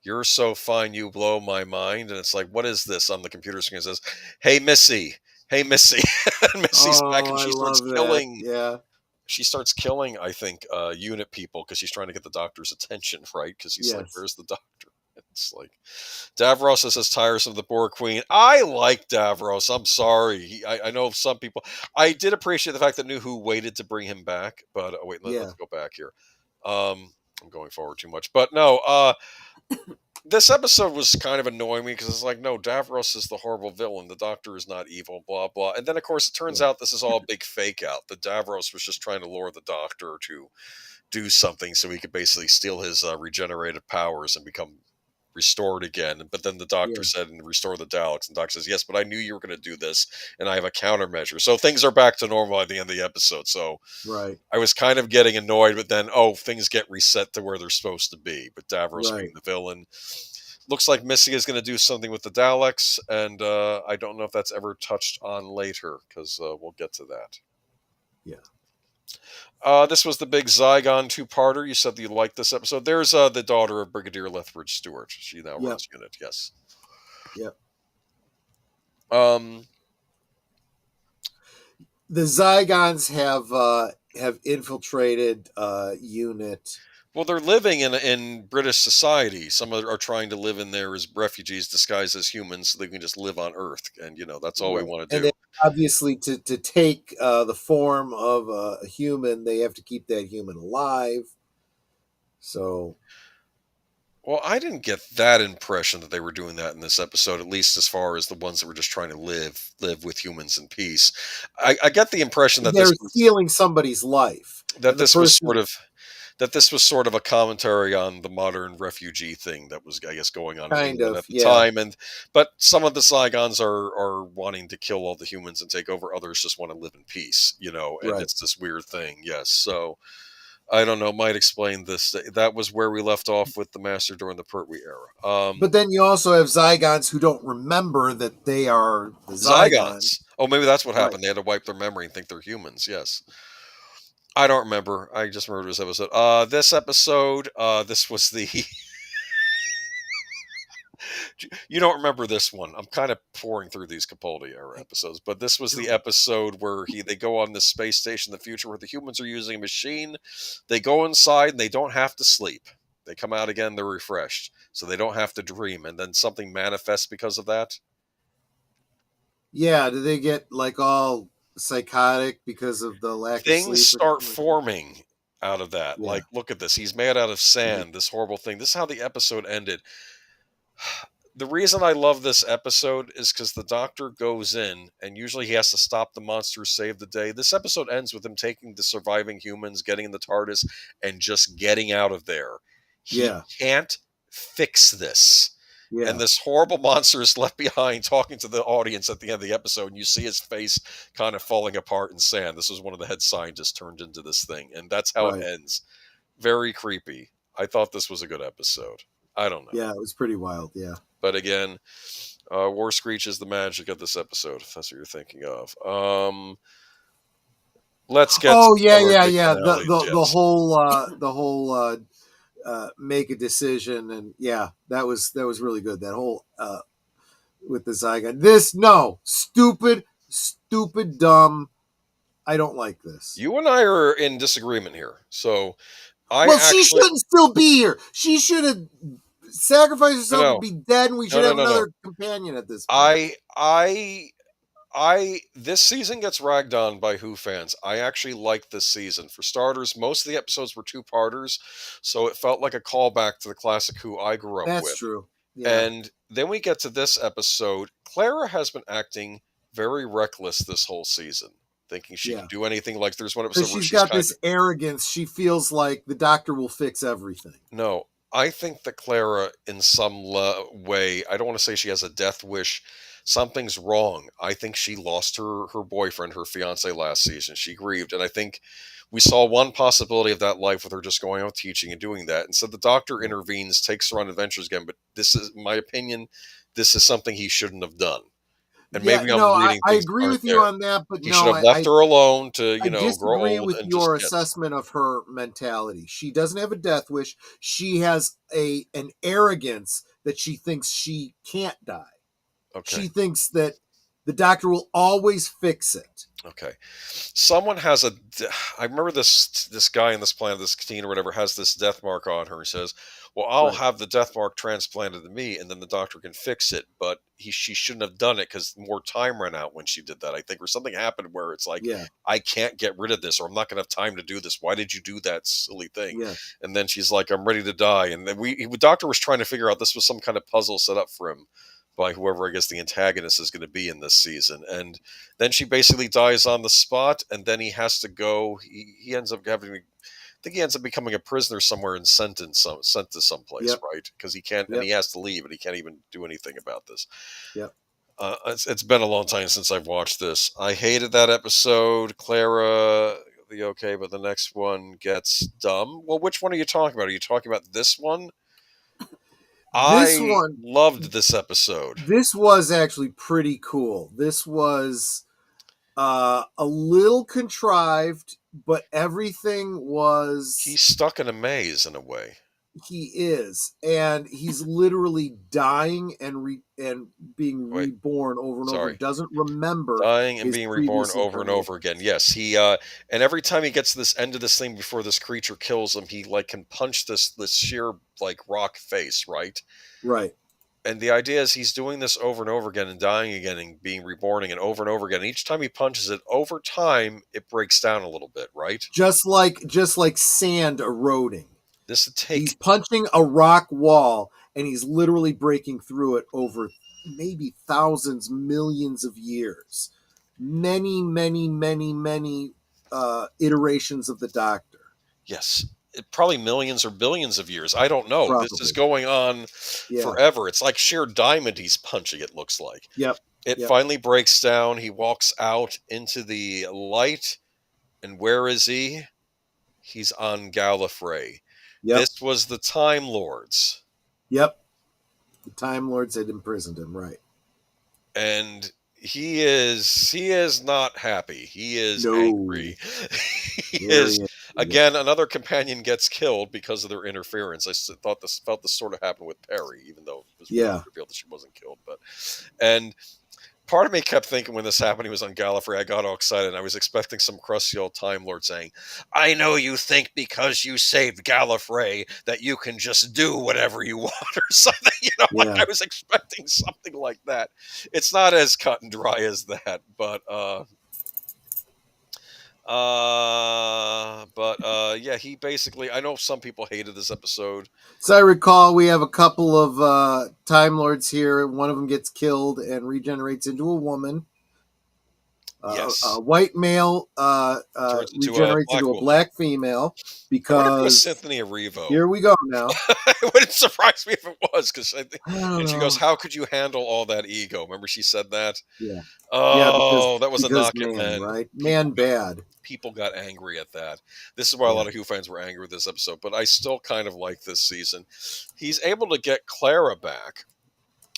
You're so fine, you blow my mind." And it's like, what is this on the computer screen? It says, "Hey, Missy. Hey, Missy." And Missy's back, and she starts killing. Yeah. She starts killing, I think, Unit people because she's trying to get the Doctor's attention, right? Because he's like, "Where's the Doctor?" It's like, Davros is as tiresome of the Borg Queen. I like Davros. I'm sorry. I know some people. I did appreciate the fact that New Who waited to bring him back. But wait, let's go back here. I'm going forward too much. But no, this episode was kind of annoying me because it's like, no, Davros is the horrible villain. The Doctor is not evil, blah, blah. And then, of course, it turns out this is all a big fake out. The Davros was just trying to lure the Doctor to do something so he could basically steal his regenerative powers and become restored again. But then the Doctor said, and restore the Daleks. And the Doctor says, yes, but I knew you were going to do this, and I have a countermeasure. So things are back to normal at the end of the episode. So I was kind of getting annoyed, but then, things get reset to where they're supposed to be. But Davros being the villain. Looks like Missy is going to do something with the Daleks, and I don't know if that's ever touched on later, because we'll get to that. Yeah. This was the big Zygon two-parter. You said that you liked this episode. There's the daughter of Brigadier Lethbridge Stewart. She now runs Unit. Yes. Yep. The Zygons have infiltrated Unit. Well, they're living in British society. Some are trying to live in there as refugees disguised as humans, so they can just live on Earth. And that's all we want to do. And obviously, to take the form of a human, they have to keep that human alive. So, well, I didn't get that impression that they were doing that in this episode, at least as far as the ones that were just trying to live with humans in peace. I get the impression that they're stealing somebody's life. That this was sort of a commentary on the modern refugee thing that was, I guess, going on at the time. But some of the Zygons are wanting to kill all the humans and take over. Others just want to live in peace, and it's this weird thing. Yes. So I don't know, might explain this. That was where we left off with the Master during the Pertwee era. But then you also have Zygons who don't remember that they are the Zygons. Oh, maybe that's what happened. They had to wipe their memory and think they're humans. Yes. I don't remember. I just remember this episode. This episode, this was the... You don't remember this one. I'm kind of pouring through these Capaldi era episodes, but this was the episode where they go on this space station in the future where the humans are using a machine. They go inside and they don't have to sleep. They come out again, they're refreshed. So they don't have to dream. And then something manifests because of that. Yeah, do they get all psychotic because of the lack of sleep? Things start forming out of that. Like, look at this. He's made out of sand, this horrible thing. This is how the episode ended. The reason I love this episode is because the Doctor goes in, and usually he has to stop the monsters, save the day. This episode ends with him taking the surviving humans, getting in the TARDIS, and just getting out of there. He can't fix this. Yeah. And this horrible monster is left behind talking to the audience at the end of the episode, and you see his face kind of falling apart in sand. This is one of the head scientists turned into this thing, and that's how it ends. Very creepy. I thought this was a good episode. I don't know. Yeah, it was pretty wild, yeah. But again, War Screech is the magic of this episode, if that's what you're thinking of. Let's get the whole make a decision, and that was really good. That whole with the Zygon. Stupid, dumb. I don't like this. You and I are in disagreement here. So she shouldn't still be here. She should have sacrificed herself to be dead, and we should have another companion at this point. This season gets ragged on by Who fans. I actually like this season. For starters, most of the episodes were two-parters, so it felt like a callback to the classic Who I grew up with. That's true. Yeah. And then we get to this episode. Clara has been acting very reckless this whole season, thinking she can do anything. Like there's one episode where she's got this arrogance. She feels like the Doctor will fix everything. No, I think that Clara, in some way, I don't want to say she has a death wish. Something's wrong. I think she lost her boyfriend, her fiance last season. She grieved, and I think we saw one possibility of that life with her just going out teaching and doing that. And so the doctor intervenes, takes her on adventures again. But this is my opinion. This is something he shouldn't have done. And Yeah, maybe no, I'm reading I things that agree aren't with you there. on that, but He should no, have left her alone to, I grow disagree old with and your just get. assessment of her mentality. She doesn't have a death wish. She has an arrogance that she thinks she can't die. Okay. She thinks that the doctor will always fix it. Okay. Someone has I remember this guy in this planet, this teen or whatever, has this death mark on her and says, well, I'll Right. have the death mark transplanted to me and then the doctor can fix it. But she shouldn't have done it because more time ran out when she did that, I think, or something happened where it's like, Yeah. I can't get rid of this, or I'm not going to have time to do this. Why did you do that silly thing? Yeah. And then she's like, I'm ready to die. And then the doctor was trying to figure out this was some kind of puzzle set up for him by whoever I guess the antagonist is going to be in this season. And then she basically dies on the spot, and then he has to go. He ends up having. I think he ends up becoming a prisoner somewhere and sent to someplace, Yep. right? Because he can't, and Yep. he has to leave, and he can't even do anything about this. Yep. It's been a long time since I've watched this. I hated that episode. Clara, okay, but the next one gets dumb. Well, which one are you talking about? Are you talking about this one? This I one loved this episode. This was actually pretty cool. This was a little contrived, but everything was. He's stuck in a maze in a way. He is, and he's literally dying and being reborn over and over. He doesn't remember dying and his being reborn previous over and over again. Yes, he and every time he gets to this end of this thing before this creature kills him, he like can punch this sheer like rock face, right? Right. And the idea is he's doing this over and over again and dying again and being reborn again over and over again. And each time he punches it, over time it breaks down a little bit, right? Just like sand eroding. He's punching a rock wall and he's literally breaking through it over maybe thousands, millions of years. Many iterations of the doctor. Yes. Probably millions or billions of years. I don't know. Probably. This is going on forever. It's like sheer diamond he's punching, it looks like. Yep. It finally breaks down. He walks out into the light. And where is he? He's on Gallifrey. Yep. This was the Time Lords. Yep. The Time Lords had imprisoned him, right. And he is not happy. He is angry. He is again, another companion gets killed because of their interference. I felt this sort of happened with Perry, even though it was revealed that she wasn't killed. And part of me kept thinking when this happened, he was on Gallifrey, I got all excited, and I was expecting some crusty old Time Lord saying, I know you think because you saved Gallifrey that you can just do whatever you want or something. I was expecting something like that. It's not as cut and dry as that, but yeah, he basically, I know some people hated this episode. So I recall we have a couple of Time Lords here. One of them gets killed and regenerates into a woman. Yes. A white male regenerates into a black female because Cynthia Erivo. Here we go now. It wouldn't surprise me if it was, because she goes, how could you handle all that ego? Remember she said that? Yeah. Oh, that was a knock at man, right? Man bad. People got angry at that. This is why a lot of Who fans were angry with this episode, but I still kind of like this season. He's able to get Clara back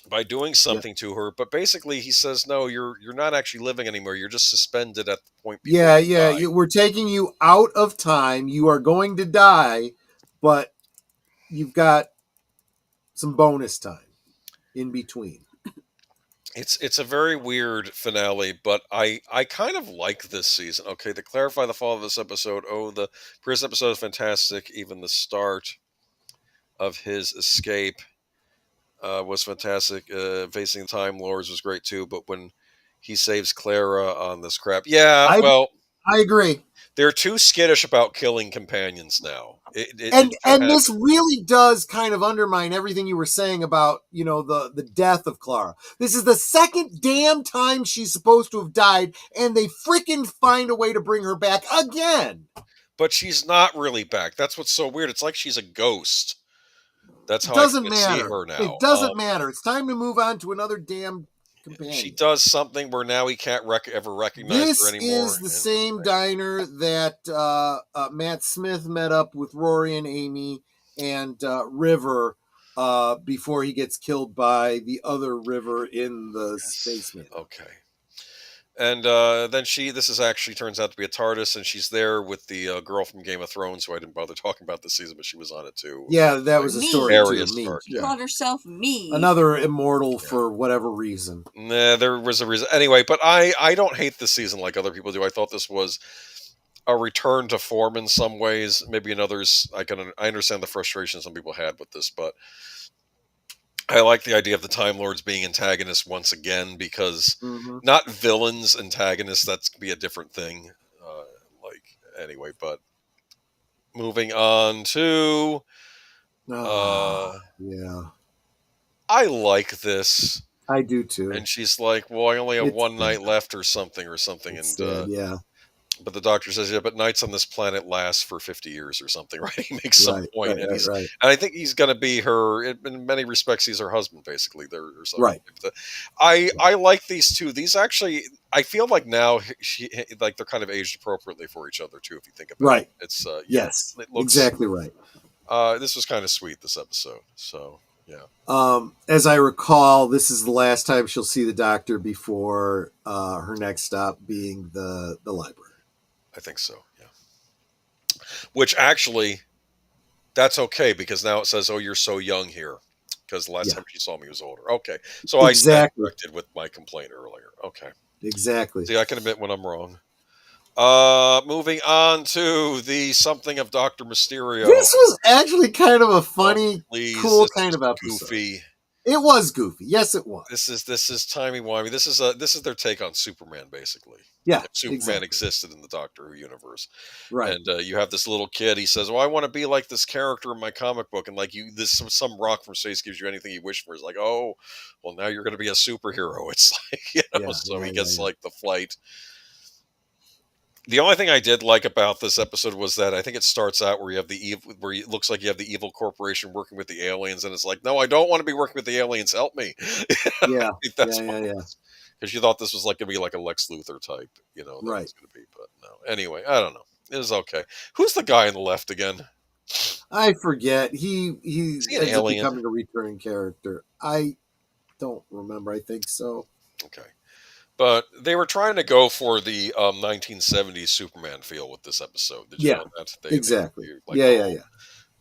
by doing something to her, but basically he says, no, you're not actually living anymore. You're just suspended at the point before you die. We're taking you out of time. You are going to die, but you've got some bonus time in between. It's a very weird finale, but I kind of like this season. Okay, to clarify the fall of this episode, the prison episode is fantastic. Even the start of his escape was fantastic. Facing the Time Lords was great too, but when he saves Clara on this crap, I agree. They're too skittish about killing companions now. And this really does kind of undermine everything you were saying about, the death of Clara. This is the second damn time she's supposed to have died, and they freaking find a way to bring her back again. But she's not really back. That's what's so weird. It's like she's a ghost. That's how doesn't I can see matter. her now. It doesn't matter. It's time to move on to another damn companion. She does something where now he can't ever recognize her anymore. This is the same diner that Matt Smith met up with Rory and Amy and River before he gets killed by the other River in the spaceman. Okay. And then this is actually turns out to be a TARDIS, and she's there with the girl from Game of Thrones, who I didn't bother talking about this season, but she was on it too. Yeah, that was a story too. She called herself Me. Another immortal for whatever reason. Nah, there was a reason. Anyway, but I don't hate this season like other people do. I thought this was a return to form in some ways. Maybe in others, I understand the frustration some people had with this, but I like the idea of the Time Lords being antagonists once again, because not villains, antagonists, that's be a different thing. Anyway, but moving on to yeah. I like this. I do too. And she's like, well, I only have one night left or something. Yeah. But the doctor says, yeah, but nights on this planet last for 50 years or something, right? He makes some point. And I think he's going to be her, in many respects, he's her husband, basically. Or something. Right. I like these two. These actually, I feel like now they're kind of aged appropriately for each other, too, if you think about it. It's, yes, it looks, exactly right. This was kind of sweet, this episode. So, yeah. As I recall, this is the last time she'll see the doctor before her next stop being the library. I think so, yeah. Which actually, that's okay, because now it says, oh, you're so young here. Because the last time she saw me, he was older. Okay. So I stand corrected with my complaint earlier. Okay. Exactly. See, I can admit when I'm wrong. Moving on to the something of Dr. Mysterio. This was actually kind of a funny, cool kind of episode. Goofy. It was goofy. Yes, it was. This is timey-wimey. This is their take on Superman, basically. Yeah, if Superman existed in the Doctor Who universe, right? And you have this little kid. He says, "Well, I want to be like this character in my comic book." And like some rock from space gives you anything you wish for. It's like, oh, well, now you're going to be a superhero. It's like, so he gets like the flight. The only thing I did like about this episode was that I think it starts out where you have the evil, where it looks like you have the evil corporation working with the aliens, and it's like, no, I don't want to be working with the aliens. Help me. Yeah, that's because you thought this was like going to be like a Lex Luthor type, right? It's going to be, but no. Anyway, I don't know. It was okay. Who's the guy on the left again? I forget. He ends up becoming a recurring character. I don't remember. I think so. Okay. But they were trying to go for the 1970s Superman feel with this episode. Did you know that? Exactly. Yeah.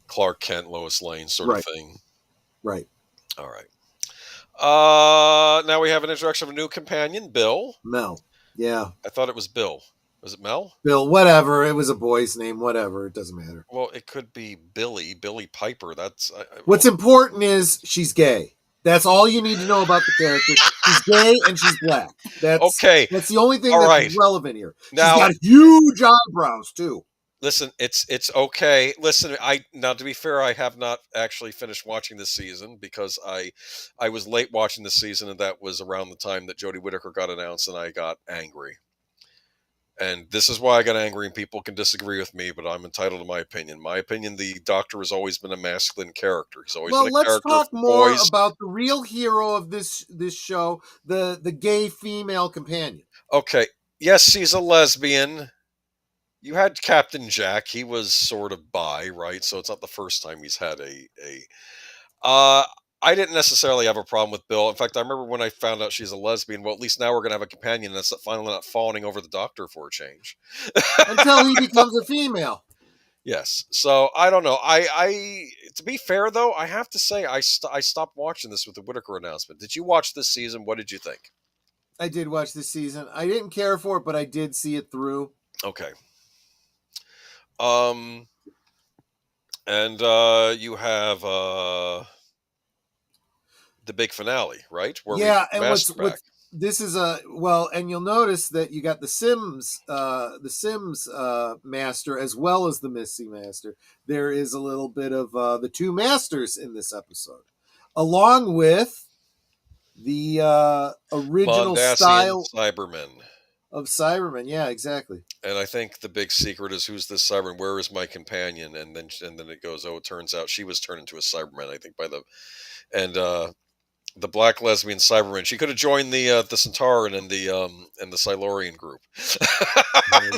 Clark Kent, Lois Lane sort of thing. Right. All right. Now we have an introduction of a new companion, Bill. Mel. Yeah. I thought it was Bill. Was it Mel? Bill, whatever. It was a boy's name, whatever. It doesn't matter. Well, it could be Billy Piper. That's what's important is she's gay. That's all you need to know about the character. She's gay and she's black. That's okay. That's the only thing that's relevant here. Now, she's got huge eyebrows too. Listen, it's okay. Listen, now to be fair, I have not actually finished watching this season because I was late watching this season, and that was around the time that Jodie Whittaker got announced, and I got angry. And this is why I got angry, and people can disagree with me, but I'm entitled to my opinion. My opinion, the Doctor has always been a masculine character. He's always been a character. Well, let's talk more about the real hero of this show, the gay female companion. Okay. Yes, she's a lesbian. You had Captain Jack. He was sort of bi, right? So it's not the first time he's had I didn't necessarily have a problem with Bill. In fact, I remember when I found out she's a lesbian. Well, at least now we're going to have a companion that's finally not fawning over the Doctor for a change. Until he becomes a female. Yes. So, I don't know. I to be fair, though, I have to say I stopped watching this with the Whittaker announcement. Did you watch this season? What did you think? I did watch this season. I didn't care for it, but I did see it through. Okay. And you have... the big finale, right? Where and what's this is and you'll notice that you got the Sims master as well as the Missy master. There is a little bit of the two masters in this episode, along with the original Mondasian style Cybermen. of Cybermen. Yeah, exactly. And I think the big secret is, who's this Cyberman? Where is my companion? And then it goes, oh, it turns out she was turned into a Cyberman. I think by and the black lesbian Cyberman. She could have joined the Centauran and the Silurian group.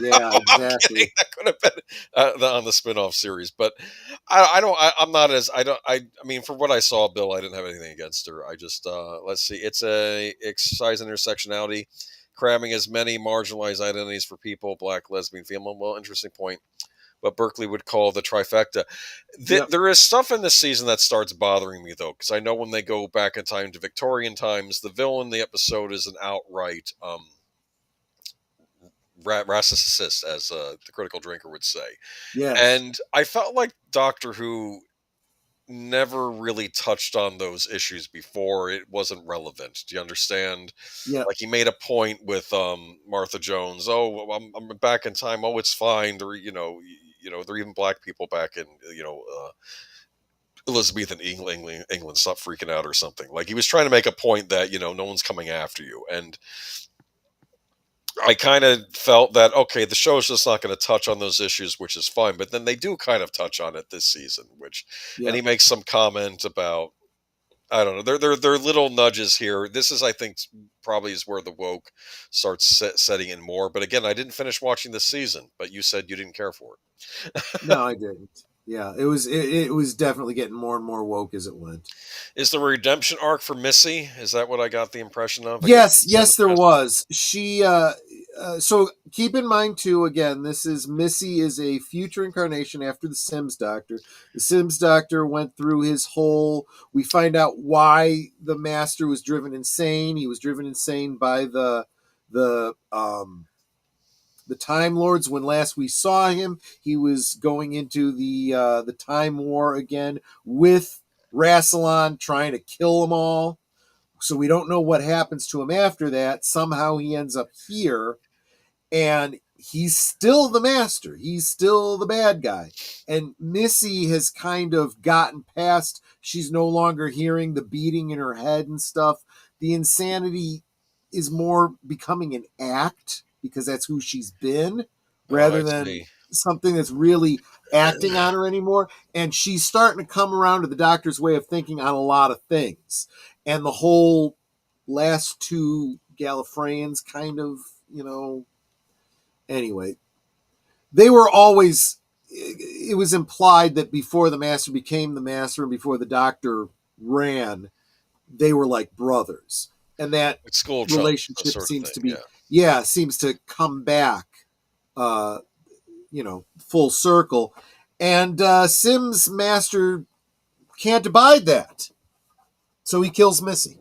Yeah, No, I'm kidding. exactly. That could have been on the spin-off series. But I don't. I'm not as. I don't. I mean, for what I saw, Bill, I didn't have anything against her. I just let's see. It's a exercise intersectionality, cramming as many marginalized identities for people: black, lesbian, female. Well, interesting point. What Berkeley would call the trifecta. Yep. There is stuff in this season that starts bothering me, though, because I know when they go back in time to Victorian times, the villain in the episode is an outright racist, as the critical drinker would say. Yes. And I felt like Doctor Who never really touched on those issues before. It wasn't relevant. Do you understand? Yeah. Like, he made a point with Martha Jones. Oh, I'm back in time. Oh, it's fine. There, there are even black people back in Elizabethan England. Stop freaking out or something. Like, he was trying to make a point that no one's coming after you. And I kind of felt that, okay, the show's just not going to touch on those issues, which is fine. But then they do kind of touch on it this season, and he makes some comment about, I don't know, they're little nudges here. This is, I think, probably is where the woke starts setting in more. But again, I didn't finish watching this season, but you said you didn't care for it. No, I didn't. Yeah, it was definitely getting more and more woke as it went. Is the redemption arc for Missy? Is that what I got the impression of? Yes, there was. She so keep in mind too, again, Missy is a future incarnation after the Sims Doctor. The Sims Doctor went through his whole, we find out why the Master was driven insane. He was driven insane by the Time Lords. When last we saw him, he was going into the Time War again with Rassilon, trying to kill them all. So we don't know what happens to him after that. Somehow he ends up here, and he's still the Master. He's still the bad guy. And Missy has kind of gotten past, she's no longer hearing the beating in her head and stuff. The insanity is more becoming an act, because that's who she's been, rather than something that's really acting on her anymore. And she's starting to come around to the Doctor's way of thinking on a lot of things. And the whole last two Gallifreyans kind of, anyway, they were always, it was implied that before the Master became the Master and before the Doctor ran, they were like brothers. And that school relationship seems to be, seems to come back, full circle. And Sim's Master can't abide that. So he kills Missy.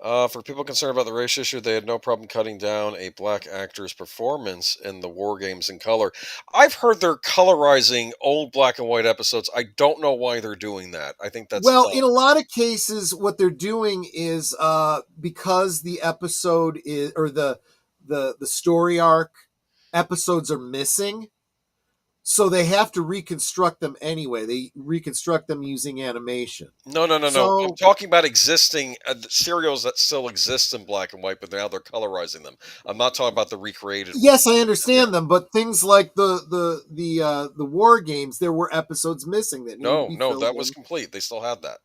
For people concerned about the race issue, they had no problem cutting down a black actor's performance in the War Games in color. I've heard they're colorizing old black and white episodes. I don't know why they're doing that. I think that's well, in a lot of cases, what they're doing is because the episode is, or the story arc episodes are missing. So they have to reconstruct them anyway. They reconstruct them using animation. No. I'm talking about existing serials that still exist in black and white, but now they're colorizing them. I'm not talking about the recreated. Yes, I understand them, but things like the War Games, there were episodes missing that. No, that was complete. They still had that.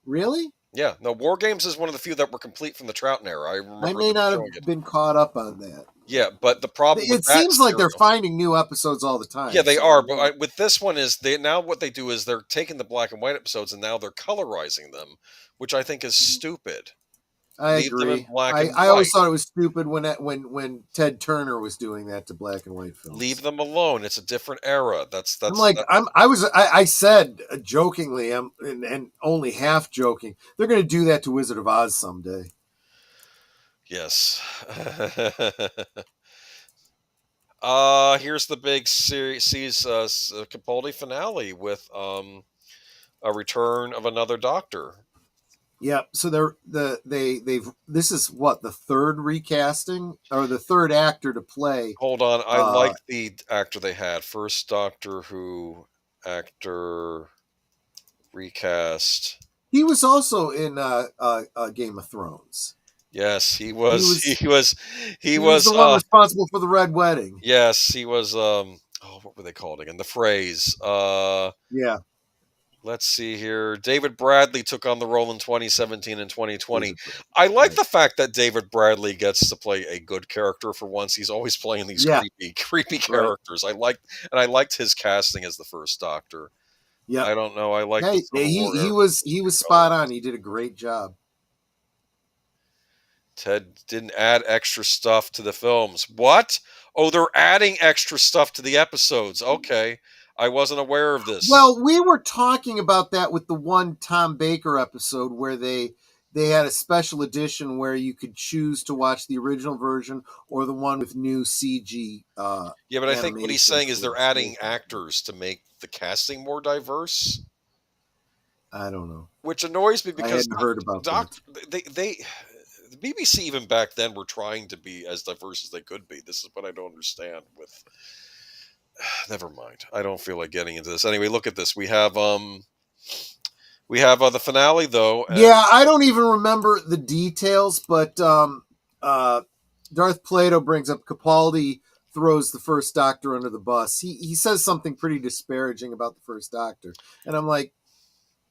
Really? Yeah. No, War Games is one of the few that were complete from the Troughton era. I may not have been caught up on that. Yeah, but the problem it seems like they're finding new episodes all the time. Yeah, they are. But with this one is what they do is they're taking the black and white episodes and now they're colorizing them, which I think is stupid. I agree. I always thought it was stupid when Ted Turner was doing that to black and white films. Leave them alone. It's a different era. I said jokingly, and only half joking, they're going to do that to Wizard of Oz someday. Yes. Here's the big series Capaldi finale with a return of another Doctor. Yeah, so they've this is what, the third recasting or the third actor to play. Hold on, I like the actor they had. First Doctor Who actor recast. He was also in Game of Thrones. Yes, he was. He He was was. the one responsible for the red wedding. Yes, he was. Oh, what were they called again? The phrase. Yeah. Let's see here. David Bradley took on the role in 2017 and 2020. I like the fact that David Bradley gets to play a good character for once. He's always playing these Yeah. creepy characters. I liked his casting as the first Doctor. Yeah. I don't know. I like Hey, the he was spot on. He did a great job. Ted didn't add extra stuff to the films. What? Oh, they're adding extra stuff to the episodes. Okay. I wasn't aware of this. Well, we were talking about that with the one Tom Baker episode where they had a special edition where you could choose to watch the original version or the one with new CG. Yeah, but I think what he's saying is they're adding actors to make the casting more diverse. I don't know. Which annoys me because I hadn't heard about that. The BBC even back then were trying to be as diverse as they could be. This is what I don't understand with. Never mind. I don't feel like getting into this. Anyway, look at this. We have the finale though. Yeah, I don't even remember the details, but Darth Plato brings up Capaldi throws the first Doctor under the bus. He says something pretty disparaging about the first Doctor, and I'm like,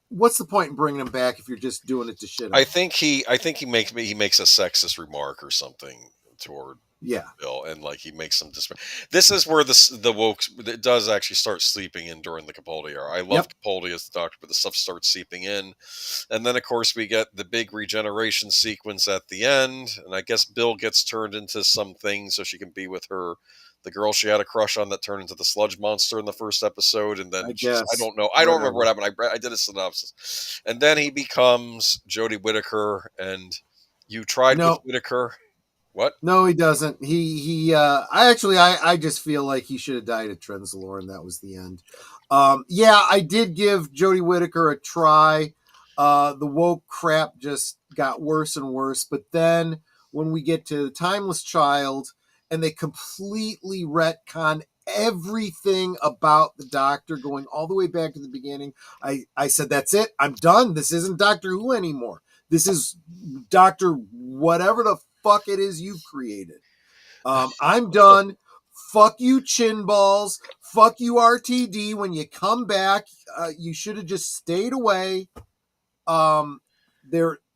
what's the point in bringing him back if you're just doing it to shit him? I think he makes a sexist remark or something toward Bill, and like he makes some This is where the woke it does actually start sleeping in during the Capaldi era. I love Capaldi as the Doctor, but the stuff starts seeping in, and then of course we get the big regeneration sequence at the end, and I guess Bill gets turned into something so she can be with the girl she had a crush on that turned into the sludge monster in the first episode, and then I don't know. I don't remember what happened. I did a synopsis, and then he becomes Jodie Whittaker, and you tried with Whittaker. What? No, he doesn't. I just feel like he should have died at Trenzalore, and that was the end. I did give Jodie Whittaker a try. The woke crap just got worse and worse, but then when we get to the Timeless Child and they completely retcon everything about the Doctor going all the way back to the beginning, I said, that's it. I'm done. This isn't Doctor Who anymore. This is Doctor whatever the fuck it is you've created. I'm done. Fuck you, chin balls. Fuck you, RTD. When you come back, you should have just stayed away.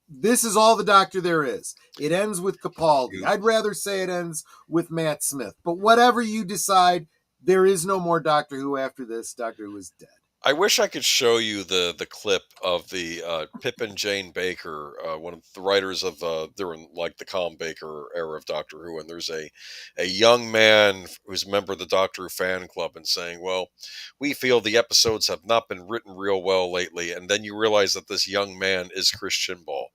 This is all the Doctor there is. It ends with Capaldi. I'd rather say it ends with Matt Smith. But whatever you decide, there is no more Doctor Who after this. Doctor Who is dead. I wish I could show you the clip of the Pip and Jane Baker, one of the writers of they're in like the Colin Baker era of Doctor Who, and there's a young man who's a member of the Doctor Who fan club and saying, well, we feel the episodes have not been written real well lately, and then you realize that this young man is Christian Ball,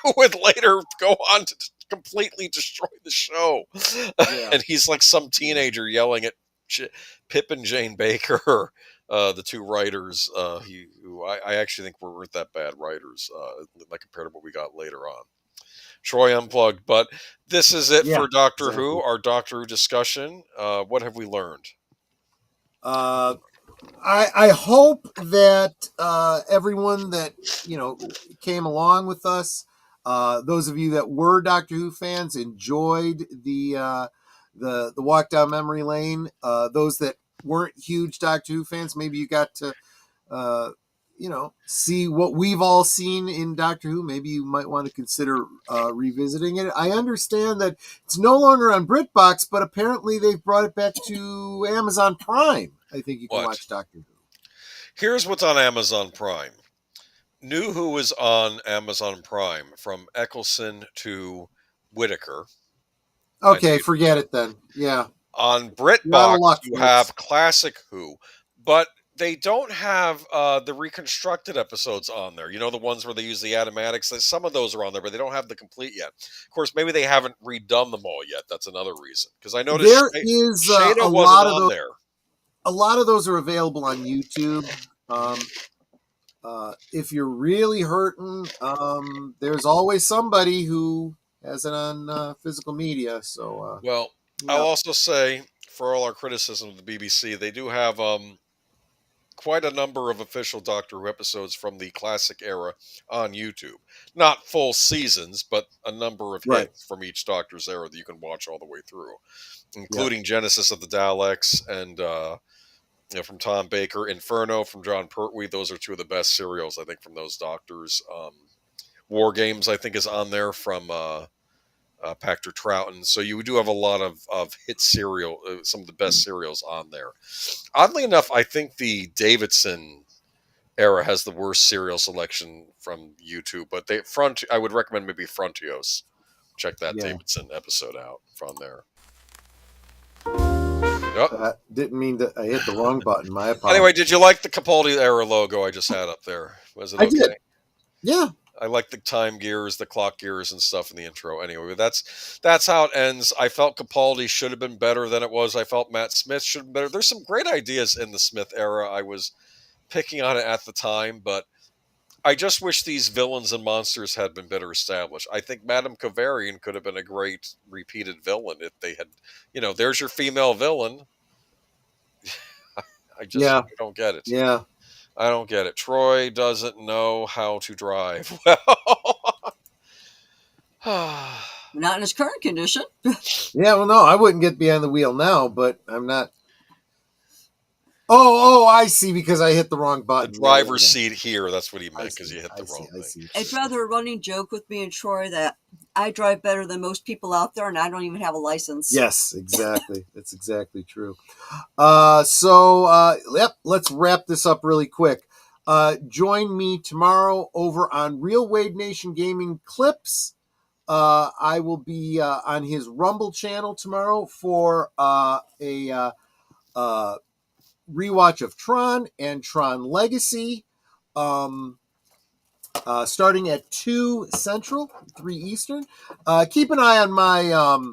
who would later go on to completely destroy the show. And he's like some teenager yelling at Pip and Jane Baker, the two writers, who I actually think weren't that bad writers, like compared to what we got later on. Troy Unplugged, but this is it for Doctor Who, our Doctor Who discussion. What have we learned? I hope that everyone that came along with us, those of you that were Doctor Who fans, enjoyed the walk down memory lane. Those that weren't huge Doctor Who fans, maybe you got to see what we've all seen in Doctor Who. Maybe you might want to consider revisiting it. I understand that it's no longer on BritBox, but apparently they've brought it back to Amazon Prime. I think you can watch Doctor Who. Here's what's on Amazon Prime. New Who is on Amazon Prime, from Eccleston to Whittaker. Okay, forget it then. Yeah. On BritBox, you have Classic Who, but they don't have the reconstructed episodes on there. The ones where they use the animatics. Some of those are on there, but they don't have the complete yet. Of course, maybe they haven't redone them all yet. That's another reason. Because I noticed there is Shada wasn't on there. A lot of those are available on YouTube. If you're really hurting, there's always somebody who has it on physical media. So, I'll also say, for all our criticism of the BBC, they do have quite a number of official Doctor Who episodes from the classic era on YouTube. Not full seasons, but a number of Right. hits from each Doctor's era that you can watch all the way through, Yeah. including Genesis of the Daleks and from Tom Baker, Inferno from John Pertwee. Those are two of the best serials, I think, from those Doctors. War Games, I think, is on there from Pachter Troughton. So you do have a lot of hit serial, some of the best serials on there. Oddly enough, I think the Davison era has the worst serial selection from YouTube, but I would recommend maybe Frontios. Check that Davidson episode out from there. Yep. Didn't mean that I hit the wrong button. My apologies. Anyway, did you like the Capaldi era logo I just had up there? Was it okay? I did. Yeah. I like the time gears, the clock gears, and stuff in the intro. Anyway, that's how it ends. I felt Capaldi should have been better than it was. I felt Matt Smith should have been better. There's some great ideas in the Smith era. I was picking on it at the time, but I just wish these villains and monsters had been better established. I think Madame Kavarian could have been a great repeated villain if they had, there's your female villain. I don't get it. Yeah. I don't get it. Troy doesn't know how to drive. Not in his current condition. Yeah, well, no, I wouldn't get behind the wheel now, but I'm not. Oh, I see, because I hit the wrong button. The driver's seat here, that's what he meant, because you hit the wrong thing. It's rather a running joke with me and Troy that I drive better than most people out there, and I don't even have a license. Yes, exactly. That's exactly true. Yep, let's wrap this up really quick. Join me tomorrow over on Real Wade Nation Gaming Clips. I will be on his Rumble channel tomorrow for a rewatch of Tron and Tron Legacy, starting at 2 Central, 3 Eastern. Keep an eye on my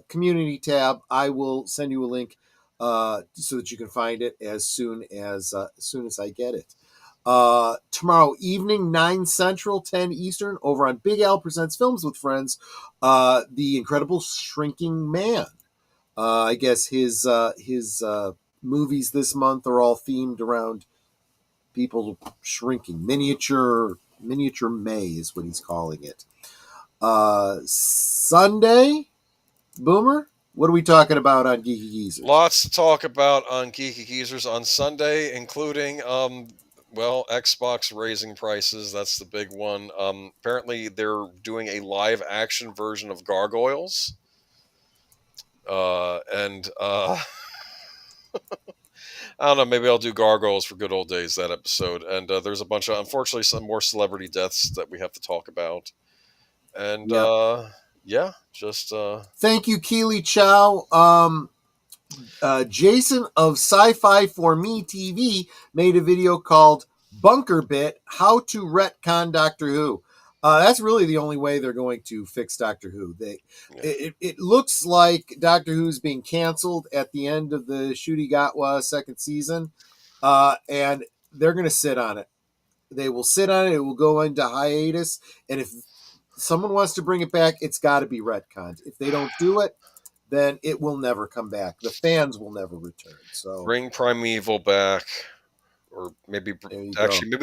community tab. I will send you a link so that you can find it as soon as I get it. Tomorrow evening, 9 Central, 10 Eastern, over on Big Al Presents Films with Friends, The Incredible Shrinking Man. I guess his movies this month are all themed around people shrinking. Miniature May is what he's calling it. Sunday, Boomer, what are we talking about on Geeky Geezers? Lots to talk about on Geeky Geezers on Sunday, including Xbox raising prices. That's the big one. Apparently they're doing a live action version of Gargoyles. I don't know, maybe I'll do Gargoyles for Good Old Days, that episode. And there's a bunch of, unfortunately, some more celebrity deaths that we have to talk about. And thank you, Keely Chow. Jason of Sci-Fi for Me TV made a video called Bunker Bit, How to Retcon Doctor Who. That's really the only way they're going to fix Doctor Who. It looks like Doctor Who's being canceled at the end of the Ncuti Gatwa second season, and they're going to sit on it. They will sit on it. It will go into hiatus, and if someone wants to bring it back, it's got to be retconned. If they don't do it, then it will never come back. The fans will never return. So bring Primeval back. Or maybe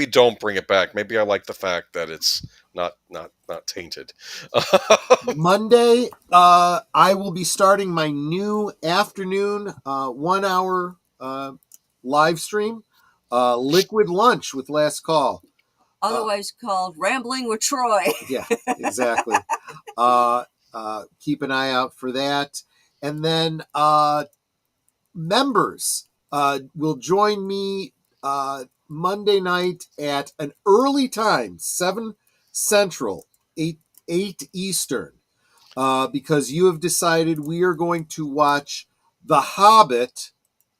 don't bring it back. Maybe I like the fact that it's not tainted. Monday, I will be starting my new afternoon 1 hour live stream, Liquid Lunch with Last Call. Otherwise called Rambling with Troy. Yeah, exactly. Keep an eye out for that. And then members will join me Monday night at an early time, 7 Central, 8 Eastern, because you have decided we are going to watch The Hobbit,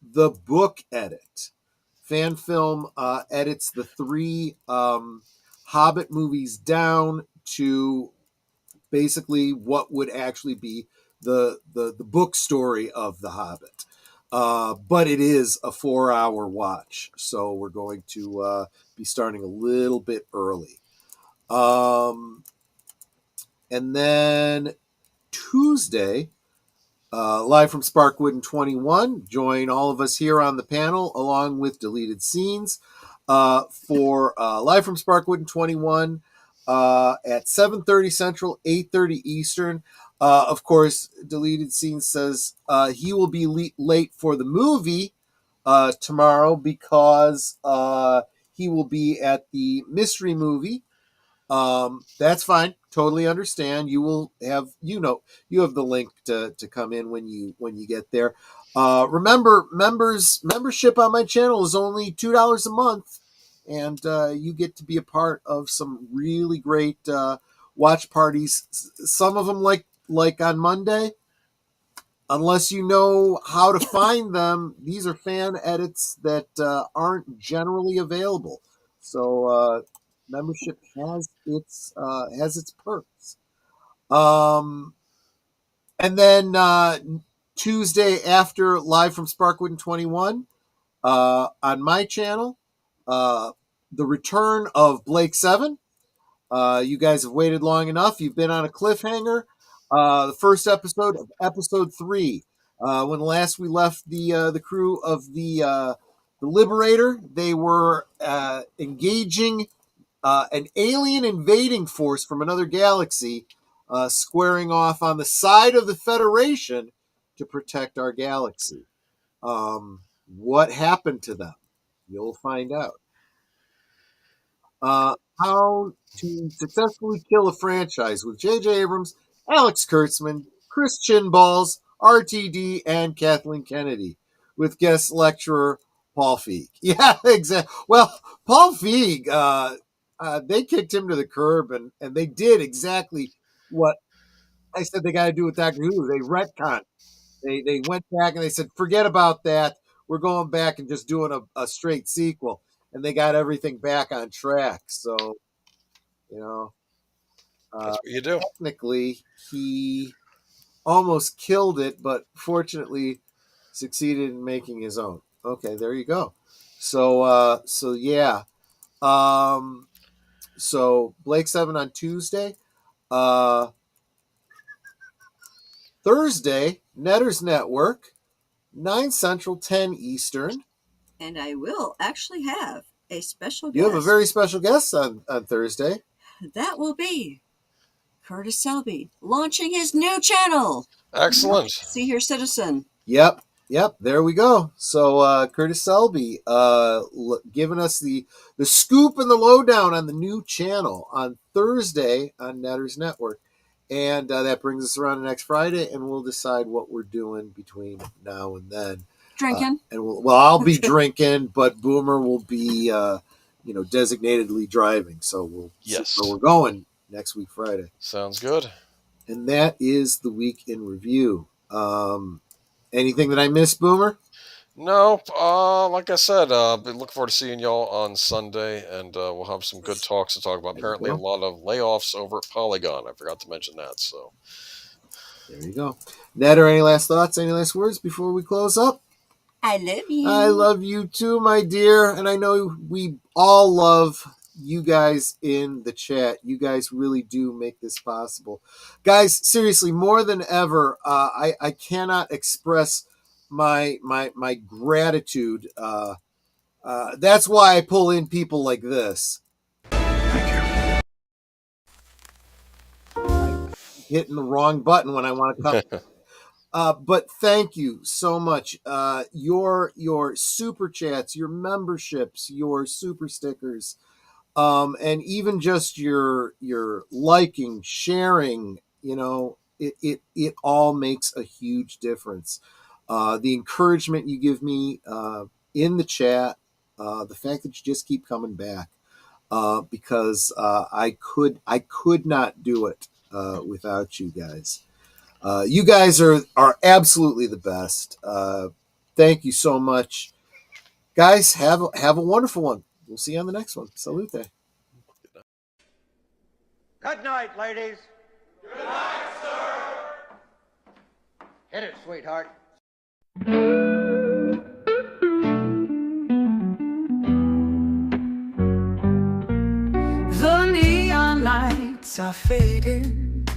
the book edit. Fan Film edits the 3 Hobbit movies down to basically what would actually be the book story of The Hobbit. But it is a 4-hour watch, so we're going to be starting a little bit early. And then Tuesday, Live from Sparkwood in 21. Join all of us here on the panel along with Deleted Scenes for Live from Sparkwood in 21 at 7:30 Central, 8:30 Eastern. Of course, Deleted Scenes says he will be late for the movie tomorrow because he will be at the mystery movie. That's fine. Totally understand. You will have, you have the link to come in when you get there. Remember, membership on my channel is only $2 a month, and you get to be a part of some really great watch parties. Some of them like on Monday. Unless you know how to find them, these are fan edits that aren't generally available. So membership has its perks. And then Tuesday after Live from Sparkwood in 21 on my channel, the return of Blake 7. You guys have waited long enough. You've been on a cliffhanger. The first episode of episode 3. When last we left the crew of the Liberator, they were engaging an alien invading force from another galaxy, squaring off on the side of the Federation to protect our galaxy. What happened to them? You'll find out. How to Successfully Kill a Franchise with J.J. Abrams, Alex Kurtzman, Chris Chinballs, RTD, and Kathleen Kennedy, with guest lecturer Paul Feig. Yeah, exactly. Well, Paul Feig, they kicked him to the curb, and they did exactly what I said they got to do with Doctor Who. They retconned. They went back and they said, forget about that. We're going back and just doing a straight sequel. And they got everything back on track. So, that's what you do. Technically, he almost killed it, but fortunately succeeded in making his own. Okay, there you go. So yeah. So Blake 7 on Tuesday. Thursday, Netters Network, 9 Central, 10 Eastern. And I will actually have a special guest. You have a very special guest on Thursday. That will be Curtis Selby, launching his new channel. Excellent. See Here, Citizen. Yep. There we go. So Curtis Selby giving us the scoop and the lowdown on the new channel on Thursday on Netters Network. And that brings us around to next Friday, and we'll decide what we're doing between now and then. Drinking. I'll be drinking, but Boomer will be, designatedly driving. So we'll see where we're going next week, Friday. Sounds good. And that is the week in review. Anything that I missed, Boomer? No, like I said, look forward to seeing y'all on Sunday, and we'll have some good talks to talk about. Apparently, a lot of layoffs over at Polygon. I forgot to mention that. So there you go. Netter, any last thoughts? Any last words before we close up? I love you. I love you too, my dear. And I know we all love you guys in the chat. You guys really do make this possible. Guys, seriously, more than ever, I cannot express my gratitude. That's why I pull in people like this. Thank you. I'm hitting the wrong button when I want to come. But thank you so much. Your super chats, your memberships, your super stickers, and even just your liking, sharing, it all makes a huge difference. The encouragement you give me in the chat, the fact that you just keep coming back, because I could not do it without you guys. You guys are absolutely the best. Thank you so much. Guys, have a wonderful one. We'll see you on the next one. Salute. Good night, ladies. Good night, sir. Hit it, sweetheart. The neon lights are fading.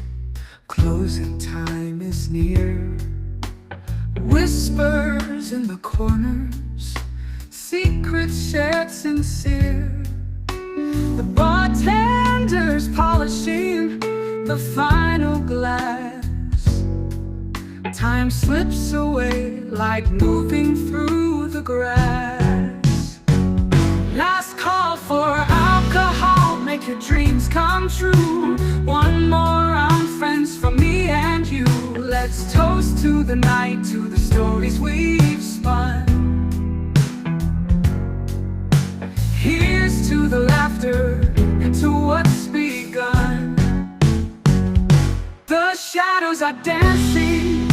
Closing time is near. Whispers in the corners, secrets shared sincere. The bartender's polishing the final glass. Time slips away like moving through the grass. Last call for alcohol, make your dreams come true. One more round, friends, from me and you. Let's toast to the night, to the stories we've spun. Here's to the laughter and to what's begun. The shadows are dancing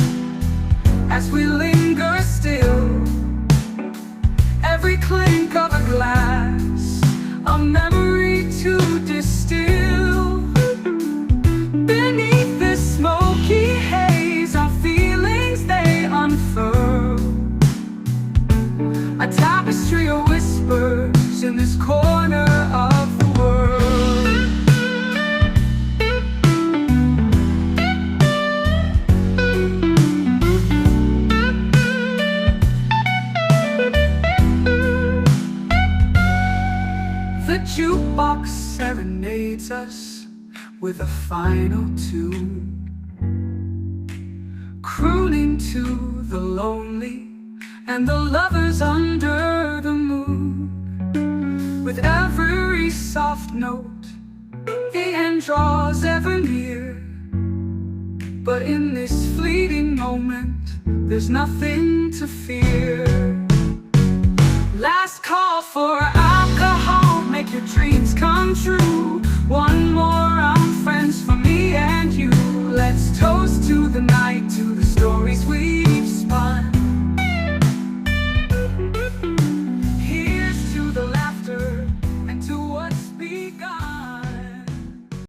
as we linger still. Every clink of a glass, a memory to distill. Beneath this smoky haze, our feelings they unfurl. A tapestry of whispers in this corner of the world. The jukebox serenades us with a final tune, crooning to the lonely and the lovers under the moon. With every soft note, the end draws ever near. But in this fleeting moment, there's nothing to fear. Last call for alcohol, make your dreams come true.